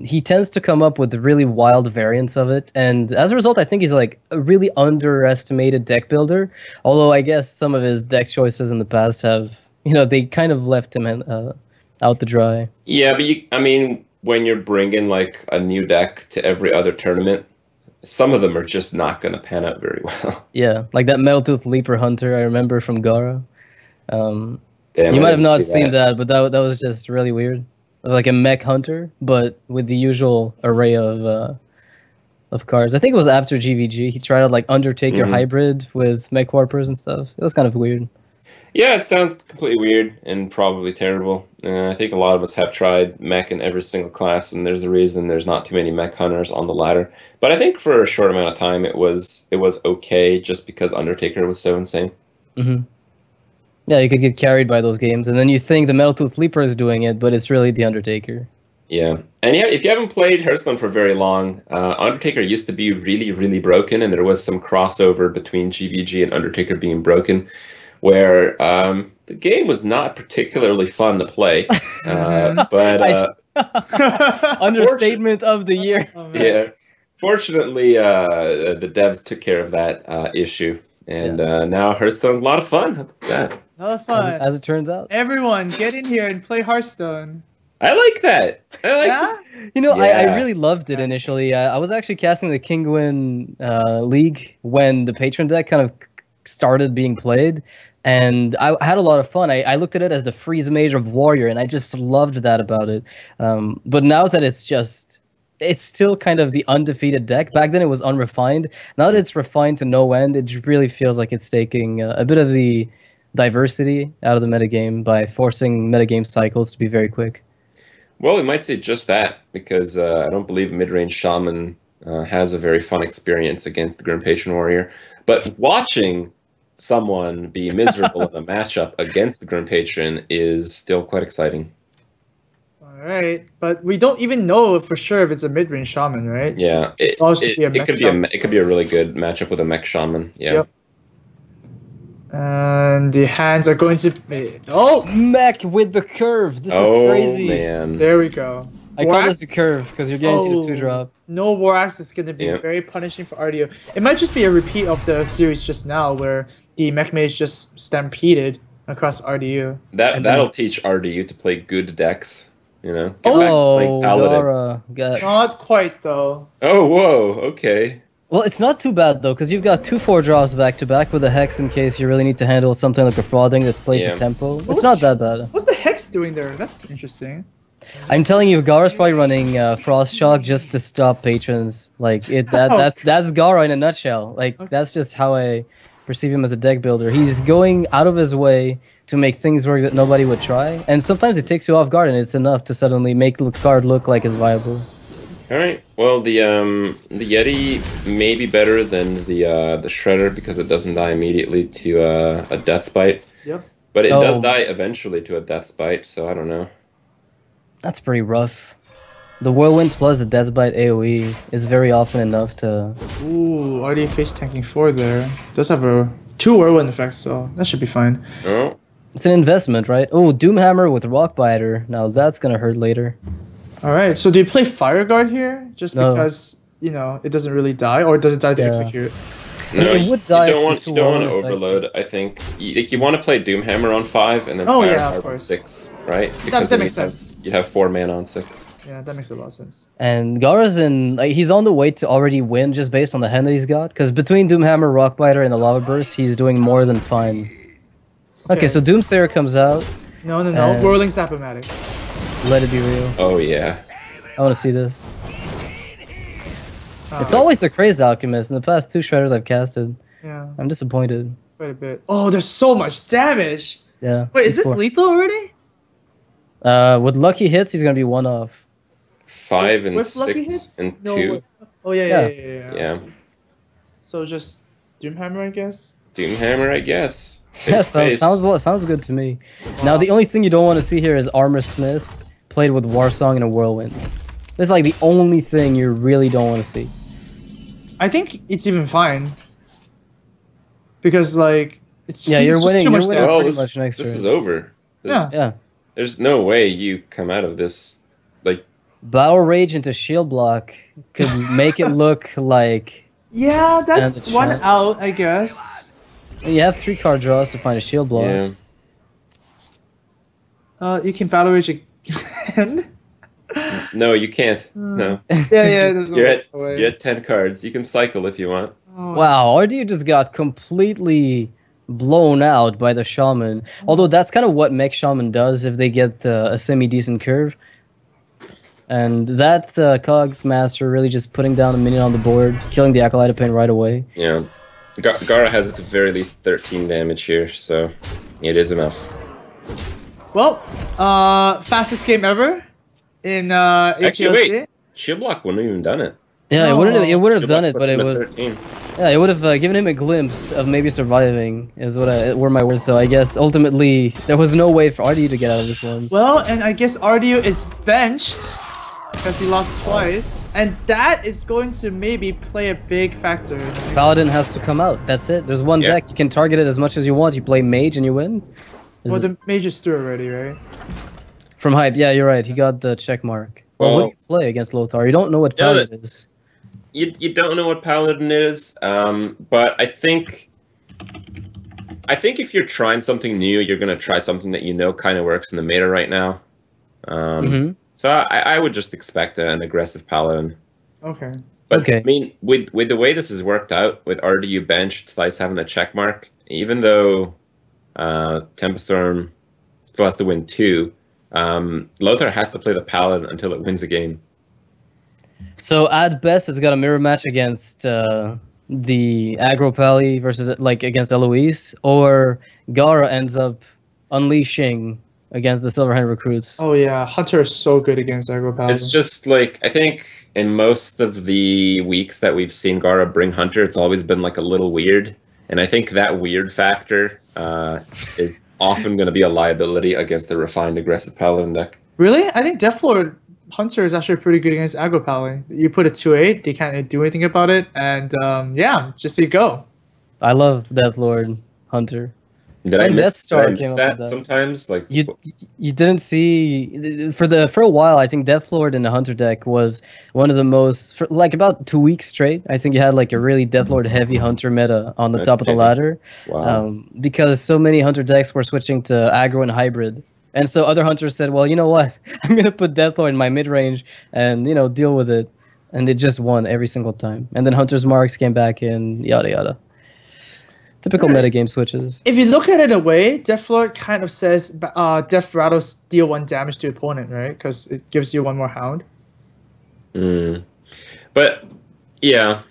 He tends to come up with really wild variants of it, and as a result, I think he's like a really underestimated deck builder, although I guess some of his deck choices in the past have, they kind of left him out to dry. Yeah, but I mean, when you're bringing like a new deck to every other tournament, some of them are just not going to pan out very well. Yeah, like that Metaltooth Leaper Hunter I remember from Gara. Damn, you might have not seen that, but that was just really weird. Like a mech hunter, but with the usual array of cards. I think it was after GVG. He tried out like Undertaker hybrid with mech warpers and stuff. It was kind of weird. Yeah, it sounds completely weird and probably terrible. I think a lot of us have tried mech in every single class, and there's a reason there's not too many mech hunters on the ladder. But I think for a short amount of time, it was okay just because Undertaker was so insane. Yeah, you could get carried by those games, and then you think the Metaltooth Leaper is doing it, but it's really the Undertaker. Yeah, and yeah, if you haven't played Hearthstone for very long, Undertaker used to be really, really broken, and there was some crossover between GVG and Undertaker being broken, where the game was not particularly fun to play. But understatement of the year. Yeah, fortunately, the devs took care of that issue, and now Hearthstone's a lot of fun. How about that? A lot of fun. As it turns out. Everyone, get in here and play Hearthstone. I like that. I like this. I really loved it initially. I was actually casting the Kingwin League when the Patron deck kind of started being played, and I had a lot of fun. I looked at it as the Freeze Mage of Warrior, and I just loved that about it. But now that it's still kind of the undefeated deck. Back then it was unrefined. Now that it's refined to no end, it really feels like it's taking a bit of the diversity out of the metagame by forcing metagame cycles to be very quick. Well, we might say just that, because I don't believe mid-range Shaman has a very fun experience against the Grim Patron Warrior. But watching someone be miserable in a matchup against the Grim Patron is still quite exciting. All right, but we don't even know for sure if it's a mid-range Shaman, right? Yeah, it could be a really good matchup with a mech Shaman. Yeah. Yep. And the hands are going to be... mech with the curve. This is crazy. Man. There we go. I call this the curve because you're getting to the 2-drop. No War Axe is going to be very punishing for RDU. It might just be a repeat of the series just now where the mech mage just stampeded across RDU. That'll teach RDU to play good decks. Get Gara. Not quite though. Oh, whoa. Okay. Well, it's not too bad though, because you've got 2 4-drops back to back with a Hex in case you really need to handle something like a Frauding that's played for tempo. It's not that bad. What's the Hex doing there? That's interesting. I'm telling you, Gara's probably running Frost Shock just to stop patrons. Like that's Gara in a nutshell. Like that's just how I perceive him as a deck builder. He's going out of his way to make things work that nobody would try, and sometimes it takes you off guard, and it's enough to suddenly make the card look like it's viable. All right. Well, the Yeti may be better than the Shredder because it doesn't die immediately to a Death's Bite. Yep. But it does die eventually to a Death's Bite, so I don't know. That's pretty rough. The Whirlwind plus the Death's Bite AoE is very often enough to... Ooh, already face tanking 4 there. Does have a 2 Whirlwind effects, so that should be fine. Oh. It's an investment, right? Oh, Doomhammer with Rockbiter. Now that's gonna hurt later. Alright, so do you play Fire Guard here? Just because, you know, it doesn't really die? Or does it die to execute? No, it would die you don't want to Whirlwind overload. I think you want to play Doomhammer on 5 and then Oh, Fire yeah, Guard of on course. 6, right? Because That makes sense. You'd have 4 mana on 6. Yeah, that makes a lot of sense. And Gara's he's on the way to already win just based on the hand that he's got. Because between Doomhammer, Rockbiter, and the Lava Burst, he's doing more than fine. Okay, so Doomsayer comes out. No. Whirling Sapomatic. Let it be real. Oh, yeah. I want to see this. It's always the Crazed Alchemist. In the past 2 Shredders I've casted. Yeah. I'm disappointed. Quite a bit. Oh, there's so much damage! Yeah. Wait, is this lethal already? With lucky hits, he's gonna be 1 off. 5 and With lucky 6 hits? and No, 2. Oh, yeah. Yeah. So just Doomhammer, I guess? Doomhammer, I guess. Yeah, Face. sounds good to me. Now, the only thing you don't want to see here is Armor Smith played with Warsong and a Whirlwind. That's like the only thing you really don't want to see. I think it's even fine. Because, like, it's Yeah, you're just winning. too much You're winning damage. pretty much next This turn. is over. Yeah. There's no way you come out of this. Like, Battle Rage into Shield Block could make it look like... Yeah, that's Stand a one chance. out, I guess. You have 3 card draws to find a Shield Block. yeah. You can Battle Rage again. No, you can't. No. yeah, there's You're a way. at 10 cards. You can cycle if you want. Wow, RDU just got completely blown out by the Shaman. Although that's kind of what Mech Shaman does if they get a semi-decent curve. And that Cog Master really just putting down a minion on the board, killing the Acolyte of Pain right away. Yeah. Gara has at the very least 13 damage here, so it is enough. Well, fastest game ever in Actually, HLC. wait. Shield Block wouldn't have even done it. Yeah, No. it would have Shield done Block it, puts but it him at would 13. yeah, it would have given him a glimpse of maybe surviving. Is were my words. So I guess ultimately there was no way for RDU to get out of this one. Well, and I guess RDU is benched because he lost twice, and that is going to maybe play a big factor. Paladin has to come out. That's it. There's one Yeah. deck. You can target it as much as you want. You play Mage and you win. Well, the mage is through already, right? From Hype, yeah, you're right. He got the check mark. Well, what do you play against Lothar? You don't know what Paladin is. You don't know what Paladin is, but I think if you're trying something new, you're going to try something that you know kind of works in the meta right now. So I would just expect an aggressive Paladin. Okay. But Okay. I mean, with the way this has worked out, with RDU benched, Thrice having the check mark, even though Tempest Storm still has to win 2, Lothar has to play the Paladin until it wins a game. So at best, it's got a mirror match against the aggro Pally versus against Eloise, or Gara ends up unleashing against the Silverhand recruits. Oh yeah, Hunter is so good against aggro Paladin. It's just like, I think in most of the weeks that we've seen Gara bring Hunter, it's always been like a little weird. And I think that weird factor is often going to be a liability against the refined aggressive Paladin deck. Really? I think Deathlord Hunter is actually pretty good against aggro Pally. You put a 2/8, they can't do anything about it, and yeah, just you go. I love Deathlord Hunter. Did I And miss, Death Star did I miss came up that with that. sometimes? Like You didn't see for a while. I think Deathlord in the Hunter deck was one of the most for like about 2 weeks straight. I think you had like a really Deathlord heavy Hunter meta on the top of the Okay. ladder, Wow. because so many Hunter decks were switching to aggro and hybrid, and so other Hunters said, "Well, you know what? I'm gonna put Deathlord in my mid range and deal with it," and it just won every single time. And then Hunter's Marks came back in, yada yada. Typical metagame switches. If you look at it in a way, Deathlord kind of says Death Rattles deal 1 damage to opponent, right? Because it gives you 1 more hound. But yeah,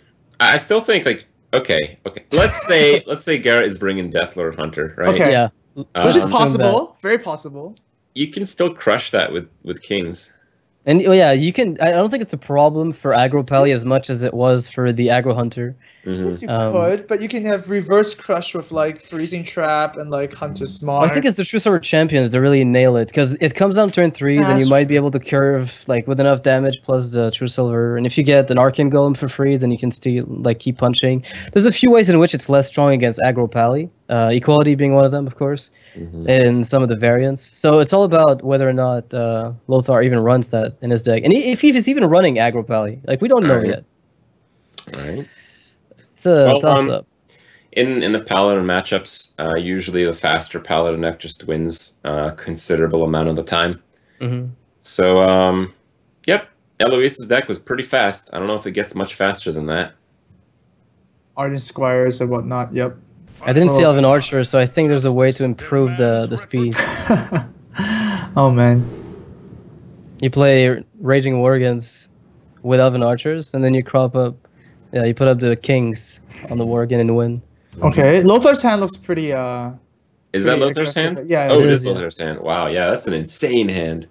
I still think like okay. Let's say Garrett is bringing Deathlord Hunter, right? Okay. Yeah, Which is assume possible. Very possible. You can still crush that with Kings. And oh yeah, you can. I don't think it's a problem for aggro pally as much as it was for the aggro hunter. Yes, you could, but you can have reverse crush with like freezing trap and like hunter smart. I think it's the true silver champions that really nail it because it comes down turn 3, then you might be able to curve like with enough damage plus the true silver, and if you get an Archon golem for free, then you can still like keep punching. There's a few ways in which it's less strong against aggro pally, equality being one of them, of course, and some of the variants. So it's all about whether or not Lothar even runs that in his deck, and if he's even running aggro pally, like we don't know yet. All right. It's a toss-up. In the Paladin matchups, usually the faster Paladin deck just wins a considerable amount of the time. So, yep, Eloise's deck was pretty fast. I don't know if it gets much faster than that. Ardent Squires and whatnot, yep. I didn't see Elven Archer, so I think there's a way to improve the speed. Oh, man. You play Raging Worgens with Elven Archers, and then you crop up... Yeah, you put up the Kings on the Worgen and win. Okay, Lothar's hand looks pretty... Is that Lothar's hand? Yeah, it is Lothar's hand. Wow, yeah, that's an insane hand.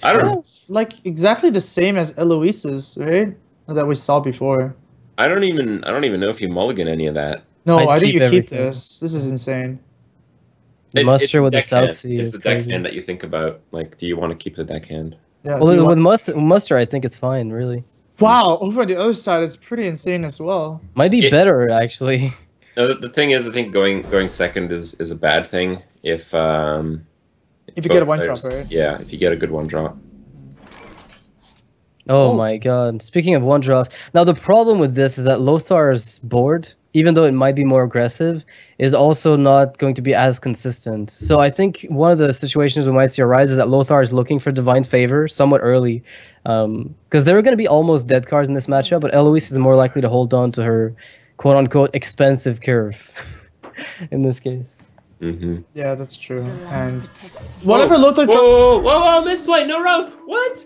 I don't know. Like exactly the same as Eloise's, right? That we saw before. I don't even know if you mulligan any of that. No, I think you keep this. This is insane. Muster with the South Sea. It's the deck hand that you think about. Like, do you want to keep the deck hand? Yeah. Well, with Muster, I think it's fine, really. Wow, over on the other side, it's pretty insane as well. Might be better, actually. No, the thing is, I think going second is a bad thing if you get a one drop, right? Yeah, if you get a good one drop. Oh my god. Speaking of one drop, now the problem with this is that Lothar's board, even though it might be more aggressive, is also not going to be as consistent. So I think one of the situations we might see arise is that Lothar is looking for Divine Favor somewhat early. Because there are going to be almost dead cards in this matchup, but Eloise is more likely to hold on to her quote-unquote expensive curve in this case. Yeah, that's true. And whatever Lothar drops... Whoa, misplay, no rope! What?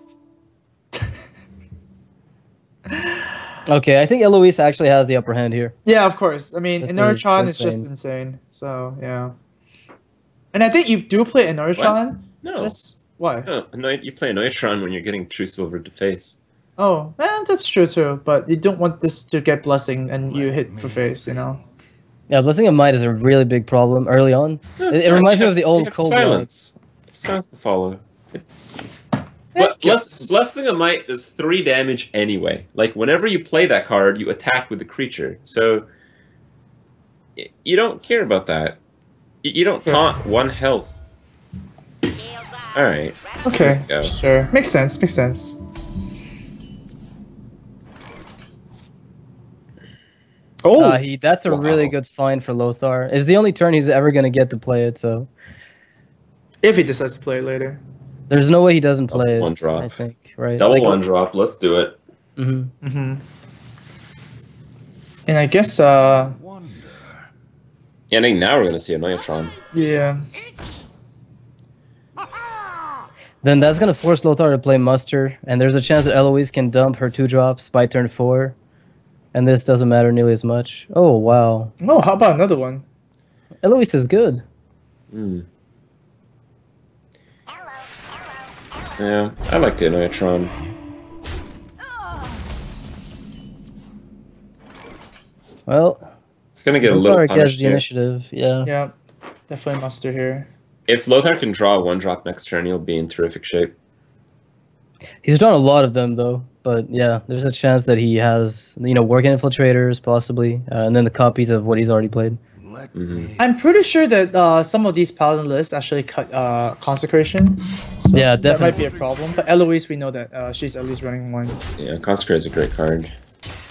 Okay, I think Eloise actually has the upper hand here. Yeah, of course. I mean, an Archon is just insane. So, yeah. And I think you do play an Archon. No. Just, why? No, you play an Archon when you're getting True Silver to face. Oh, that's true too. But you don't want this to get Blessing and you hit for face, you know? Yeah, Blessing of Might is a really big problem early on. No, it reminds me of the old Cold Silence. Silence to follow. But Blessing of Might does 3 damage anyway. Like, whenever you play that card, you attack with the creature. So, you don't care about that. You don't taunt 1 health. Alright. Okay, sure. Makes sense, makes sense. Oh! That's a really good find for Lothar. It's the only turn he's ever going to get to play it, so... If he decides to play it later. There's no way he doesn't play it, one drop. I think, right? Double one drop, let's do it. And I guess, Yeah, I think now we're going to see a Neutron. Yeah. Then that's going to force Lothar to play Muster, and there's a chance that Eloise can dump her 2 drops by turn 4. And this doesn't matter nearly as much. Oh, wow. Oh, how about another one? Eloise is good. Yeah, I like the Neutron. Well, it's gonna get a little punished the initiative. Yeah. Yeah, definitely Muster here. If Lothar can draw a 1-drop next turn, he'll be in terrific shape. He's drawn a lot of them though, but yeah, there's a chance that he has, Worgen Infiltrators possibly, and then the copies of what he's already played. I'm pretty sure that some of these Paladin lists actually cut Consecration. So yeah, definitely. That might be a problem. But Eloise, we know that she's at least running 1. Yeah, Consecrate is a great card.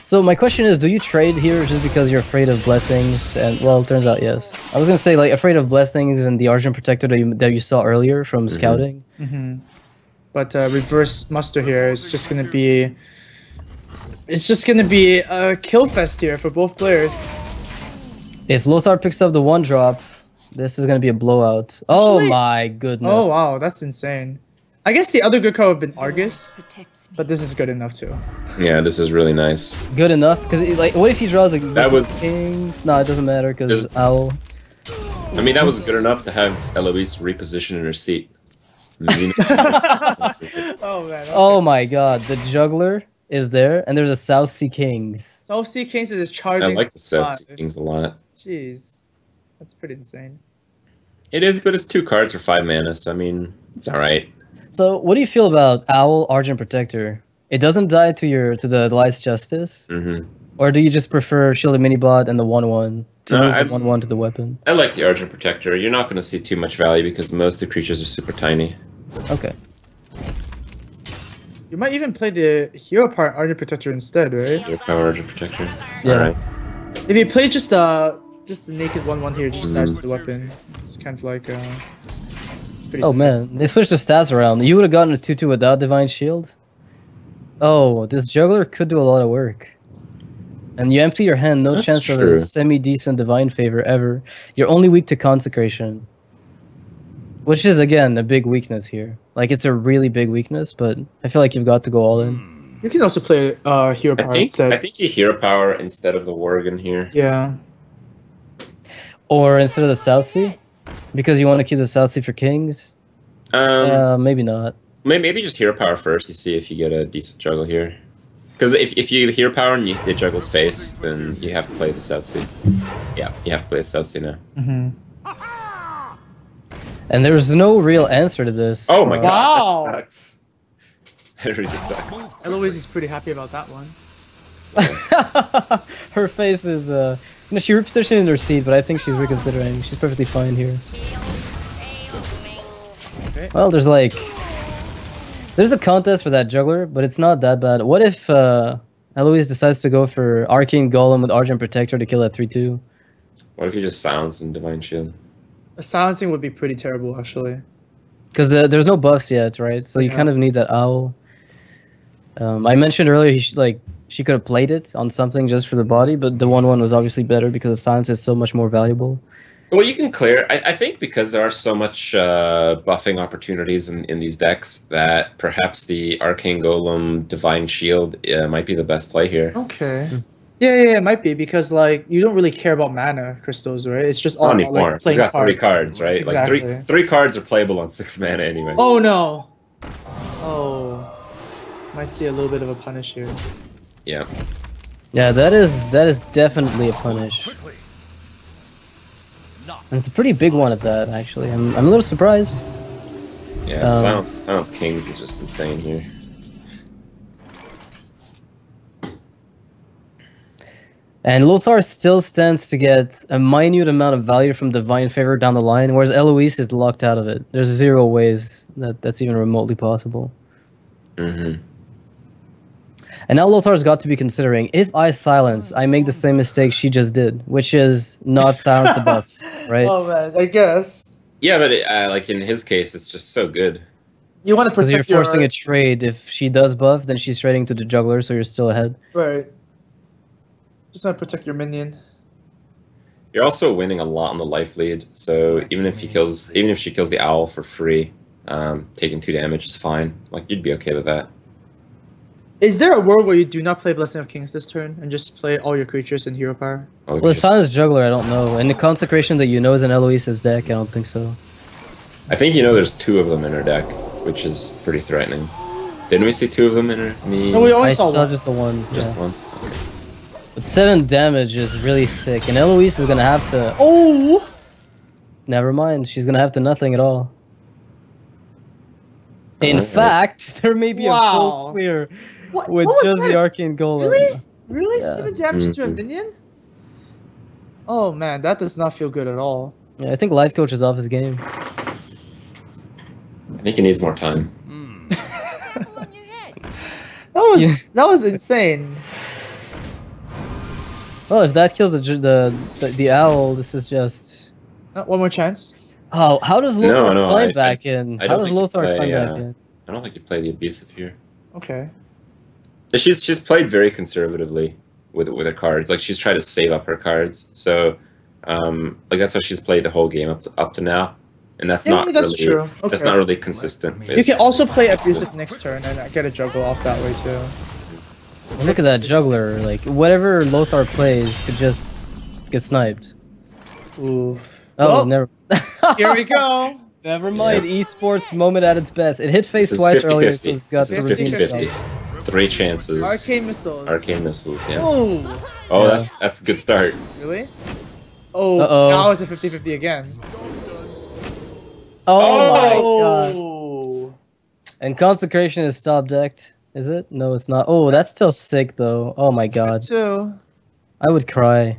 So my question is, do you trade here just because you're afraid of Blessings? And well, it turns out yes. I was gonna say like afraid of Blessings and the Archon Protector that you saw earlier from scouting. But reverse Muster here is just gonna be. It's just gonna be a kill fest here for both players. If Lothar picks up the 1-drop, this is gonna be a blowout. Oh my goodness! Oh wow, that's insane. I guess the other good card would have been Argus, but this is good enough too. Yeah, this is really nice. Good enough, because like, what if he draws Kings? No, it doesn't matter because Owl. I mean, that was good enough to have Eloise reposition in her seat. Oh man. Okay. Oh my god, the juggler is there, and there's a South Sea Kings. South Sea Kings is a I charging like the spot. South Sea Kings a lot. Jeez, that's pretty insane. It is, but it's 2 cards for 5 mana, so I mean, it's all right. So, what do you feel about Owl Argent Protector? It doesn't die to the Light's Justice, or do you just prefer Shielded Minibot and the 1/1 to lose the 1/1 to the weapon? I like the Argent Protector. You're not going to see too much value because most of the creatures are super tiny. Okay. You might even play the Hero Power Argent Protector instead, right? Hero Power Argent Protector. Yeah. All right. If you play just the naked 1/1 here, just starts the weapon. It's kind of like pretty Oh simple. man, they switched the stats around. You would have gotten a 2/2 without Divine Shield. Oh, this juggler could do a lot of work. And you empty your hand, no That's chance of true. a semi-decent Divine Favor ever. You're only weak to Consecration. Which is, again, a big weakness here. Like, it's a really big weakness, but I feel like you've got to go all in. You can also play Hero Power instead. I think you Hero Power instead of the Worgen here. Yeah. Or instead of the South Sea? Because you want to keep the South Sea for Kings? Maybe not. Maybe just Hero Power first. You see if you get a decent juggle here. Because if you Hero Power and it juggles face, then you have to play the South Sea. Yeah, you have to play the South Sea now. And there's no real answer to this. Oh my god, Wow. that sucks. That really sucks. Eloise is pretty happy about that one. Her face is, she repositioned in her seat, but I think she's reconsidering. She's perfectly fine here. Okay. Well, there's a contest for that juggler, but it's not that bad. What if Eloise decides to go for Arcane Golem with Argent Protector to kill that 3/2? What if you just silence and Divine Shield? Silencing would be pretty terrible, actually. Because there's no buffs yet, right? So you kind of need that owl. I mentioned earlier she could have played it on something just for the body, but the 1/1 was obviously better because the silence is so much more valuable. Well, you can clear. I think because there are so much buffing opportunities in these decks that perhaps the Arcane Golem Divine Shield might be the best play here. Okay. Yeah, it might be because like you don't really care about mana crystals, right? It's just all Not about, anymore. like playing He's got cards. 3 cards, right? Exactly. Like three cards are playable on 6 mana anyway. Oh no! Oh, might see a little bit of a punish here. Yeah. Yeah, that is definitely a punish. And it's a pretty big one at that, actually. I'm a little surprised. Yeah, Silence Kings is just insane here. And Lothar still stands to get a minute amount of value from Divine Favor down the line, whereas Eloise is locked out of it. There's 0 ways that's even remotely possible. Mm-hmm. And now Lothar's got to be considering, if I silence, I make the same mistake she just did, which is not silence a buff, right? Oh man, I guess Yeah, but like in his case, it's just so good. you want to Because protect you're forcing a trade. If she does buff, then she's trading to the juggler, so you're still ahead. right. Just want to protect your minion. You're also winning a lot on the life lead, so even if she kills the owl for free, taking 2 damage is fine. Like you'd be okay with that. Is there a world where you do not play Blessing of Kings this turn and just play all your creatures in Hero Power? Oh, Well, silence juggler, I don't know. And the consecration that you know is in Eloise's deck, I don't think so. I think there's 2 of them in her deck, which is pretty threatening. Didn't we see 2 of them in her? No, we only I saw saw one. just the one. Just yeah. one. But 7 damage is really sick, and Eloise is gonna have to. Oh! Never mind, she's gonna have to nothing at all. In Alright. fact, there may be a Wow. full clear What with was just that? the Arcane Golem. Really? Really? Yeah. 7 damage to a Mhm. minion? Oh man, that does not feel good at all. Yeah, I think Life Coach is off his game. I think he needs more time. That was insane. Well, if that kills the owl, this is just. One more chance. Oh, how does Lothar No, climb I- back in? I How don't does think you Lothar play, climb back in? I don't think you play the abusive here. Okay. She's played very conservatively with her cards. Like she's tried to save up her cards. So, like that's how she's played the whole game up to now, and that's Yeah, not that's really, true. Okay. That's not really consistent. You can also play abusive next turn and get a juggle off that way too. Look at that juggler. Like whatever Lothar plays could just get sniped. Oof. Oh, Well, never. Here we go. Never mind. Esports moment at its best. It hit face This is twice 50-50. earlier, so it's got This to is redeem 50-50. itself. 3 chances. Arcane missiles. Arcane missiles, yeah. Oh, Oh, Yeah. that's a good start. really? Oh, Uh-oh. now it's a 50-50 again. Oh my god. Oh. And Consecration is stop decked. Is it? No, it's not. Oh, that's still sick though. Oh my god. Too. I would cry.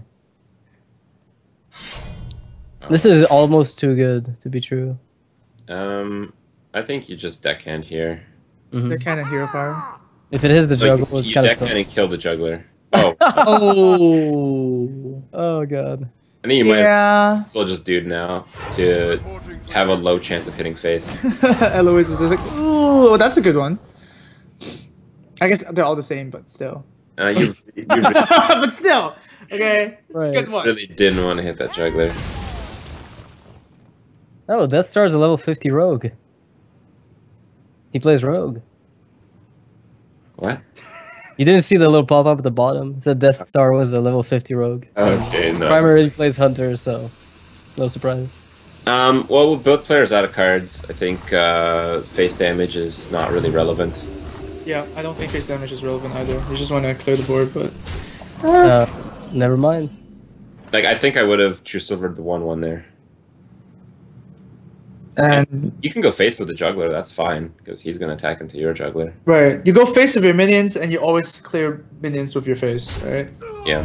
This is almost too good to be true. I think you just deckhand here. They're kind of hero power. If it hits the Like, juggle, it's you kind of deckhand sucks. and kill the juggler. Oh, Oh. Oh god. I think you might Yeah. as well just do it now to have a low chance of hitting face. Eloise is just like, ooh, that's a good one. I guess they're all the same, but still. You But still, okay, it's a Right. good one. really didn't want to hit that juggler. Oh, Death Star's a level 50 rogue. He plays rogue. What? You didn't see the little pop-up at the bottom? It said Death Star was a level 50 rogue. Okay, no. Primarily plays Hunter, so no surprise. Well, with both players out of cards, I think face damage is not really relevant. Yeah, I don't think face damage is relevant either. You just want to clear the board, but Never mind. Like, I think I would have True Silvered the 1/1 there. and You can go face with the juggler, that's fine, because he's going to attack into your juggler. right, you go face with your minions, and you always clear minions with your face, right? Yeah.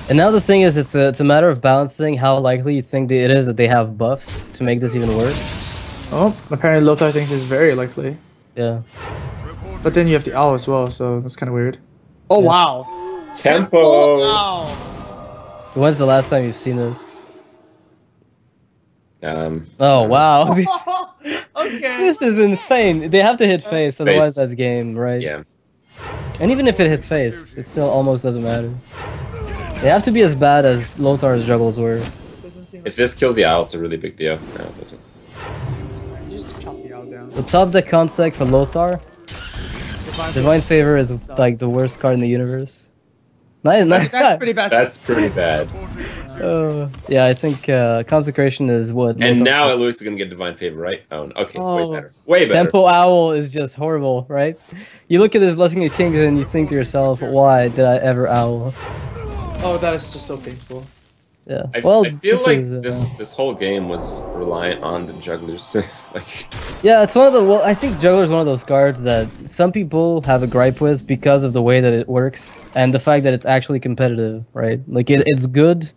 And now the thing is, it's a matter of balancing how likely you think it is that they have buffs to make this even worse. Oh, apparently Lothar thinks it's very likely, Yeah. but then you have the owl as well, so that's kind of weird. Oh Yeah. wow! Tempo! Wow! When's the last time you've seen this? Um, Oh wow. Okay. This is insane. They have to hit face, otherwise Face. that's game, right? yeah. And even if it hits face, it still almost doesn't matter. They have to be as bad as Lothar's juggles were. If this kills the owl, it's a really big deal. No, it doesn't. Just chop the owl down. The top deck consec for Lothar, Divine Favor is like the worst card in the universe. Nice, nice. That's pretty bad. That's pretty bad. Yeah, I think Consecration is what. And Lothar- now Eloise is going to get Divine Favor, right? Oh, okay. Way Oh. better. Way better. Tempo Owl is just horrible, right? You look at this Blessing of Kings and you think to yourself, why did I ever owl? Oh, that is just so painful. Yeah. I, Well, I feel this like is, this whole game was reliant on the jugglers. Like, yeah, it's one of the. Well, I think Juggler is one of those cards that some people have a gripe with because of the way that it works and the fact that it's actually competitive, right? Like it's good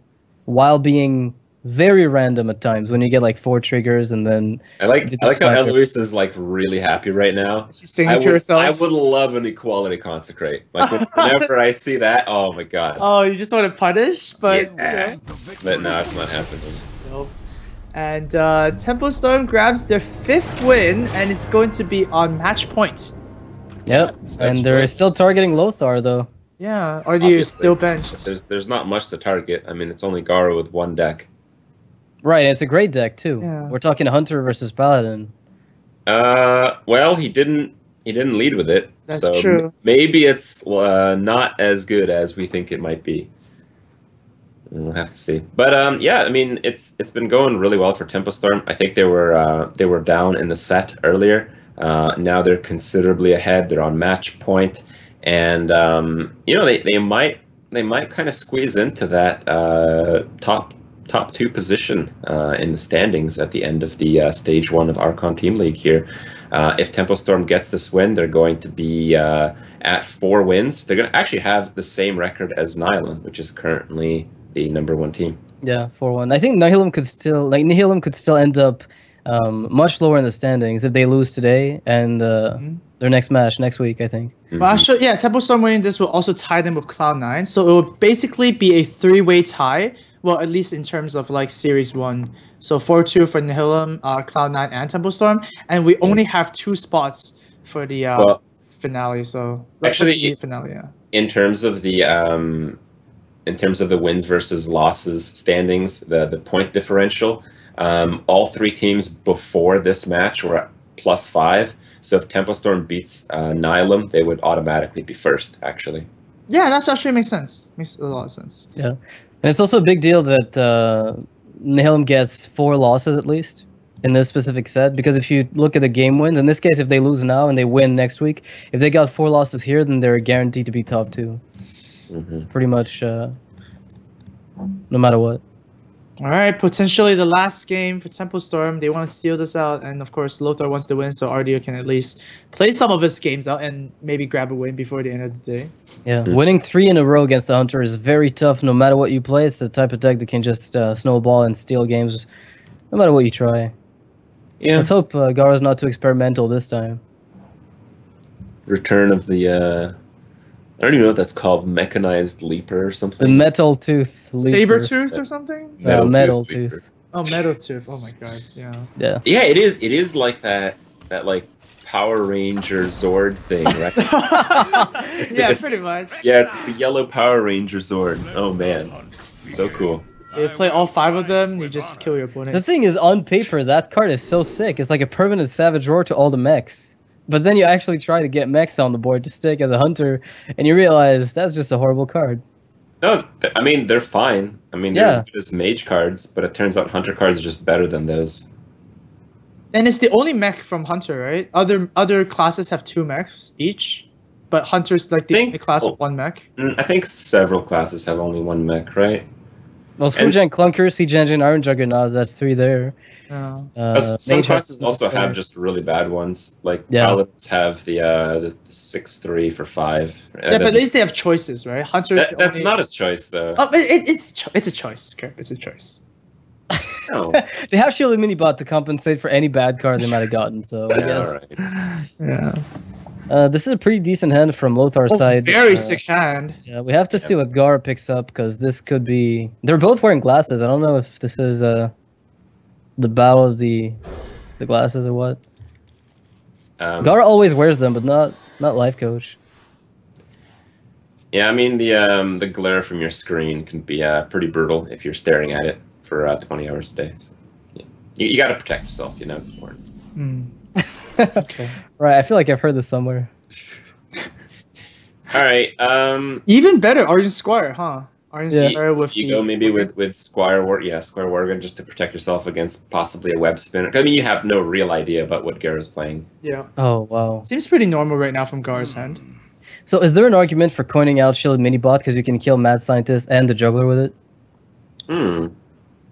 while being very random at times when you get like 4 triggers and then. I like Get how the sniper. Eloise is like really happy right now. She's singing to herself. I would love an equality consecrate. Like whenever I see that, oh my god. Oh, you just want to punish, but Yeah. But no, it's not happening. Nope. And Tempo Storm grabs their 5th win, and it's going to be on match point. Yep. That's And they're right. still targeting Lothar though. Yeah, or do you Obviously. still benched? There's not much to target. I mean, it's only Gara with 1 deck. Right, and it's a great deck too. Yeah. We're talking Hunter versus Paladin. Well, he didn't lead with it. That's so true. Maybe it's not as good as we think it might be. We'll have to see. But yeah, I mean, it's been going really well for Tempo Storm. I think they were down in the set earlier. Now they're considerably ahead. They're on match point, and they might kind of squeeze into that top 2 position in the standings at the end of the stage 1 of Archon Team League here. If Tempo Storm gets this win, they're going to be at 4 wins. They're going to actually have the same record as Nihilum, which is currently the #1 team. Yeah, 4-1. I think Nihilum could still end up much lower in the standings if they lose today and their next match next week, I think. Well, actually, yeah, Tempo Storm winning this will also tie them with Cloud9, so it will basically be a 3-way tie. Well, at least in terms of like Series 1. So 4-2 for Nihilum, Cloud9, and Tempo Storm, and we only have 2 spots for the finale. So Actually, the finale, yeah. In terms of the wins versus losses standings, the point differential, all 3 teams before this match were at +5. So if Tempo Storm beats Nihilum, they would automatically be first. Actually, Yeah, that actually makes sense. Makes a lot of sense. Yeah. And it's also a big deal that Nihilum gets 4 losses at least. in this specific set, because if you look at the game wins, in this case, if they lose now and they win next week, if they got 4 losses here, then they're guaranteed to be top 2. Pretty much, no matter what. All right, potentially the last game for Temple Storm. They want to steal this out, and of course, Lothar wants to win, so RDO can at least play some of his games out and maybe grab a win before the end of the day. Yeah, winning 3 in a row against the Hunter is very tough. No matter what you play, it's the type of deck that can just snowball and steal games, no matter what you try. Yeah. Let's hope Gara's not too experimental this time. Return of the I don't even know what that's called, mechanized leaper or something. The Metal Tooth Leaper. Saber-tooth or something? Metal Tooth. Oh, Metal Tooth. Oh my god, yeah. Yeah. Yeah, it is. It is like that like Power Ranger Zord thing, right? Yeah, pretty much. Yeah, it's the yellow Power Ranger Zord. Oh man, so cool. You play all 5 of them, you just kill your opponent. The thing is, on paper, that card is so sick. It's like a permanent Savage Roar to all the mechs. But then you actually try to get mechs on the board to stick as a hunter, and you realize that's just a horrible card. No, I mean, they're fine. I mean, they're as good as mage cards, but it turns out hunter cards are just better than those. And it's the only mech from Hunter, right? Other classes have 2 mechs each, but Hunter's like the only class with 1 mech. I think several classes have only 1 mech, right? Well, Screwgen, Clunker, Siege Engine, Iron Juggernaut, that's 3 there. Some classes also have just really bad ones. Like Paladins have the 6/3 for 5. Yeah, but at least they have choices, right? Hunter's that's not a choice though. Oh, it's a choice, Kurt. It's a choice. No. They have Shielded Minibot to compensate for any bad card they might have gotten, so I guess. Right. Yeah. This is a pretty decent hand from Lothar's side. Very sick hand. Yeah, we have to see what Gara picks up, because this could be... They're both wearing glasses. I don't know if this is the battle of the glasses or what. Gara always wears them, but not Life Coach. Yeah, I mean, the glare from your screen can be pretty brutal if you're staring at it for 20 hours a day. So, yeah. You got to protect yourself, you know, it's important. Okay. Right, I feel like I've heard this somewhere. All right. Even better, Argent Squire, huh? Argent Squire with you go maybe with Squire Worgen just to protect yourself against possibly a web spinner. I mean, you have no real idea about what Gara's playing. Yeah. Oh, wow. Seems pretty normal right now from Gara's hand. So is there an argument for coining out Shielded Minibot because you can kill Mad Scientist and the Juggler with it?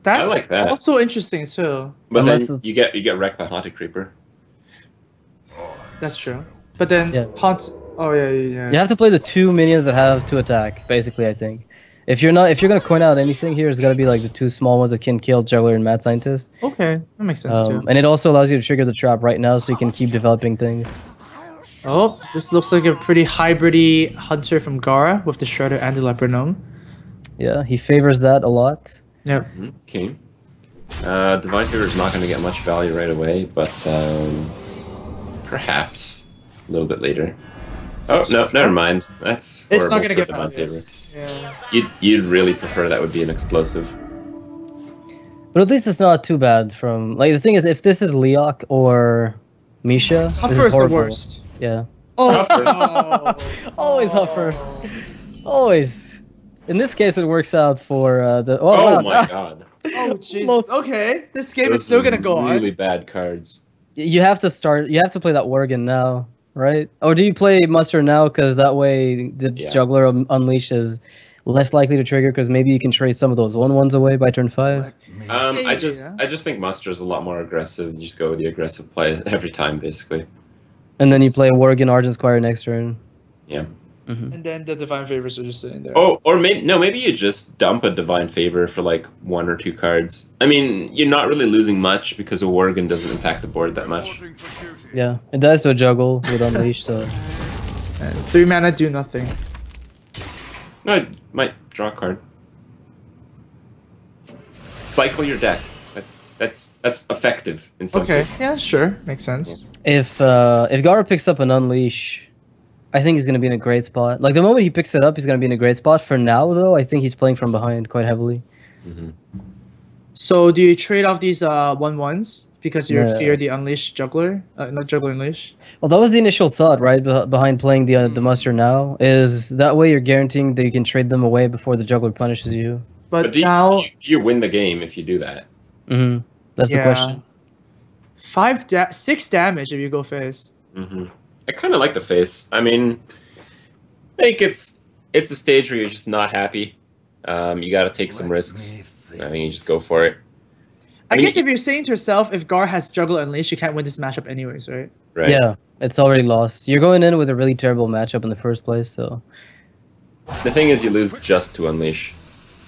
That's I like that. Also interesting too. But then you get wrecked by Haunted Creeper. That's true. But then Oh yeah. You have to play the 2 minions that have 2 attack, basically. I think if you're gonna coin out anything here, it's gotta be like the 2 small ones that can kill Juggler and Mad Scientist. Okay, that makes sense too. And it also allows you to trigger the trap right now, so you can keep developing things. Oh, this looks like a pretty hybrid-y hunter from Gara with the Shredder and the Leper Gnome. Yeah, he favors that a lot. Yep. Okay. Divine Favor is not going to get much value right away, but perhaps a little bit later. Oh no, never mind. That's it's not going to get Divine value. Favor. Yeah. You'd really prefer that would be an explosive. But at least it's not too bad. From like the thing is, if this is Leok or Misha, Huffer is the worst. Yeah. Oh, Always Huffer. Always. In this case, it works out for the. Oh my god. Oh Jesus. Okay, this game is still gonna go on. Really bad cards. You have to start. You have to play that Worgen now, right? Or do you play Muster now? Because that way the Juggler Unleash is less likely to trigger. Because maybe you can trade some of those 1/1s away by turn 5. I just think Muster is a lot more aggressive. You just go with the aggressive play every time, basically. And then you play a Worgen Argent Squire next turn. Yeah. And then the Divine Favors are just sitting there. Oh, or maybe you just dump a Divine Favor for like 1 or 2 cards. I mean, you're not really losing much because a Worgen doesn't impact the board that much. Yeah, it does to juggle with Unleash, so... And 3 mana do nothing. No, I might draw a card. Cycle your deck. That's effective in some cases. Yeah, sure. Makes sense. If Gara picks up an Unleash, I think he's going to be in a great spot. Like, the moment he picks it up, he's going to be in a great spot. For now, though, I think he's playing from behind quite heavily. So, do you trade off these 1/1s because you fear the Unleash Juggler? Not Juggler Unleash? Well, that was the initial thought, right? Behind playing the Muster now. Is that way you're guaranteeing that you can trade them away before the Juggler punishes you. But do now... you win the game if you do that? That's the question. 6 damage if you go face. I kind of like the face. I mean, I think it's a stage where you're just not happy. You got to take some risks. I think you just go for it. I guess if you're saying to yourself, if Gar has Juggler Unleashed, you can't win this matchup anyways, right? Right. Yeah, it's already lost. You're going in with a really terrible matchup in the first place, so. The thing is, you lose just to Unleash.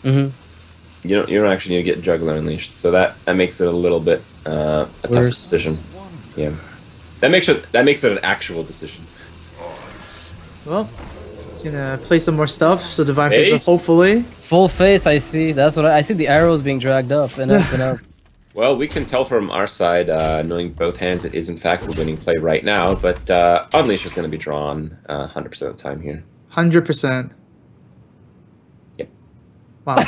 Mm-hmm. You don't actually need to get Juggler Unleashed, so that makes it a little bit a tougher decision. Yeah, that makes it an actual decision. Well, gonna play some more stuff. So Divine Favor, hopefully. Full face, I see. That's what I see. The arrows being dragged up and up and up. Well, we can tell from our side, knowing both hands, it is in fact the winning play right now. But Unleash is going to be drawn 100% of the time here. 100%. Yep. Wow.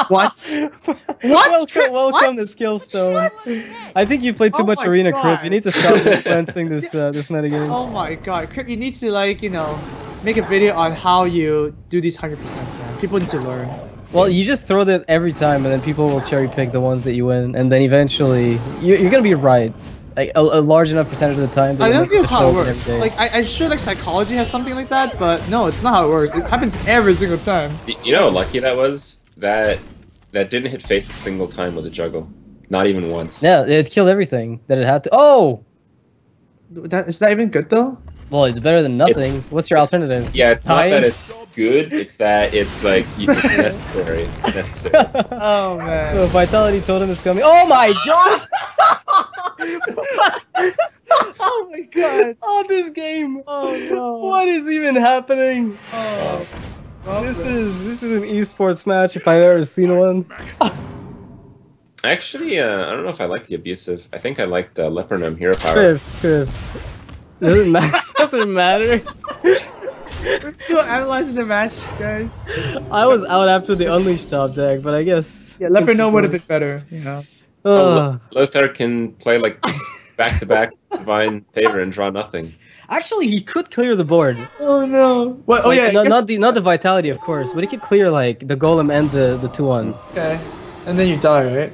What? What? Welcome to Skillstone. I think you play too much Arena, Crip. You need to stop influencing this metagame. Oh my god, Crip, you need to, like, you know, make a video on how you do these 100%, man. People need to learn. Well, you just throw that every time, and then people will cherry pick the ones that you win, and then eventually you're gonna be right. Like a large enough percentage of the time. I don't think that's how it works. Like I'm sure like psychology has something like that, but no, it's not how it works. It happens every single time. You know how lucky that was? That didn't hit face a single time with a juggle. Not even once. Yeah, it killed everything that it had to. Oh! Is that even good though? Well, it's better than nothing. What's your alternative? Yeah, it's not that it's good, it's that it's like it's necessary. Oh man. So Vitality Totem is coming. Oh my god! Oh my god! Oh, this game! Oh no! What is even happening? Oh. Well, this is an esports match if I've ever seen one. Actually, I don't know if I like the abusive. I think I liked Leopardum Hero Power. Doesn't matter. Doesn't matter. We're still analyzing the match, guys. I was out after the Unleashed top deck, but I guess. Yeah, Leopardum would have been better, you know. Lothar can play like back-to-back Divine Favor and draw nothing. Actually, he could clear the board. Oh no! What? Oh like, yeah, not the Vitality, of course, but he could clear like the Golem and the 2-1. Okay, and then you die, right?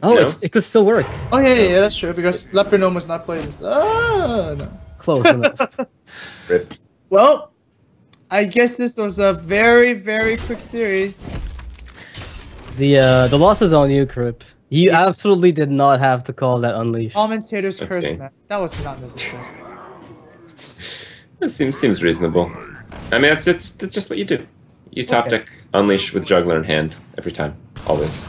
Oh, it could still work. Oh yeah, that's true because Leopardum was not playing this. No. Close enough. Rip. Well, I guess this was a very, very quick series. The loss is on you, Crip. You absolutely did not have to call that Unleashed. Commentator's curse, man. That was not necessary. It seems reasonable. I mean, it's just what you do. You top deck Unleash with Juggler in hand every time, always.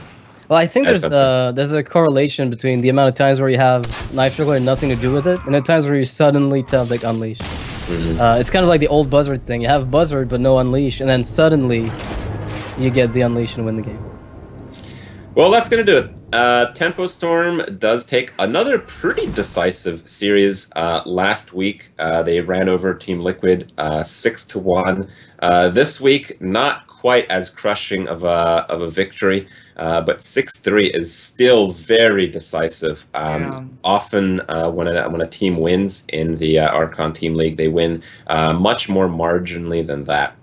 Well, I think there's a correlation between the amount of times where you have Knife Juggler and nothing to do with it, and the times where you suddenly top deck Unleash. It's kind of like the old Buzzard thing. You have Buzzard but no Unleash, and then suddenly you get the Unleash and win the game. Well, that's going to do it. Tempo Storm does take another pretty decisive series. Last week, they ran over Team Liquid 6-1. This week, not quite as crushing of a victory, but 6-3 is still very decisive. Often, when a team wins in the Archon Team League, they win much more marginally than that.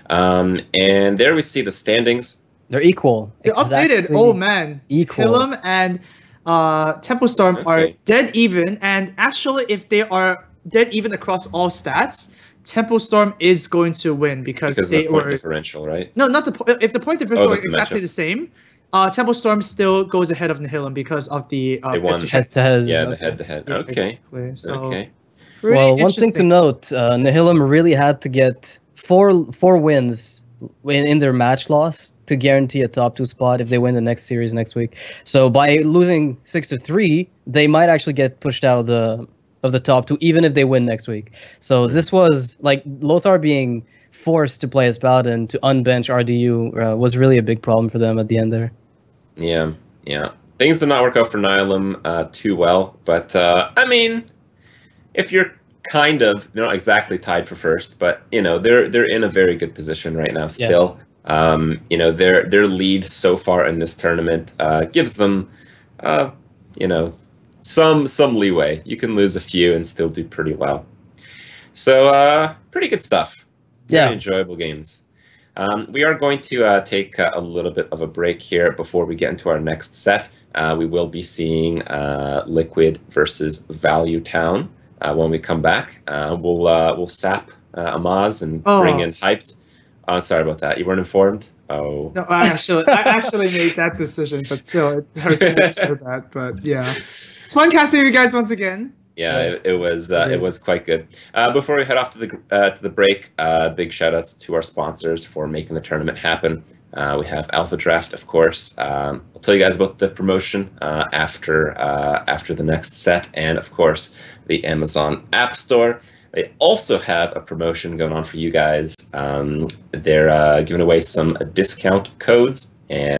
And there we see the standings. They're equal. They're updated. Oh man, equal. Nihilum and Tempo Storm are dead even, and actually, if they are dead even across all stats, Tempo Storm is going to win because they the point differential, right? No, not the point. If the point differential are exactly the same, Tempo Storm still goes ahead of Nihilum because of the head-to-head. Yeah, the head-to-head. Yeah, okay. Exactly. So, okay. Well, one thing to note: Nihilum really had to get four wins in their match loss to guarantee a top 2 spot if they win the next series next week. So by losing 6-3, they might actually get pushed out of the top 2 even if they win next week. So this was like Lothar being forced to play as Paladin to unbench RDU was really a big problem for them at the end there. Yeah. Things did not work out for Nihilum too well, but I mean, if you're kind of, they're not exactly tied for first, but you know they're in a very good position right now still. You know, their lead so far in this tournament gives them you know, some leeway. You can lose a few and still do pretty well. So pretty good stuff. Very enjoyable games. We are going to take a little bit of a break here before we get into our next set. We will be seeing Liquid versus Value Town when we come back. We'll sap Amaz and bring in Hyped. Oh, sorry about that. You weren't informed? Oh. No, I actually made that decision, but still, it hurts to show that. But yeah, it's fun casting you guys once again. Yeah, it was quite good. Before we head off to the break, big shout out to our sponsors for making the tournament happen. We have Alpha Draft, of course. I'll tell you guys about the promotion after the next set, and of course the Amazon App Store. They also have a promotion going on for you guys. They're giving away some discount codes, and